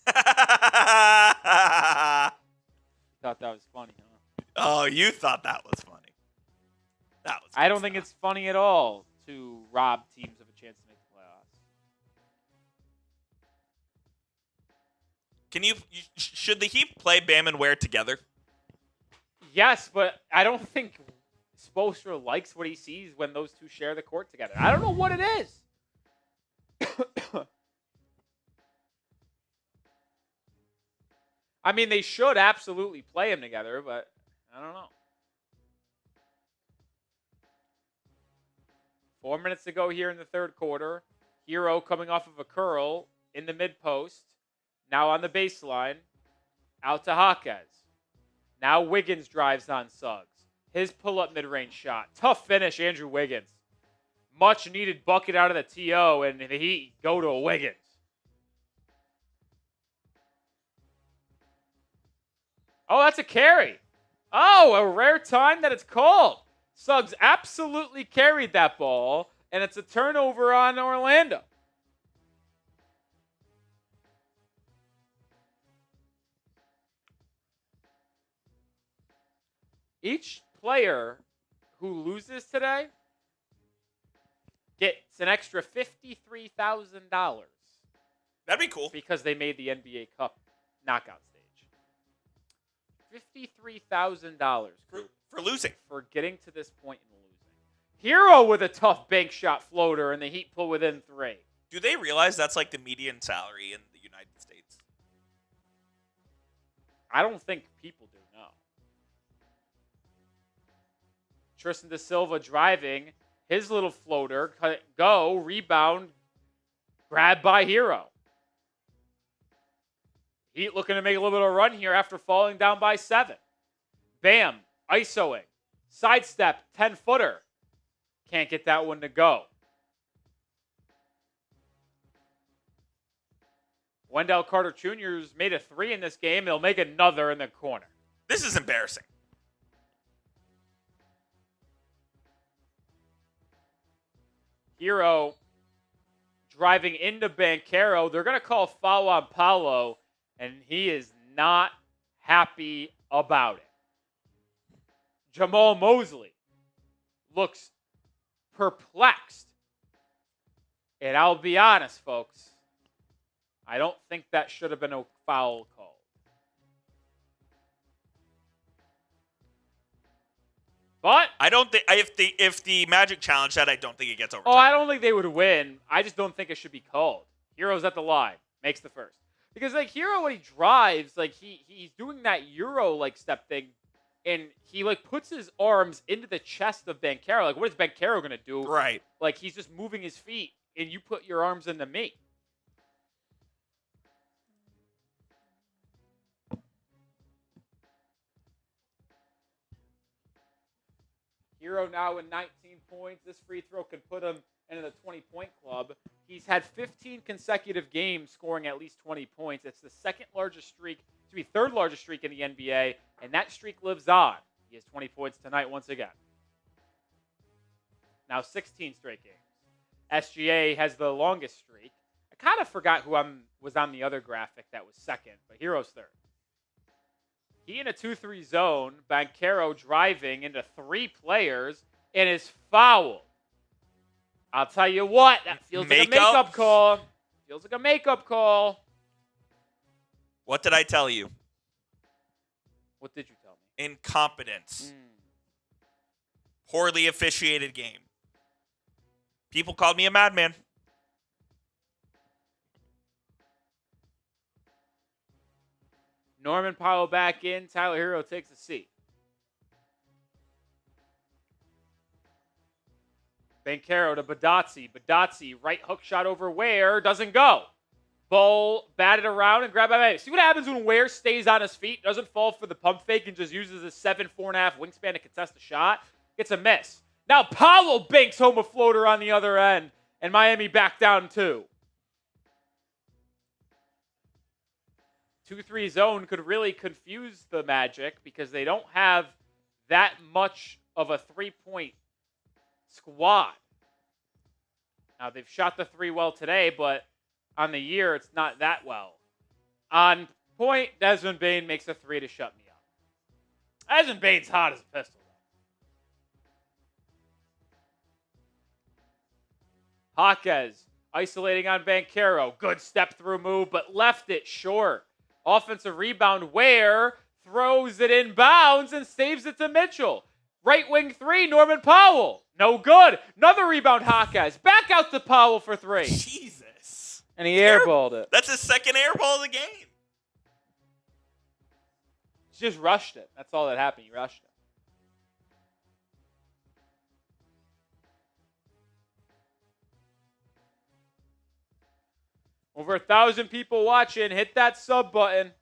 Thought that was funny, huh? Oh, you thought that was funny. That was. I don't think it's funny at all to rob teams of a chance to make the playoffs. Can should the Heat play Bam and Ware together? Yes, but I don't think Spoelstra likes what he sees when those two share the court together. I don't know what it is. I mean, they should absolutely play them together, but I don't know. 4 minutes to go here in the third quarter. Herro coming off of a curl in the mid-post. Now on the baseline. Out to Jaquez. Now Wiggins drives on Suggs. His pull-up mid-range shot. Tough finish, Andrew Wiggins. Much needed bucket out of the TO, and the Heat go to a Wiggins. Oh, that's a carry. Oh, a rare time that it's called. Suggs absolutely carried that ball, and it's a turnover on Orlando. Each player who loses today gets an extra $53,000. That'd be cool. Because they made the NBA Cup knockout stage. $53,000 for losing. For getting to this point and losing. Herro with a tough bank shot floater, and the Heat pull within 3. Do they realize that's like the median salary in the United States? I don't think people do, no. Tristan Da Silva driving. His little floater. Go. Rebound. Grabbed by Herro. Heat looking to make a little bit of a run here after falling down by 7. Bam. ISOing. Sidestep. 10-footer. Can't get that one to go. Wendell Carter Jr.'s made a 3 in this game. He'll make another in the corner. This is embarrassing. Herro driving into Banchero. They're going to call foul on Paolo, and he is not happy about it. Jamal Mosley looks perplexed. And I'll be honest, folks, I don't think that should have been a foul called. But I don't think if the Magic challenged that, I don't think it gets overturned. Oh, I don't think they would win. I just don't think it should be called. Herro's at the line, makes the first. Because like Herro, when he drives, like he's doing that Euro like step thing, and he like puts his arms into the chest of Banchero. Like, what is Banchero gonna do? Right. Like he's just moving his feet, and you put your arms into me. Herro now with 19 points. This free throw can put him into the 20-point club. He's had 15 consecutive games scoring at least 20 points. It's the third largest streak in the NBA, and that streak lives on. He has 20 points tonight once again. Now 16 straight games. SGA has the longest streak. I kind of forgot who was on the other graphic that was second, but Herro's third. He in a 2-3 zone. Banchero driving into 3 players and is fouled. I'll tell you what, that feels like a makeup call. Feels like a makeup call. What did I tell you? What did you tell me? Incompetence. Poorly officiated game. People called me a madman. Norman Powell back in. Tyler Herro takes a seat. Banchero to Badazzi. Badazzi, right hook shot over Ware. Doesn't go. Bull batted around and grabbed by May. See what happens when Ware stays on his feet, doesn't fall for the pump fake, and just uses his 4.5 wingspan to contest the shot. Gets a miss. Now Powell banks home a floater on the other end, and Miami back down 2. 2-3 zone could really confuse the Magic because they don't have that much of a 3-point squad. Now, they've shot the 3 well today, but on the year, it's not that well. On point, Desmond Bane makes a 3 to shut me up. Desmond Bane's hot as a pistol. Jaquez isolating on Banchero. Good step-through move, but left it short. Offensive rebound, Ware throws it in bounds and saves it to Mitchell. Right wing 3, Norman Powell. No good. Another rebound, Jaquez. Back out to Powell for 3. Jesus. And he airballed it. That's his second airball of the game. He just rushed it. That's all that happened. He rushed it. Over 1,000 people watching. Hit that sub button.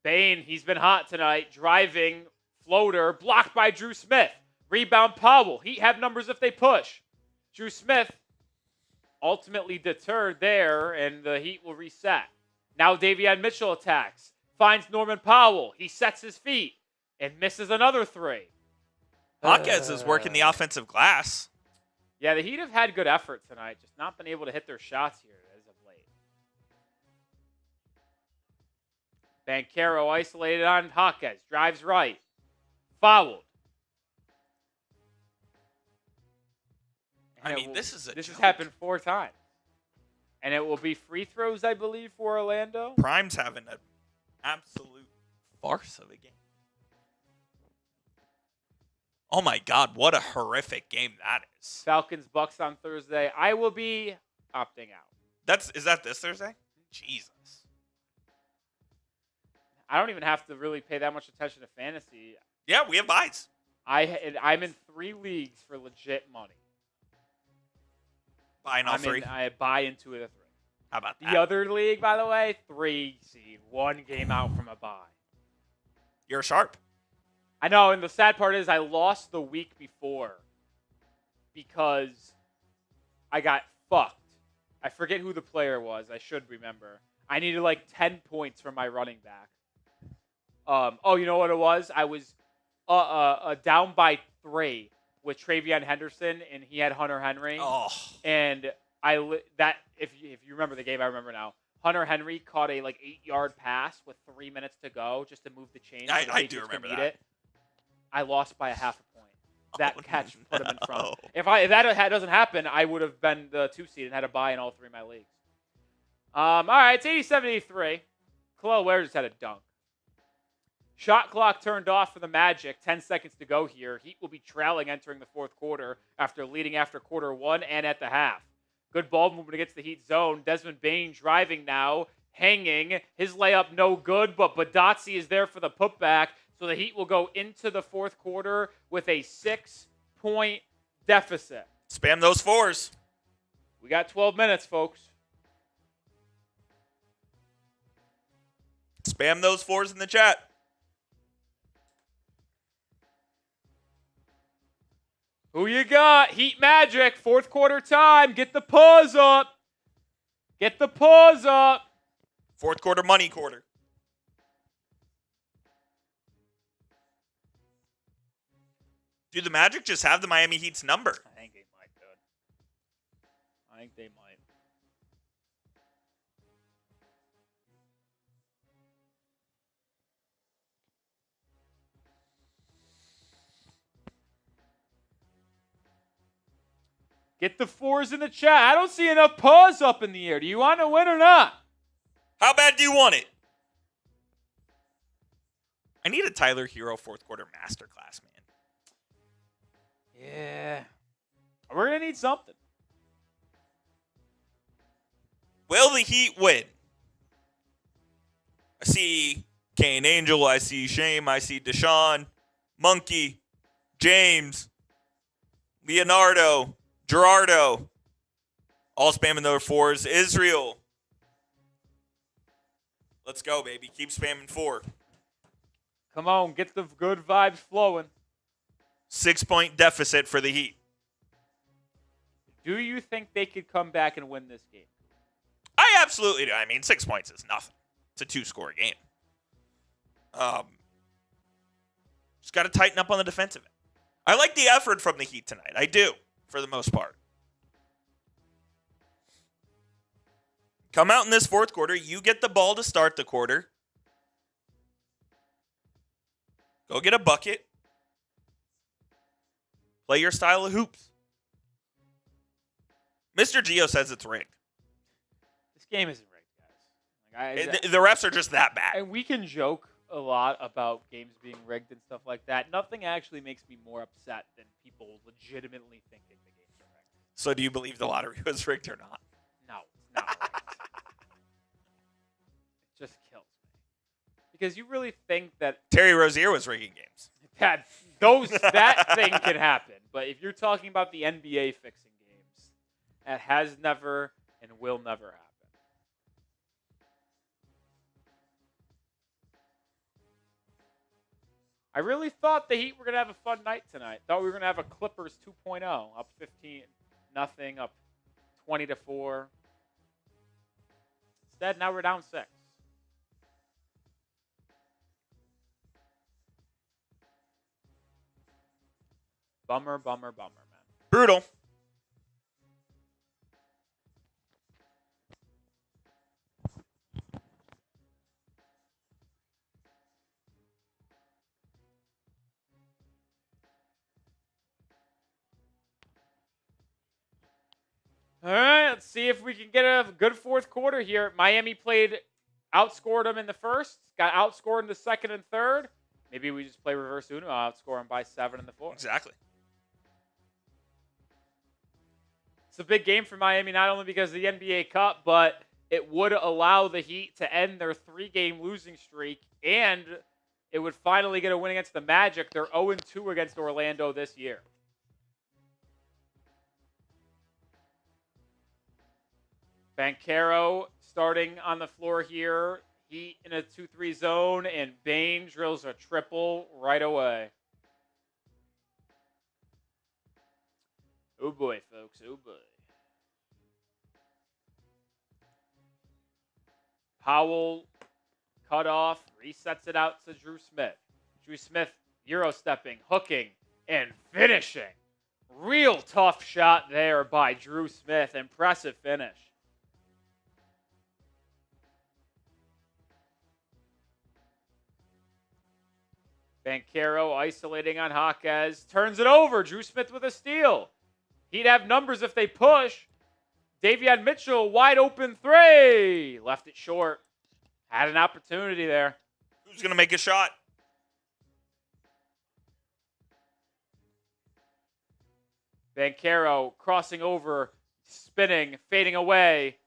Bane, he's been hot tonight. Driving, floater, blocked by Dru Smith. Rebound, Powell. Heat have numbers if they push. Dru Smith ultimately deterred there, and the Heat will reset. Now Davion Mitchell attacks. Finds Norman Powell. He sets his feet and misses another 3. Jaquez is working the offensive glass. Yeah, the Heat have had good effort tonight, just not been able to hit their shots here as of late. Banchero isolated on Jaquez. Drives right. Fouled. I mean, this is a This joke. has happened 4 times. And it will be free throws, I believe, for Orlando. Prime's having an absolute farce of a game. Oh my God, what a horrific game that is. Falcons Bucks on Thursday. I will be opting out. Is that this Thursday? Jesus. I don't even have to really pay that much attention to fantasy. Yeah, we have buys. I'm in 3 leagues for legit money. Buying all 3. I buy into it. 3. How about that? The other league, by the way, 3 seed, 1 game out from a bye. You're sharp. I know, and the sad part is I lost the week before because I got fucked. I forget who the player was. I should remember. I needed like 10 points from my running back. You know what it was? I was down by 3 with Travion Henderson, and he had Hunter Henry. Oh. And if you remember the game, I remember now. Hunter Henry caught a 8-yard pass with 3 minutes to go just to move the chain. I do remember that. I lost by a half a point. That catch put him in front. No. If that doesn't happen, I would have been the 2 seed and had a bye in all 3 of my leagues. All right, it's 87-83. Kel'el Ware just had a dunk. Shot clock turned off for the Magic. 10 seconds to go here. Heat will be trailing entering the 4th quarter after leading after quarter 1 and at the half. Good ball movement against the Heat zone. Desmond Bane driving now, hanging. His layup no good, but Badazzi is there for the putback. So the Heat will go into the 4th quarter with a 6-point deficit. Spam those 4s. We got 12 minutes, folks. Spam those 4s in the chat. Who you got? Heat Magic, 4th quarter time. Get the paws up. Get the paws up. 4th quarter money quarter. Do the Magic just have the Miami Heat's number? I think they might, dude. I think they might. Get the 4s in the chat. I don't see enough paws up in the air. Do you want to win or not? How bad do you want it? I need a Tyler Herro fourth quarter masterclass, man. Yeah. We're going to need something. Will the Heat win? I see Kane Angel. I see Shame. I see Deshaun, Monkey, James, Leonardo, Gerardo. All spamming their 4s. Israel. Let's go, baby. Keep spamming 4. Come on, get the good vibes flowing. 6-point deficit for the Heat. Do you think they could come back and win this game? I absolutely do. I mean, 6 points is nothing. It's a 2-score game. Just got to tighten up on the defensive end. I like the effort from the Heat tonight. I do, for the most part. Come out in this fourth quarter. You get the ball to start the quarter. Go get a bucket. Play your style of hoops. Mr. Gio says it's rigged. This game isn't rigged, guys. The refs are just that bad. And we can joke a lot about games being rigged and stuff like that. Nothing actually makes me more upset than people legitimately thinking the games are rigged. So do you believe the lottery was rigged or not? No, it's not rigged. It just kills me. Because you really think that Terry Rozier was rigging games. that thing can happen. But if you're talking about the NBA fixing games, that has never and will never happen. I really thought the Heat were going to have a fun night tonight. Thought we were going to have a Clippers 2.0, up 15-0, up 20-4. Instead, now we're down 6. Bummer, man. Brutal. All right, let's see if we can get a good fourth quarter here. Miami outscored them in the first, got outscored in the second and third. Maybe we just play reverse Uno, outscore them by 7 in the fourth. Exactly. It's a big game for Miami, not only because of the NBA Cup, but it would allow the Heat to end their 3-game losing streak, and it would finally get a win against the Magic. They're 0-2 against Orlando this year. Banchero starting on the floor here. Heat in a 2-3 zone, and Bane drills a triple right away. Oh boy, folks. Oh boy. Powell cut off, resets it out to Dru Smith. Dru Smith Euro stepping, hooking, and finishing. Real tough shot there by Dru Smith. Impressive finish. Banchero isolating on Jaquez. Turns it over. Dru Smith with a steal. He'd have numbers if they push. Davion Mitchell, wide open 3. Left it short. Had an opportunity there. Who's going to make a shot? Banchero crossing over, spinning, fading away.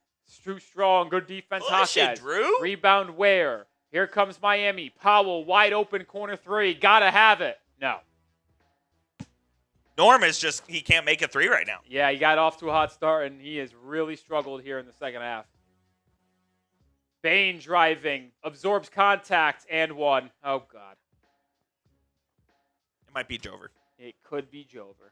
Too strong. Good defense, Jaquez. Drew? Rebound Ware. Here comes Miami. Powell, wide open corner 3. Gotta have it. No. Norm is just, he can't make a 3 right now. Yeah, he got off to a hot start, and he has really struggled here in the second half. Bane driving, absorbs contact, and 1. Oh, God. It might be Jover. It could be Jover.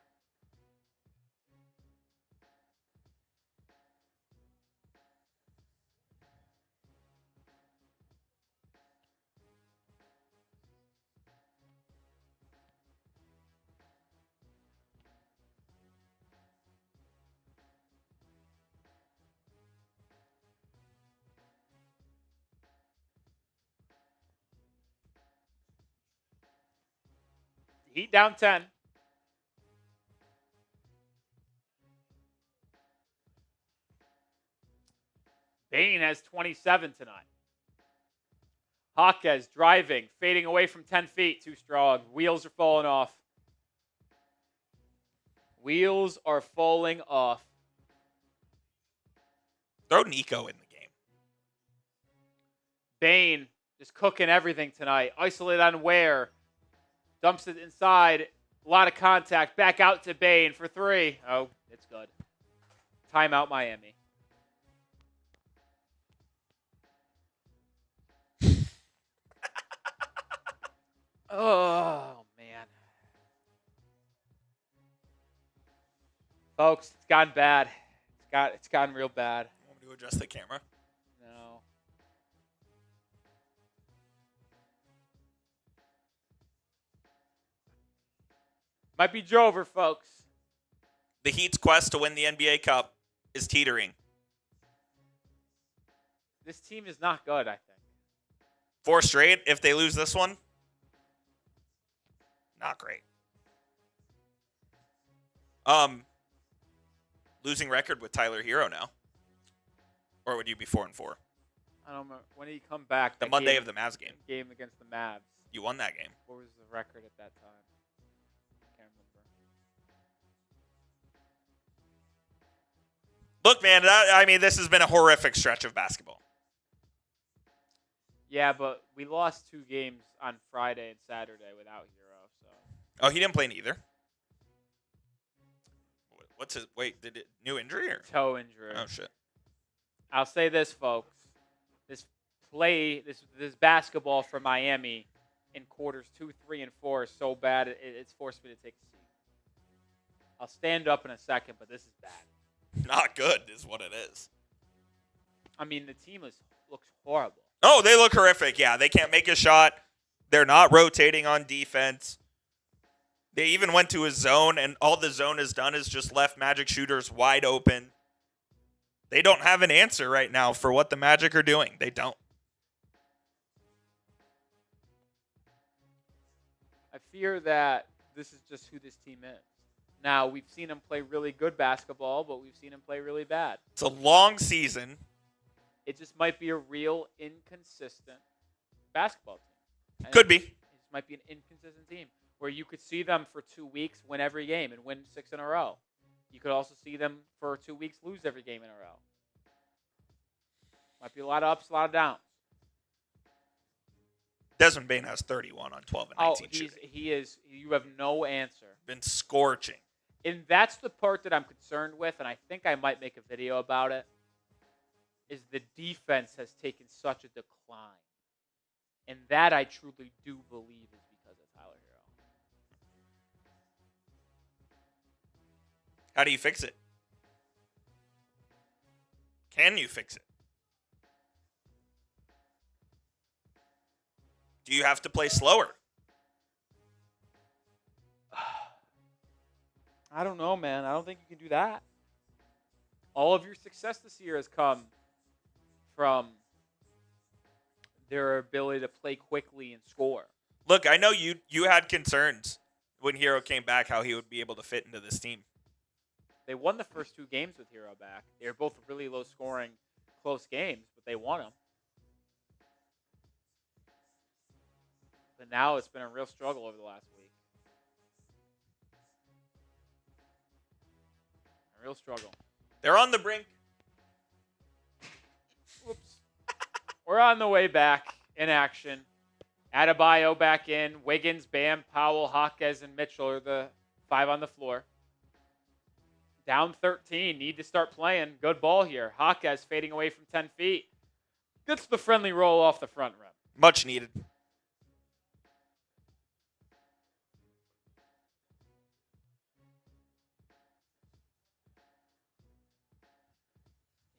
Heat down 10. has 27 tonight. Jaquez driving, fading away from 10 feet. Too strong. Wheels are falling off. Wheels are falling off. Throw Nico in the game. Bane just cooking everything tonight. Isolated on Ware. Dumps it inside. A lot of contact. Back out to Bane for 3. Oh, it's good. Timeout Miami. Oh, man. Folks, it's gotten bad. It's gotten real bad. Want me to adjust the camera? No. Might be Jover, folks. The Heat's quest to win the NBA Cup is teetering. This team is not good, I think. 4 straight. If they lose this one, not great. Losing record with Tyler Herro now. Or would you be 4-4? I don't remember. When did he come back? The Monday of the Mavs game. Game against the Mavs. You won that game. What was the record at that time? Can't remember. Look, man, this has been a horrific stretch of basketball. Yeah, but we lost 2 games on Friday and Saturday without Herro. So. Oh, he didn't play in either? What's his... Wait, new injury? Or? Toe injury. Oh, shit. I'll say this, folks. This basketball for Miami in quarters 2, 3, and 4 is so bad, it's forced me to take a seat. I'll stand up in a second, but this is bad. Not good is what it is. I mean, the team looks horrible. Oh, they look horrific. Yeah, they can't make a shot. They're not rotating on defense. They even went to a zone, and all the zone has done is just left Magic shooters wide open. They don't have an answer right now for what the Magic are doing. They don't. I fear that this is just who this team is. Now, we've seen them play really good basketball, but we've seen them play really bad. It's a long season. It just might be a real inconsistent basketball team. And Could be. It just might be an inconsistent team where you could see them for 2 weeks win every game and win 6 in a row. You could also see them for 2 weeks lose every game in a row. Might be a lot of ups, a lot of downs. Desmond Bane has 31 on 12 and 19 shooting. He is. You have no answer. Been scorching. And that's the part that I'm concerned with, and I think I might make a video about it, is the defense has taken such a decline. And that I truly do believe is because of Tyler Herro. How do you fix it? Can you fix it? Do you have to play slower? I don't know, man. I don't think you can do that. All of your success this year has come from their ability to play quickly and score. Look, I know you had concerns when Herro came back how he would be able to fit into this team. They won the first 2 games with Herro back. They were both really low-scoring, close games, but they won them. But now it's been a real struggle over the last week. A real struggle. They're on the brink. Whoops. We're on the way back in action. Adebayo back in. Wiggins, Bam, Powell, Jaquez, and Mitchell are the 5 on the floor. Down 13. Need to start playing. Good ball here. Jaquez fading away from 10 feet. Gets the friendly roll off the front rim. Much needed.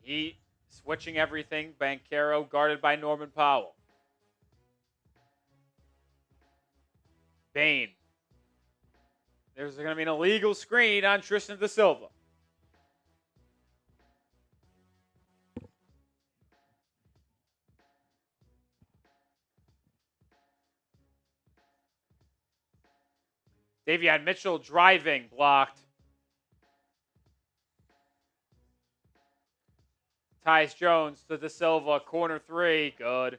He switching everything. Banchero guarded by Norman Powell. Bane. There's going to be an illegal screen on Tristan Da Silva. Davion Mitchell driving, blocked. Tyus Jones to Da Silva. Corner three. Good.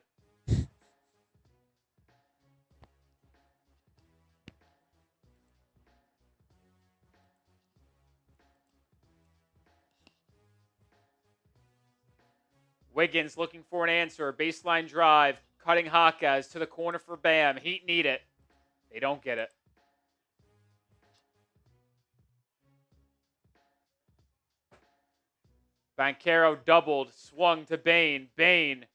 Wiggins looking for an answer. Baseline drive. Cutting Jaquez to the corner for Bam. Heat need it. They don't get it. Banchero doubled. Swung to Bane. Bane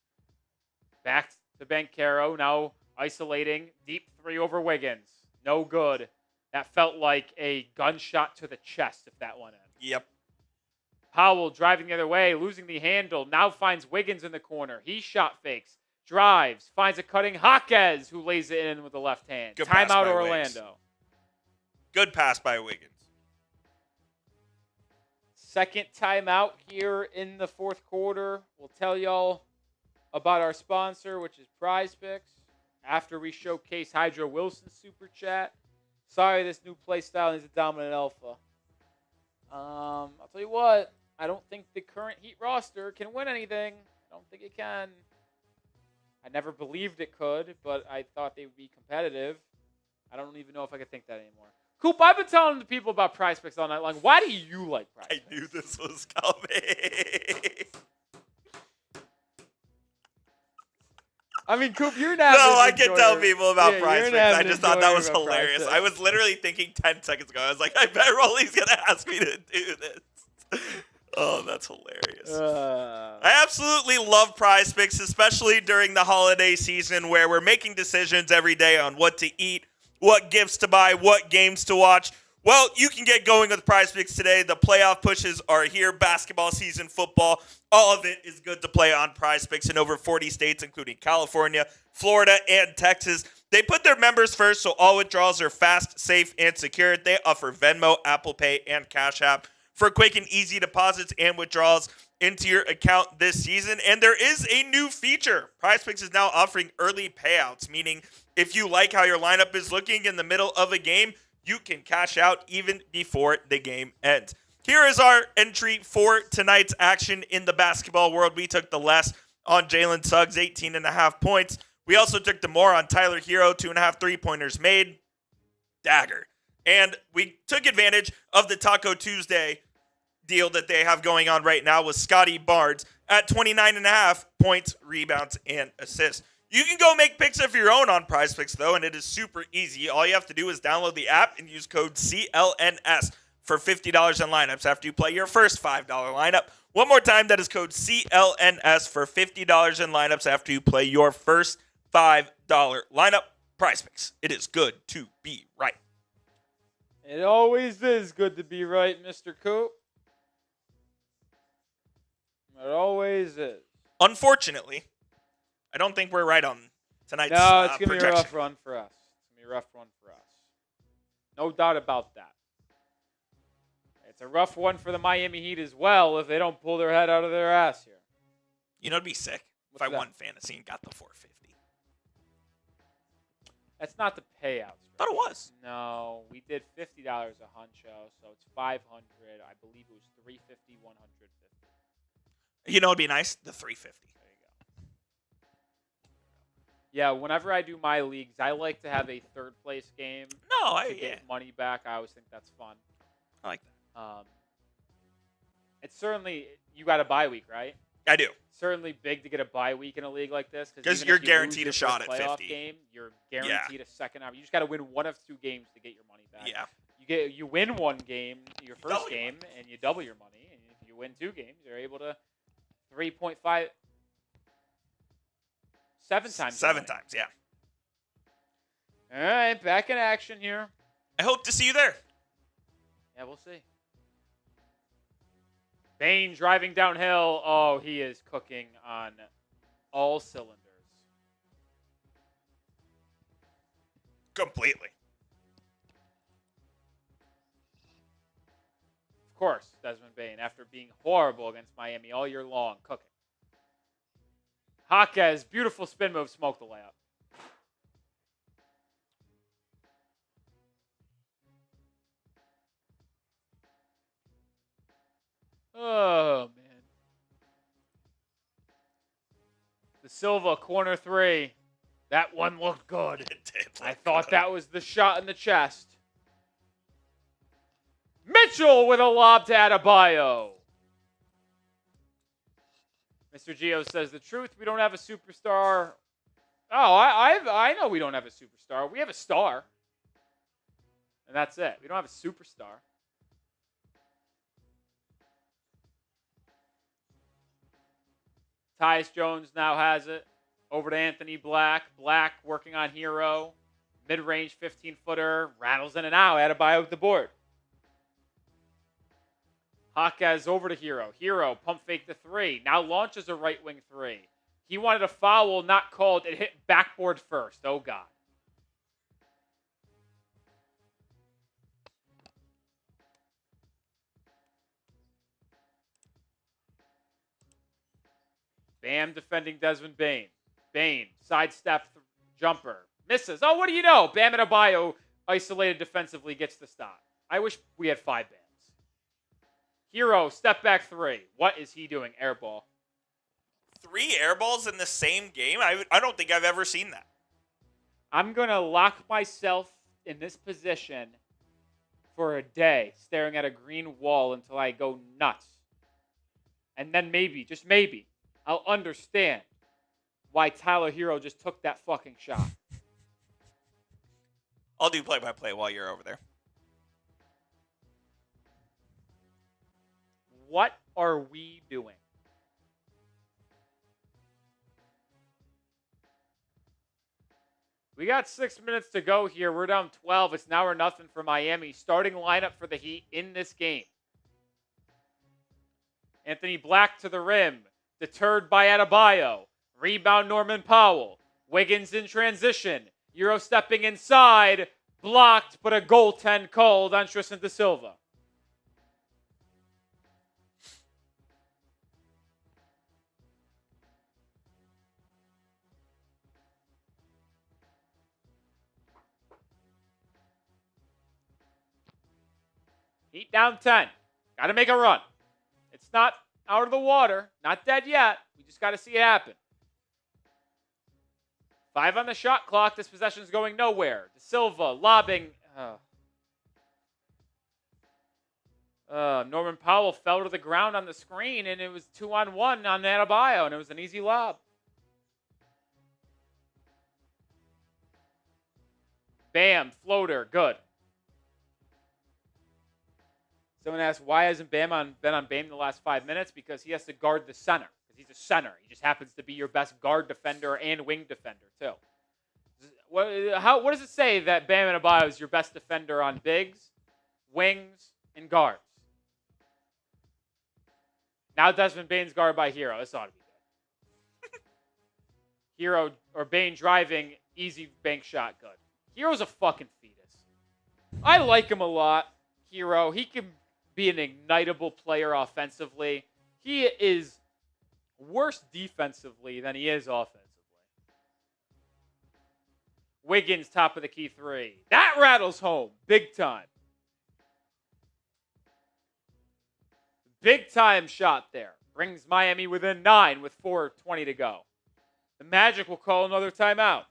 back to Banchero. Now isolating. Deep three over Wiggins. No good. That felt like a gunshot to the chest if that went in. Yep. Powell driving the other way, losing the handle. Now finds Wiggins in the corner. He shot fakes. Drives. Finds a cutting Jaquez, who lays it in with the left hand. Good pass Timeout by Orlando. Wiggs. Good pass by Wiggins. Second timeout here in the fourth quarter. We'll tell y'all about our sponsor, which is Prize Picks, after we showcase Hydro Wilson's super chat. Sorry, this new play style is a dominant alpha. I'll tell you what, I don't think the current Heat roster can win anything. I don't think it can. I never believed it could, but I thought they would be competitive. I don't even know if I could think that anymore. Coop, I've been telling the people about Prize Picks all night long. Why do you like Prize Picks? I knew this was coming. I mean, Coop, you're not. No, I can tell people about Prize Picks. I just thought that was hilarious. Prize I was literally thinking 10 seconds ago. I was like, I bet Rolly's going to ask me to do this. Oh, that's hilarious. I absolutely love Prize Picks, especially during the holiday season where we're making decisions every day on what to eat, what gifts to buy, what games to watch. Well, you can get going with Prize Picks today. The playoff pushes are here. Basketball season, football, all of it is good to play on Prize Picks in over 40 states, including California, Florida, and Texas. They put their members first, so all withdrawals are fast, safe, and secure. They offer Venmo, Apple Pay, and Cash App for quick and easy deposits and withdrawals into your account this season. And there is a new feature. Prize Picks is now offering early payouts, meaning if you like how your lineup is looking in the middle of a game, you can cash out even before the game ends. Here is our entry for tonight's action in the basketball world. We took the less on Jalen Suggs, 18.5 points. We also took the more on Tyler Herro, 2.5 3-pointers made. Dagger. And we took advantage of the Taco Tuesday deal that they have going on right now with Scotty Barnes at 29.5 points, rebounds, and assists. You can go make picks of your own on Prize Picks, though, and it is super easy. All you have to do is download the app and use code CLNS for $50 in lineups after you play your first $5 lineup. One more time, that is code CLNS for $50 in lineups after you play your first $5 lineup. Prize Picks. It is good to be right. It always is good to be right, Mr. Coop. It always is. Unfortunately, I don't think we're right on tonight's No, it's going to be a projection. rough run for us. It's going to be a rough run for us. No doubt about that. It's a rough one for the Miami Heat as well if they don't pull their head out of their ass here. You know, it'd be sick if I won fantasy and got the 450. That's not the payouts. I thought it was. No, we did $50 a huncho, so it's $500. I believe it was $350, $150. You know, it'd be nice, the 350. There you go. Yeah, whenever I do my leagues, I like to have a third place game to get money back. I always think that's fun. I like that. It's certainly, you got a bye week, right? I do. Certainly big to get a bye week in a league like this because you're guaranteed a shot at 50. Game, you're guaranteed a second half. You just got to win one of two games to get your money back. Yeah. You win one game, your first game, and you double your money. And if you win two games, you're able to 3.5 times. 7 times, yeah. All right, back in action here. I hope to see you there. Yeah, we'll see. Bane driving downhill. Oh, he is cooking on all cylinders. Completely. Of course, Desmond Bane, after being horrible against Miami all year long, cooking. Jaquez, beautiful spin move, smoked the layup. Oh, man. Da Silva, corner three. That one looked good. It did I look thought good. that was the shot in the chest. Mitchell with a lob to Adebayo. Mr. Gio says the truth. We don't have a superstar. Oh, I know we don't have a superstar. We have a star. And that's it. We don't have a superstar. Tyus Jones now has it. Over to Anthony Black. Black working on Herro. Mid-range 15-footer. Rattles in and out. Adebayo with the board. Jaquez over to Herro. Herro pump fake the three. Now launches a right wing three. He wanted a foul, not called. It hit backboard first. Oh, God. Bam defending Desmond Bane. Bane, sidestep jumper. Misses. Oh, what do you know? Bam Adebayo, isolated defensively, gets the stop. I wish we had 5 Bams. Herro, step back three. What is he doing? Air ball. 3 air balls in the same game? I don't think I've ever seen that. I'm going to lock myself in this position for a day, staring at a green wall until I go nuts. And then maybe, just maybe, I'll understand why Tyler Herro just took that fucking shot. I'll do play-by-play while you're over there. What are we doing? We got 6 minutes to go here. We're down 12. It's now or nothing for Miami. Starting lineup for the Heat in this game. Anthony Black to the rim. Deterred by Adebayo. Rebound Norman Powell. Wiggins in transition. Euro stepping inside. Blocked, but a goaltend called on Tristan Da Silva. Heat down 10. Got to make a run. It's not out of the water. Not dead yet. We just got to see it happen. 5 on the shot clock. This possession's going nowhere. Da Silva lobbing. Norman Powell fell to the ground on the screen, and it was 2-on-1 on Adebayo, and it was an easy lob. Bam, floater, good. Someone asked, why hasn't Bam been on Bam the last 5 minutes? Because he has to guard the center. Because he's a center. He just happens to be your best guard defender and wing defender, too. What does it say that Bam Adebayo is your best defender on bigs, wings, and guards? Now Desmond Bane's guarded by Herro. This ought to be good. Herro or Bane driving, easy bank shot, good. Hero's a fucking fetus. I like him a lot, Herro. He can be an ignitable player offensively. He is worse defensively than he is offensively. Wiggins, top of the key three. That rattles home big time. Big time shot there. Brings Miami within 9 with 4:20 to go. The Magic will call another timeout.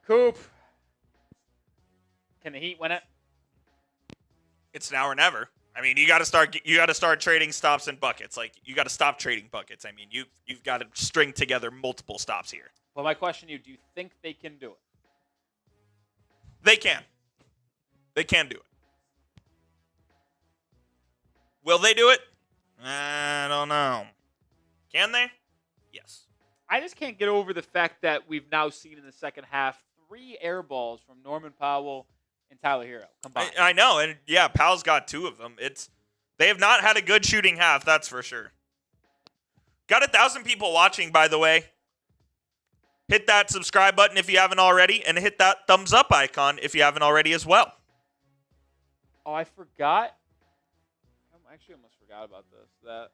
Coop. Can the Heat win it? It's now or never. I mean, you got to start trading stops and buckets. Like, you got to stop trading buckets. I mean, you've got to string together multiple stops here. Well, my question to you, do you think they can do it? They can. They can do it. Will they do it? I don't know. Can they? Yes. I just can't get over the fact that we've now seen in the second half 3 air balls from Norman Powell and Tyler Herro combined. I know, and yeah, Powell's got 2 of them. They have not had a good shooting half, that's for sure. Got 1,000 people watching, by the way. Hit that subscribe button if you haven't already, and hit that thumbs up icon if you haven't already as well. Oh, I forgot. I actually almost forgot about this.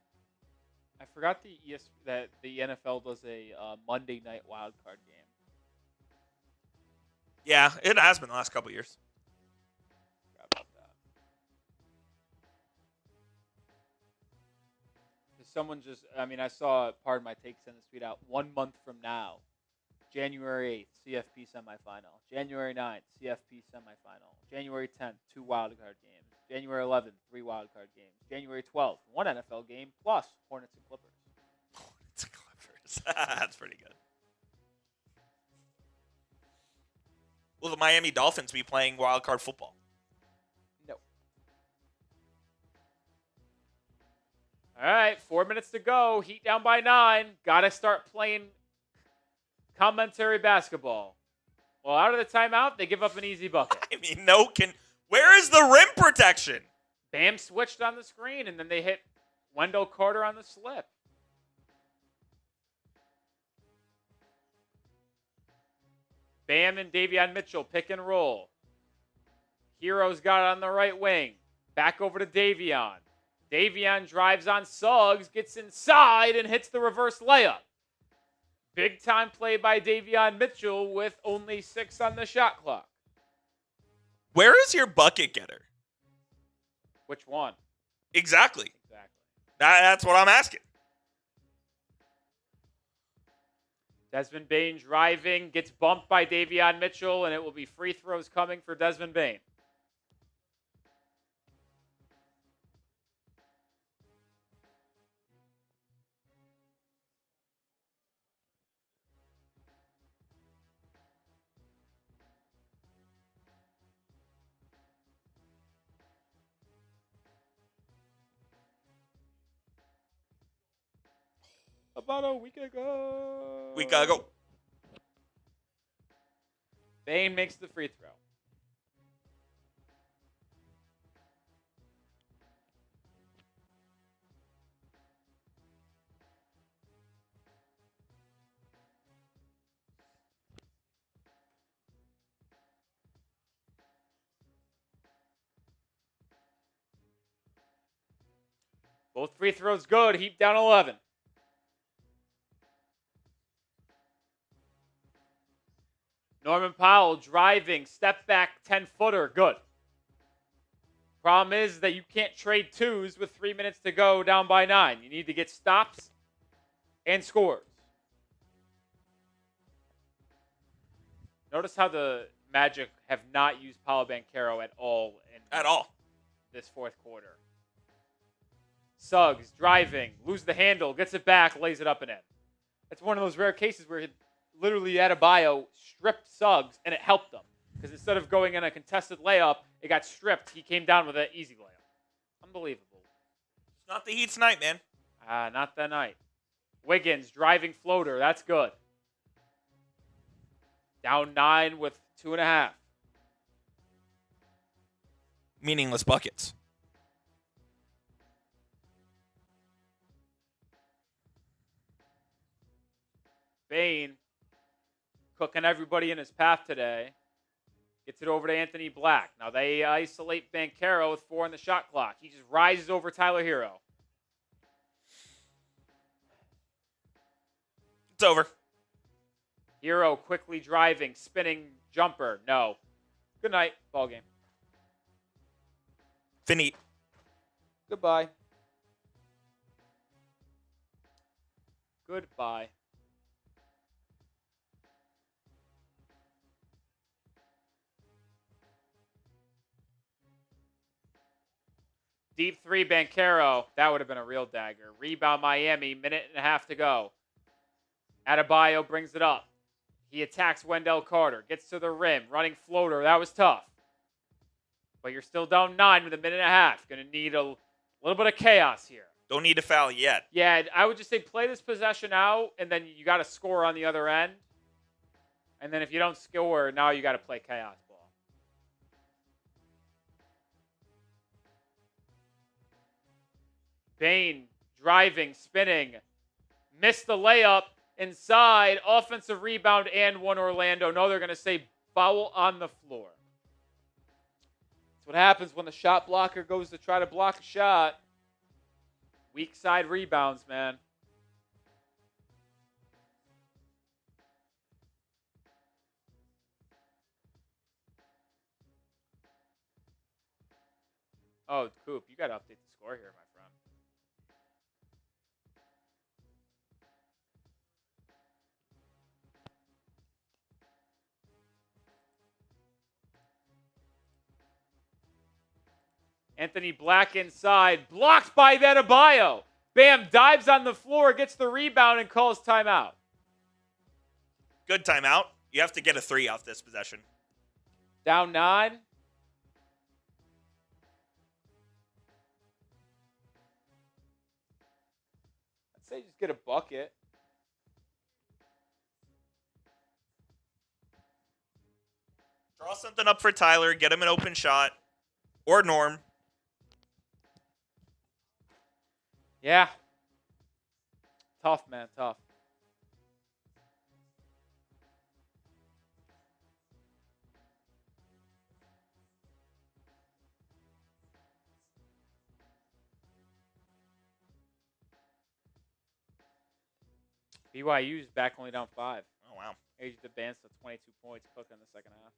I forgot that the NFL does a Monday night wildcard game. Yeah, it has been the last couple years. Forgot about that. Someone just, I saw part of my take send this tweet out. 1 month from now, January 8th, CFP semifinal. January 9th, CFP semifinal. January 10th, 2 wildcard games. January 11th, 3 wildcard games. January 12th, 1 NFL game plus Hornets and Clippers. Hornets and Clippers. That's pretty good. Will the Miami Dolphins be playing wildcard football? No. All right, 4 minutes to go. Heat down by 9. Got to start playing commentary basketball. Well, out of the timeout, they give up an easy bucket. Where is the rim protection? Bam switched on the screen, and then they hit Wendell Carter on the slip. Bam and Davion Mitchell pick and roll. Herro's got it on the right wing. Back over to Davion. Davion drives on Suggs, gets inside, and hits the reverse layup. Big time play by Davion Mitchell with only 6 on the shot clock. Where is your bucket getter? Which one? Exactly. That's what I'm asking. Desmond Bane driving, gets bumped by Davion Mitchell, and it will be free throws coming for Desmond Bane. About a week ago. Bane makes the free throw. Both free throws good. Heat down 11. Norman Powell driving, step back, 10-footer, good. Problem is that you can't trade twos with 3 minutes to go down by 9. You need to get stops and scores. Notice how the Magic have not used Paolo Banchero at all in this fourth quarter. Suggs driving, loses the handle, gets it back, lays it up and in. It's one of those rare cases where literally Adebayo stripped Suggs and it helped them. Because instead of going in a contested layup, it got stripped. He came down with an easy layup. Unbelievable. It's not the Heat's night, man. Not that night. Wiggins driving floater. That's good. Down 9 with 2.5. Meaningless buckets. Bane cooking everybody in his path today. Gets it over to Anthony Black. Now they isolate Banchero with 4 on the shot clock. He just rises over Tyler Herro. It's over. Herro quickly driving, spinning jumper. No. Good night. Ball game. Finite. Goodbye. Goodbye. Deep 3, Banchero. That would have been a real dagger. Rebound, Miami. 1.5 minutes to go. Adebayo brings it up. He attacks Wendell Carter. Gets to the rim. Running floater. That was tough. But you're still down 9 with 1.5 minutes. Going to need a little bit of chaos here. Don't need to foul yet. Yeah, I would just say play this possession out, and then you got to score on the other end. And then if you don't score, now you got to play chaos ball. Bane driving, spinning, missed the layup inside, offensive rebound and 1 Orlando. No, they're going to say foul on the floor. That's what happens when the shot blocker goes to try to block a shot. Weak side rebounds, man. Oh, Coop, you got to update the score here, my friend. Anthony Black inside, blocked by Adebayo. Bam dives on the floor, gets the rebound, and calls timeout. Good timeout. You have to get a 3 off this possession. Down 9. I'd say just get a bucket. Draw something up for Tyler. Get him an open shot. Or Norm. Yeah. Tough, man. Tough. BYU's back only down 5. Oh, wow. Age advanced to 22 points, cooked in the second half.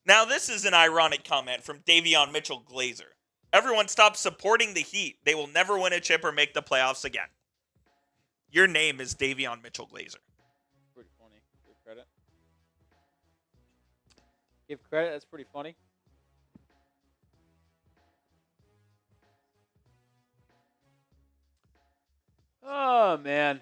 Now, this is an ironic comment from Davion Mitchell Glazer. Everyone stop supporting the Heat. They will never win a chip or make the playoffs again. Your name is Davion Mitchell Glazer. Pretty funny. Give credit. Give credit. That's pretty funny. Oh, man.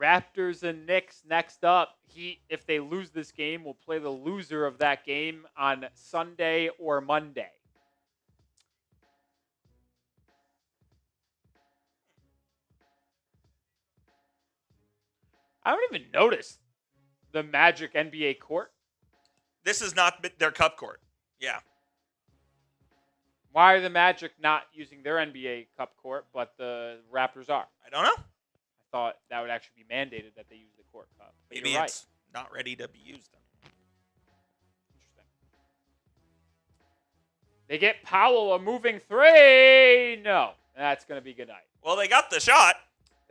Raptors and Knicks next up. Heat, if they lose this game, will play the loser of that game on Sunday or Monday. I don't even notice the Magic NBA court. This is not their cup court. Yeah. Why are the Magic not using their NBA Cup court, but the Raptors are? I don't know. I thought that would actually be mandated that they use the court cup. But Maybe you're right. it's not ready to be used. Interesting. They get Powell a moving 3. No, that's going to be good night. Well, they got the shot.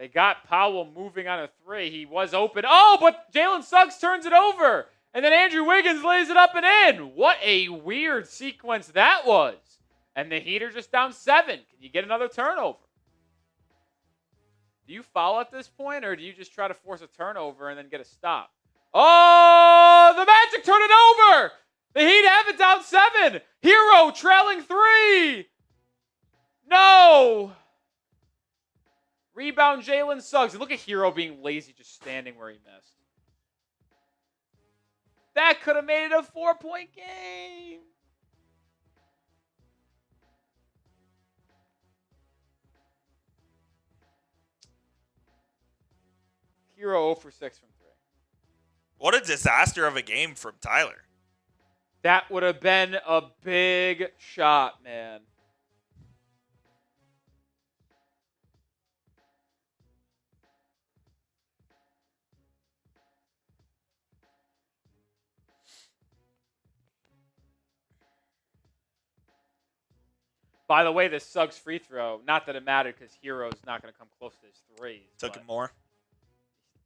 They got Powell moving on a 3. He was open. Oh, but Jalen Suggs turns it over. And then Andrew Wiggins lays it up and in. What a weird sequence that was. And the Heat are just down 7. Can you get another turnover? Do you foul at this point, or do you just try to force a turnover and then get a stop? Oh, the Magic turn it over. The Heat have it down 7. Herro trailing 3. No. Rebound Jalen Suggs. Look at Herro being lazy, just standing where he missed. That could have made it a 4-point game. Herro 0 for 6 from 3. What a disaster of a game from Tyler. That would have been a big shot, man. By the way, this Suggs free throw, not that it mattered because Herro's not going to come close to his 3s. Took him more.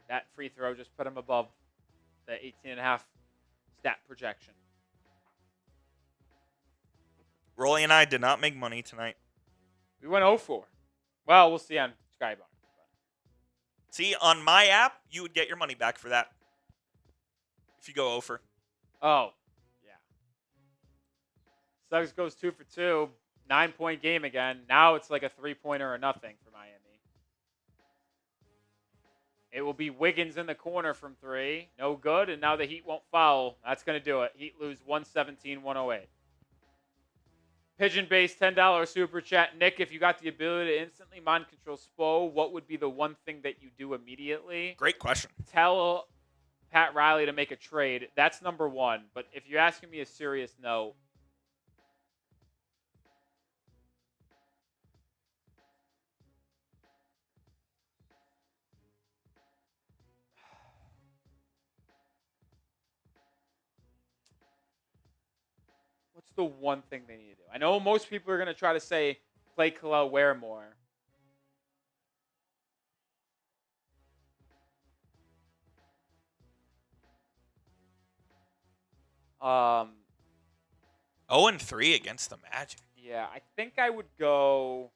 That free throw just put him above the 18.5 stat projection. Rolly and I did not make money tonight. We went 0-4. Well, we'll see on Skybar. See, on my app, you would get your money back for that. If you go 0 for. Oh, yeah. Suggs goes 2 for 2. 9-point game again. Now it's like a 3-pointer or nothing for Miami. It will be Wiggins in the corner from 3. No good, and now the Heat won't foul. That's going to do it. Heat lose 117-108. Pigeon-based $10 super chat. Nick, if you got the ability to instantly mind control Spo, what would be the one thing that you do immediately? Great question. Tell Pat Riley to make a trade. That's number 1. But if you're asking me a serious no, what's the one thing they need to do? I know most people are going to try to say play Kel'el Ware more. Um, 0-3 against the Magic. Yeah, I think I would go.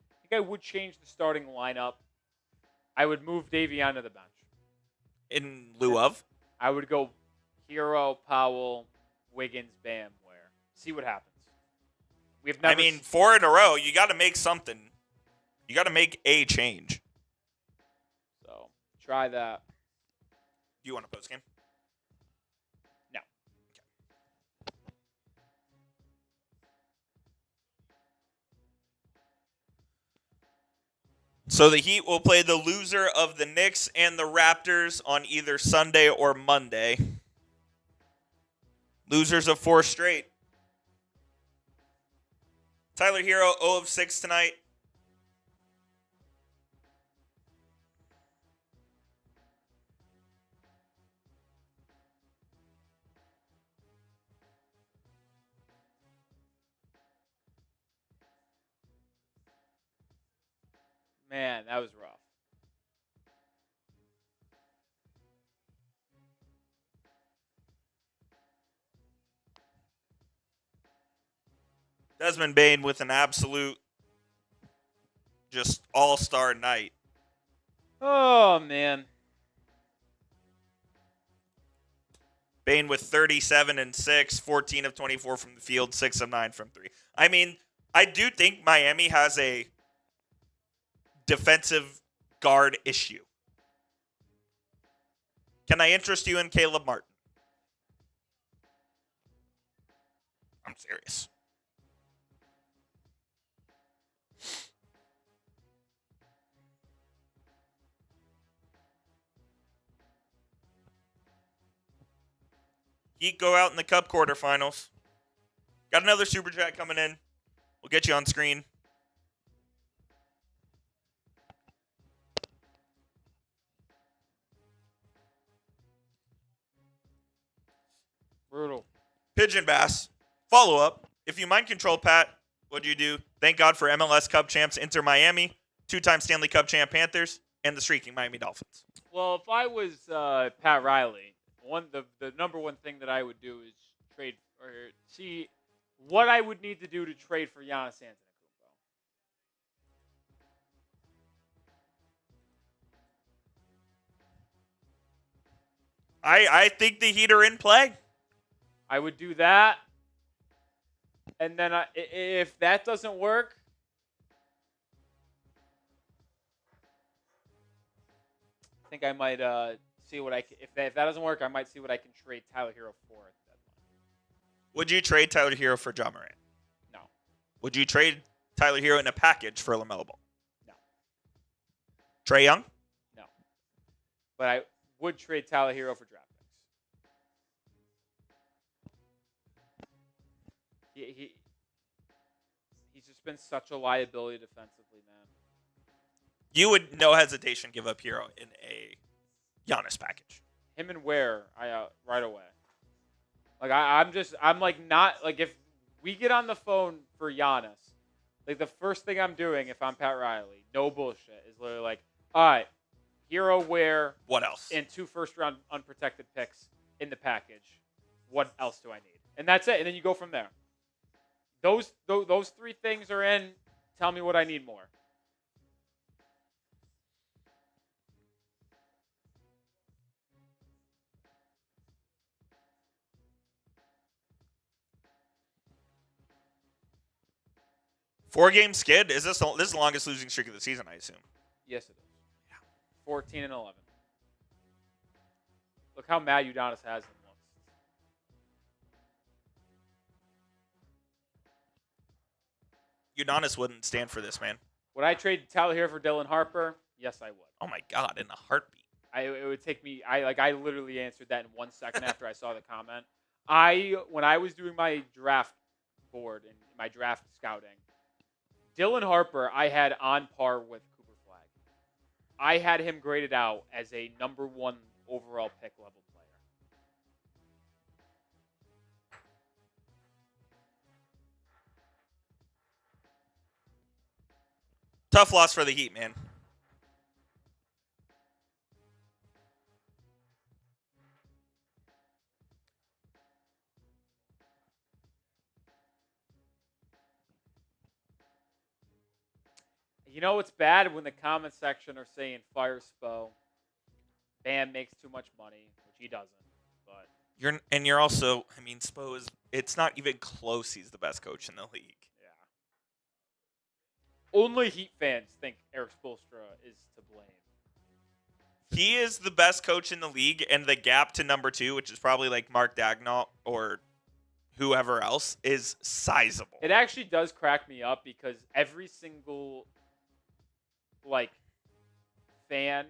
I think I would change the starting lineup. I would move Davion to the bench. In lieu of? I would go Herro, Powell, Wiggins, Bam, Ware. See what happens. We've never. I mean, 4 in a row. You got to make something. You got to make a change. So try that. Do you want a post game? No. So the Heat will play the loser of the Knicks and the Raptors on either Sunday or Monday. Losers of 4 straight. Tyler Herro, 0 of 6 tonight. Man, that was rough. Desmond Bane with an absolute just all-star night. Oh, man. Bane with 37 and 6, 14 of 24 from the field, 6 of 9 from 3. I mean, I do think Miami has a defensive guard issue. Can I interest you in Caleb Martin? I'm serious. Heat go out in the Cup quarterfinals. Got another super chat coming in. We'll get you on screen. Brutal. Pigeon Bass. Follow up. If you mind control, Pat, what'd you do? Thank God for MLS Cup champs Inter Miami, 2-time Stanley Cup champ Panthers, and the streaking Miami Dolphins. Well, if I was Pat Riley, the number one thing that I would do is trade or see what I would need to do to trade for Giannis Antetokounmpo. I think the Heat are in play. I would do that, and then if that doesn't work, I think I might see what I can. If that doesn't work, I might see what I can trade Tyler Herro for at the deadline. Would you trade Tyler Herro for John Morant? No. Would you trade Tyler Herro in a package for LaMelo Ball? No. Trae Young? No. But I would trade Tyler Herro for draft picks. He's just been such a liability defensively, man. You would, no hesitation, give up Herro in a Giannis package. Him and Ware, right away. Like I'm like not like if we get on the phone for Giannis, like the first thing I'm doing if I'm Pat Riley, no bullshit, is literally like, all right, Herro, Ware, what else? And 2 first-round unprotected picks in the package. What else do I need? And that's it. And then you go from there. Those 3 things are in. Tell me what I need more. Four-game skid? Is this the longest losing streak of the season, I assume? Yes, it is. Yeah. 14 and 11. Look how mad Udonis has him. Udonis wouldn't stand for this, man. Would I trade Tyler here for Dylan Harper? Yes, I would. Oh my God, in a heartbeat. It would take me. I literally answered that in 1 second after I saw the comment. When I was doing my draft board and my draft scouting, Dylan Harper I had on par with Cooper Flag. I had him graded out as a number 1 overall pick level player. Tough loss for the Heat, man. You know what's bad when the comment section are saying fire Spo. Bam makes too much money, which he doesn't. But you're also, I mean, Spo is. It's not even close. He's the best coach in the league. yeah. Only Heat fans think Eric Spoelstra is to blame. He is the best coach in the league, and the gap to number 2, which is probably like Mark Daigneault or whoever else, is sizable. It actually does crack me up because every single fan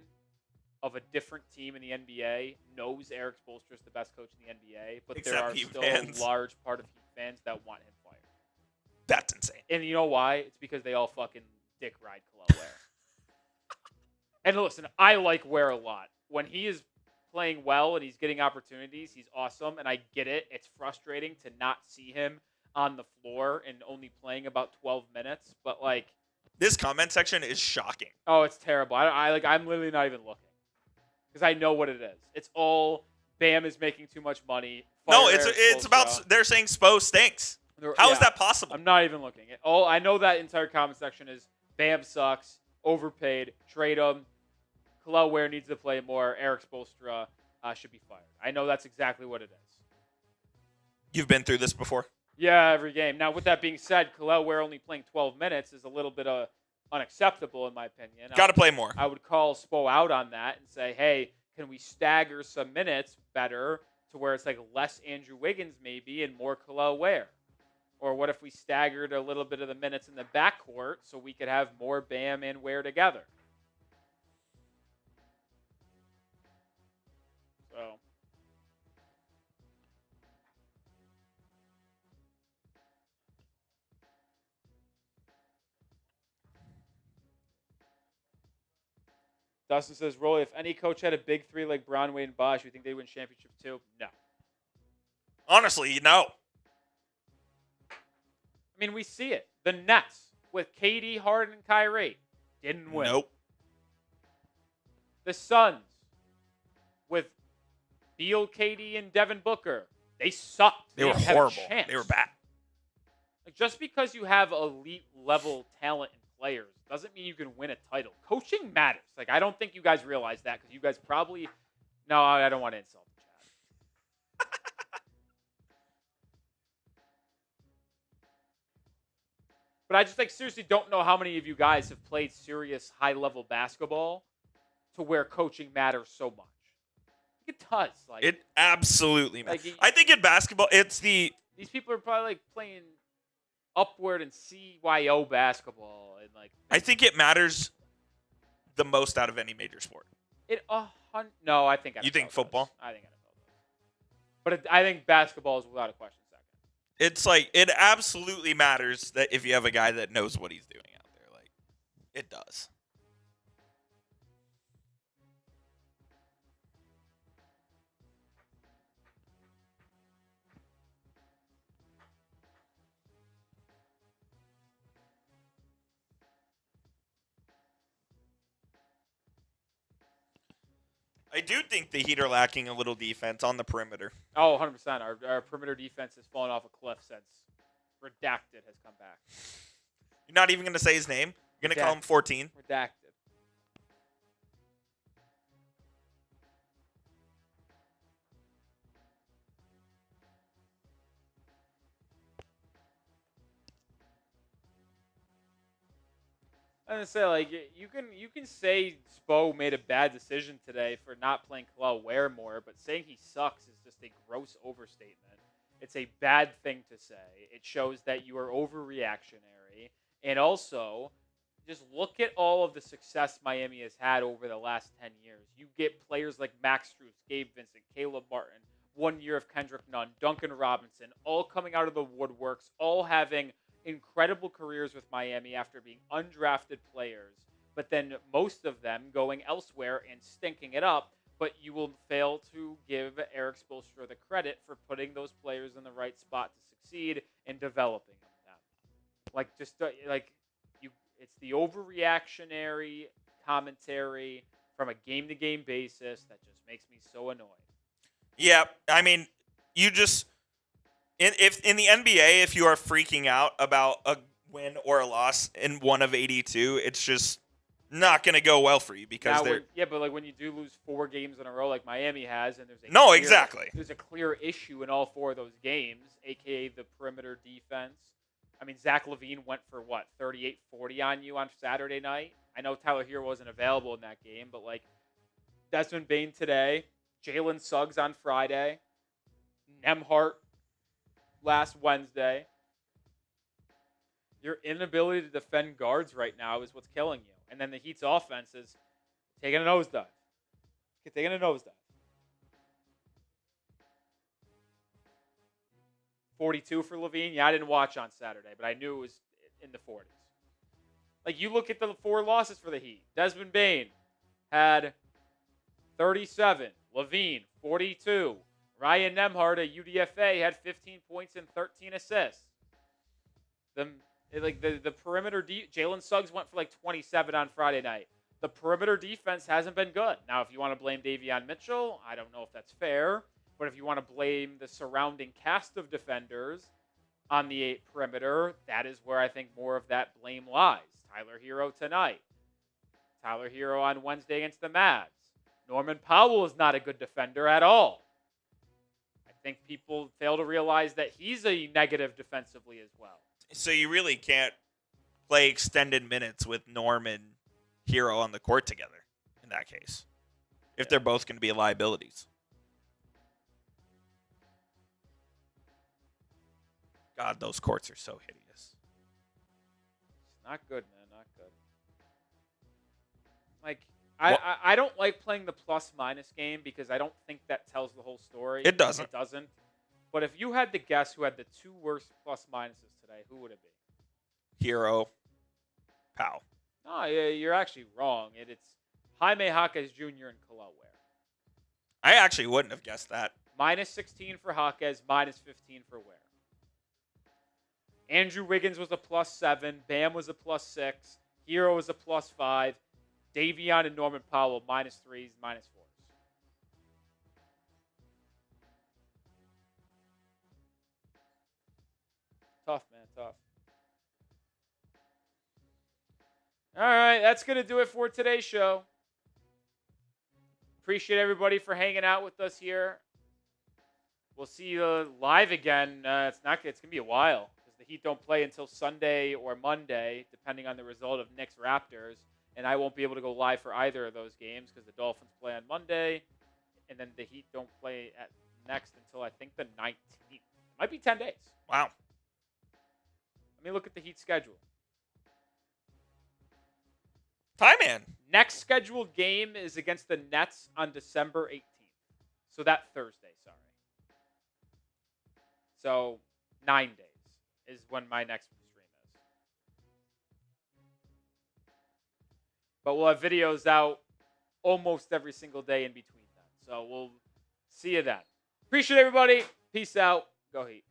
of a different team in the NBA knows Eric Spoelstra is the best coach in the NBA, but Except there are Heat still fans. a large part of Heat fans that want him fired. That's insane. And you know why? It's because they all fucking dick ride Kel'el Ware. And listen, I like Ware a lot. When he is playing well and he's getting opportunities, he's awesome, and I get it. It's frustrating to not see him on the floor and only playing about 12 minutes, but this comment section is shocking. oh, it's terrible. I'm literally not even looking because I know what it is. It's all Bam is making too much money. No, Fire Eric it's about Spoelstra. they're saying Spo stinks. How is that possible? I'm not even looking. All I know that entire comment section is Bam sucks, overpaid, trade him. Kel'el Ware needs to play more. Eric Spoelstra should be fired. I know that's exactly what it is. You've been through this before? Yeah, every game. Now, with that being said, Kel'el Ware only playing 12 minutes is a little bit unacceptable in my opinion. Got to play more. I would call Spo out on that and say, hey, can we stagger some minutes better to where it's like less Andrew Wiggins maybe and more Kel'el Ware? Or what if we staggered a little bit of the minutes in the backcourt so we could have more Bam and Ware together? So Dustin says, Rolly, if any coach had a big 3 like Bron, Wade, and Bosh, you think they'd win championship too? No. Honestly, no. I mean, we see it. The Nets with KD, Harden, and Kyrie didn't win. Nope. The Suns with Beal, KD, and Devin Booker, they sucked. They were didn't have a horrible. chance. They were bad. Just because you have elite level talent and players doesn't mean you can win a title. Coaching matters. I don't think you guys realize that because you guys probably. No, I don't want to insult the chat. But I just seriously don't know how many of you guys have played serious high level basketball to where coaching matters so much. It does. It absolutely matters. Like, I think in basketball, it's the... These people are probably playing upward and CYO basketball. And I think it matters the most out of any major sport. No, I think NFL You think football? does. I think NFL does. But I think basketball is without a question second. It's it absolutely matters that if you have a guy that knows what he's doing out there. It does. I do think the Heat are lacking a little defense on the perimeter. Oh, 100%. Our perimeter defense has fallen off a cliff since Redacted has come back. You're not even going to say his name? You're going to call him 14? Redacted. I'm gonna say you can say Spo made a bad decision today for not playing Kel'el Ware more, but saying he sucks is just a gross overstatement. It's a bad thing to say. It shows that you are overreactionary, and also just look at all of the success Miami has had over the last 10 years. You get players like Max Strus, Gabe Vincent, Caleb Martin, 1 year of Kendrick Nunn, Duncan Robinson, all coming out of the woodworks, all having incredible careers with Miami after being undrafted players, but then most of them going elsewhere and stinking it up, but you will fail to give Eric Spoelstra the credit for putting those players in the right spot to succeed and developing them. It's the overreactionary commentary from a game-to-game basis that just makes me so annoyed. Yeah, I mean, you just... If in the NBA, if you are freaking out about a win or a loss in one of 82, it's just not going to go well for you because but like when you do lose 4 games in a row like Miami has, and there's a clear issue in all 4 of those games, aka the perimeter defense. I mean, Zach LaVine went for 38-40 on you on Saturday night. I know Tyler Herro wasn't available in that game, but like Desmond Bane today, Jalen Suggs on Friday, Nembhard last Wednesday. Your inability to defend guards right now is what's killing you. And then the Heat's offense is taking a nosedive. 42 for LaVine. Yeah, I didn't watch on Saturday, but I knew it was in the 40s. Like, you look at the 4 losses for the Heat. Desmond Bane had 37. LaVine, 42. Ryan Nembhard at UDFA had 15 points and 13 assists. The perimeter, Jalen Suggs went for 27 on Friday night. The perimeter defense hasn't been good. Now, if you want to blame Davion Mitchell, I don't know if that's fair. But if you want to blame the surrounding cast of defenders on the perimeter, that is where I think more of that blame lies. Tyler Herro tonight. Tyler Herro on Wednesday against the Mavs. Norman Powell is not a good defender at all. I think people fail to realize that he's a negative defensively as well. So you really can't play extended minutes with Norm and Herro on the court together in that case, if they're both going to be liabilities. God, those courts are so hideous. It's not good, man. Not good. Like, I don't like playing the plus-minus game because I don't think that tells the whole story. It doesn't. It doesn't. But if you had to guess who had the 2 worst plus-minuses today, who would it be? Herro, Powell. No, you're actually wrong. It's Jaime Jaquez Jr. and Kel'el Ware. I actually wouldn't have guessed that. Minus 16 for Jaquez, minus 15 for Ware. Andrew Wiggins was a +7. Bam was a +6. Herro was a +5. Davion and Norman Powell, -3s, -4s. Tough, man, tough. All right, that's going to do it for today's show. Appreciate everybody for hanging out with us here. We'll see you live again. It's going to be a while because the Heat don't play until Sunday or Monday, depending on the result of Knicks Raptors. And I won't be able to go live for either of those games because the Dolphins play on Monday, and then the Heat don't play next until I think the 19th. It might be 10 days. Wow. Let me look at the Heat schedule. Time man. Next scheduled game is against the Nets on December 18th. So that Thursday, sorry. So 9 days is when my next stream is. But we'll have videos out almost every single day in between then. So we'll see you then. Appreciate everybody. Peace out. Go Heat.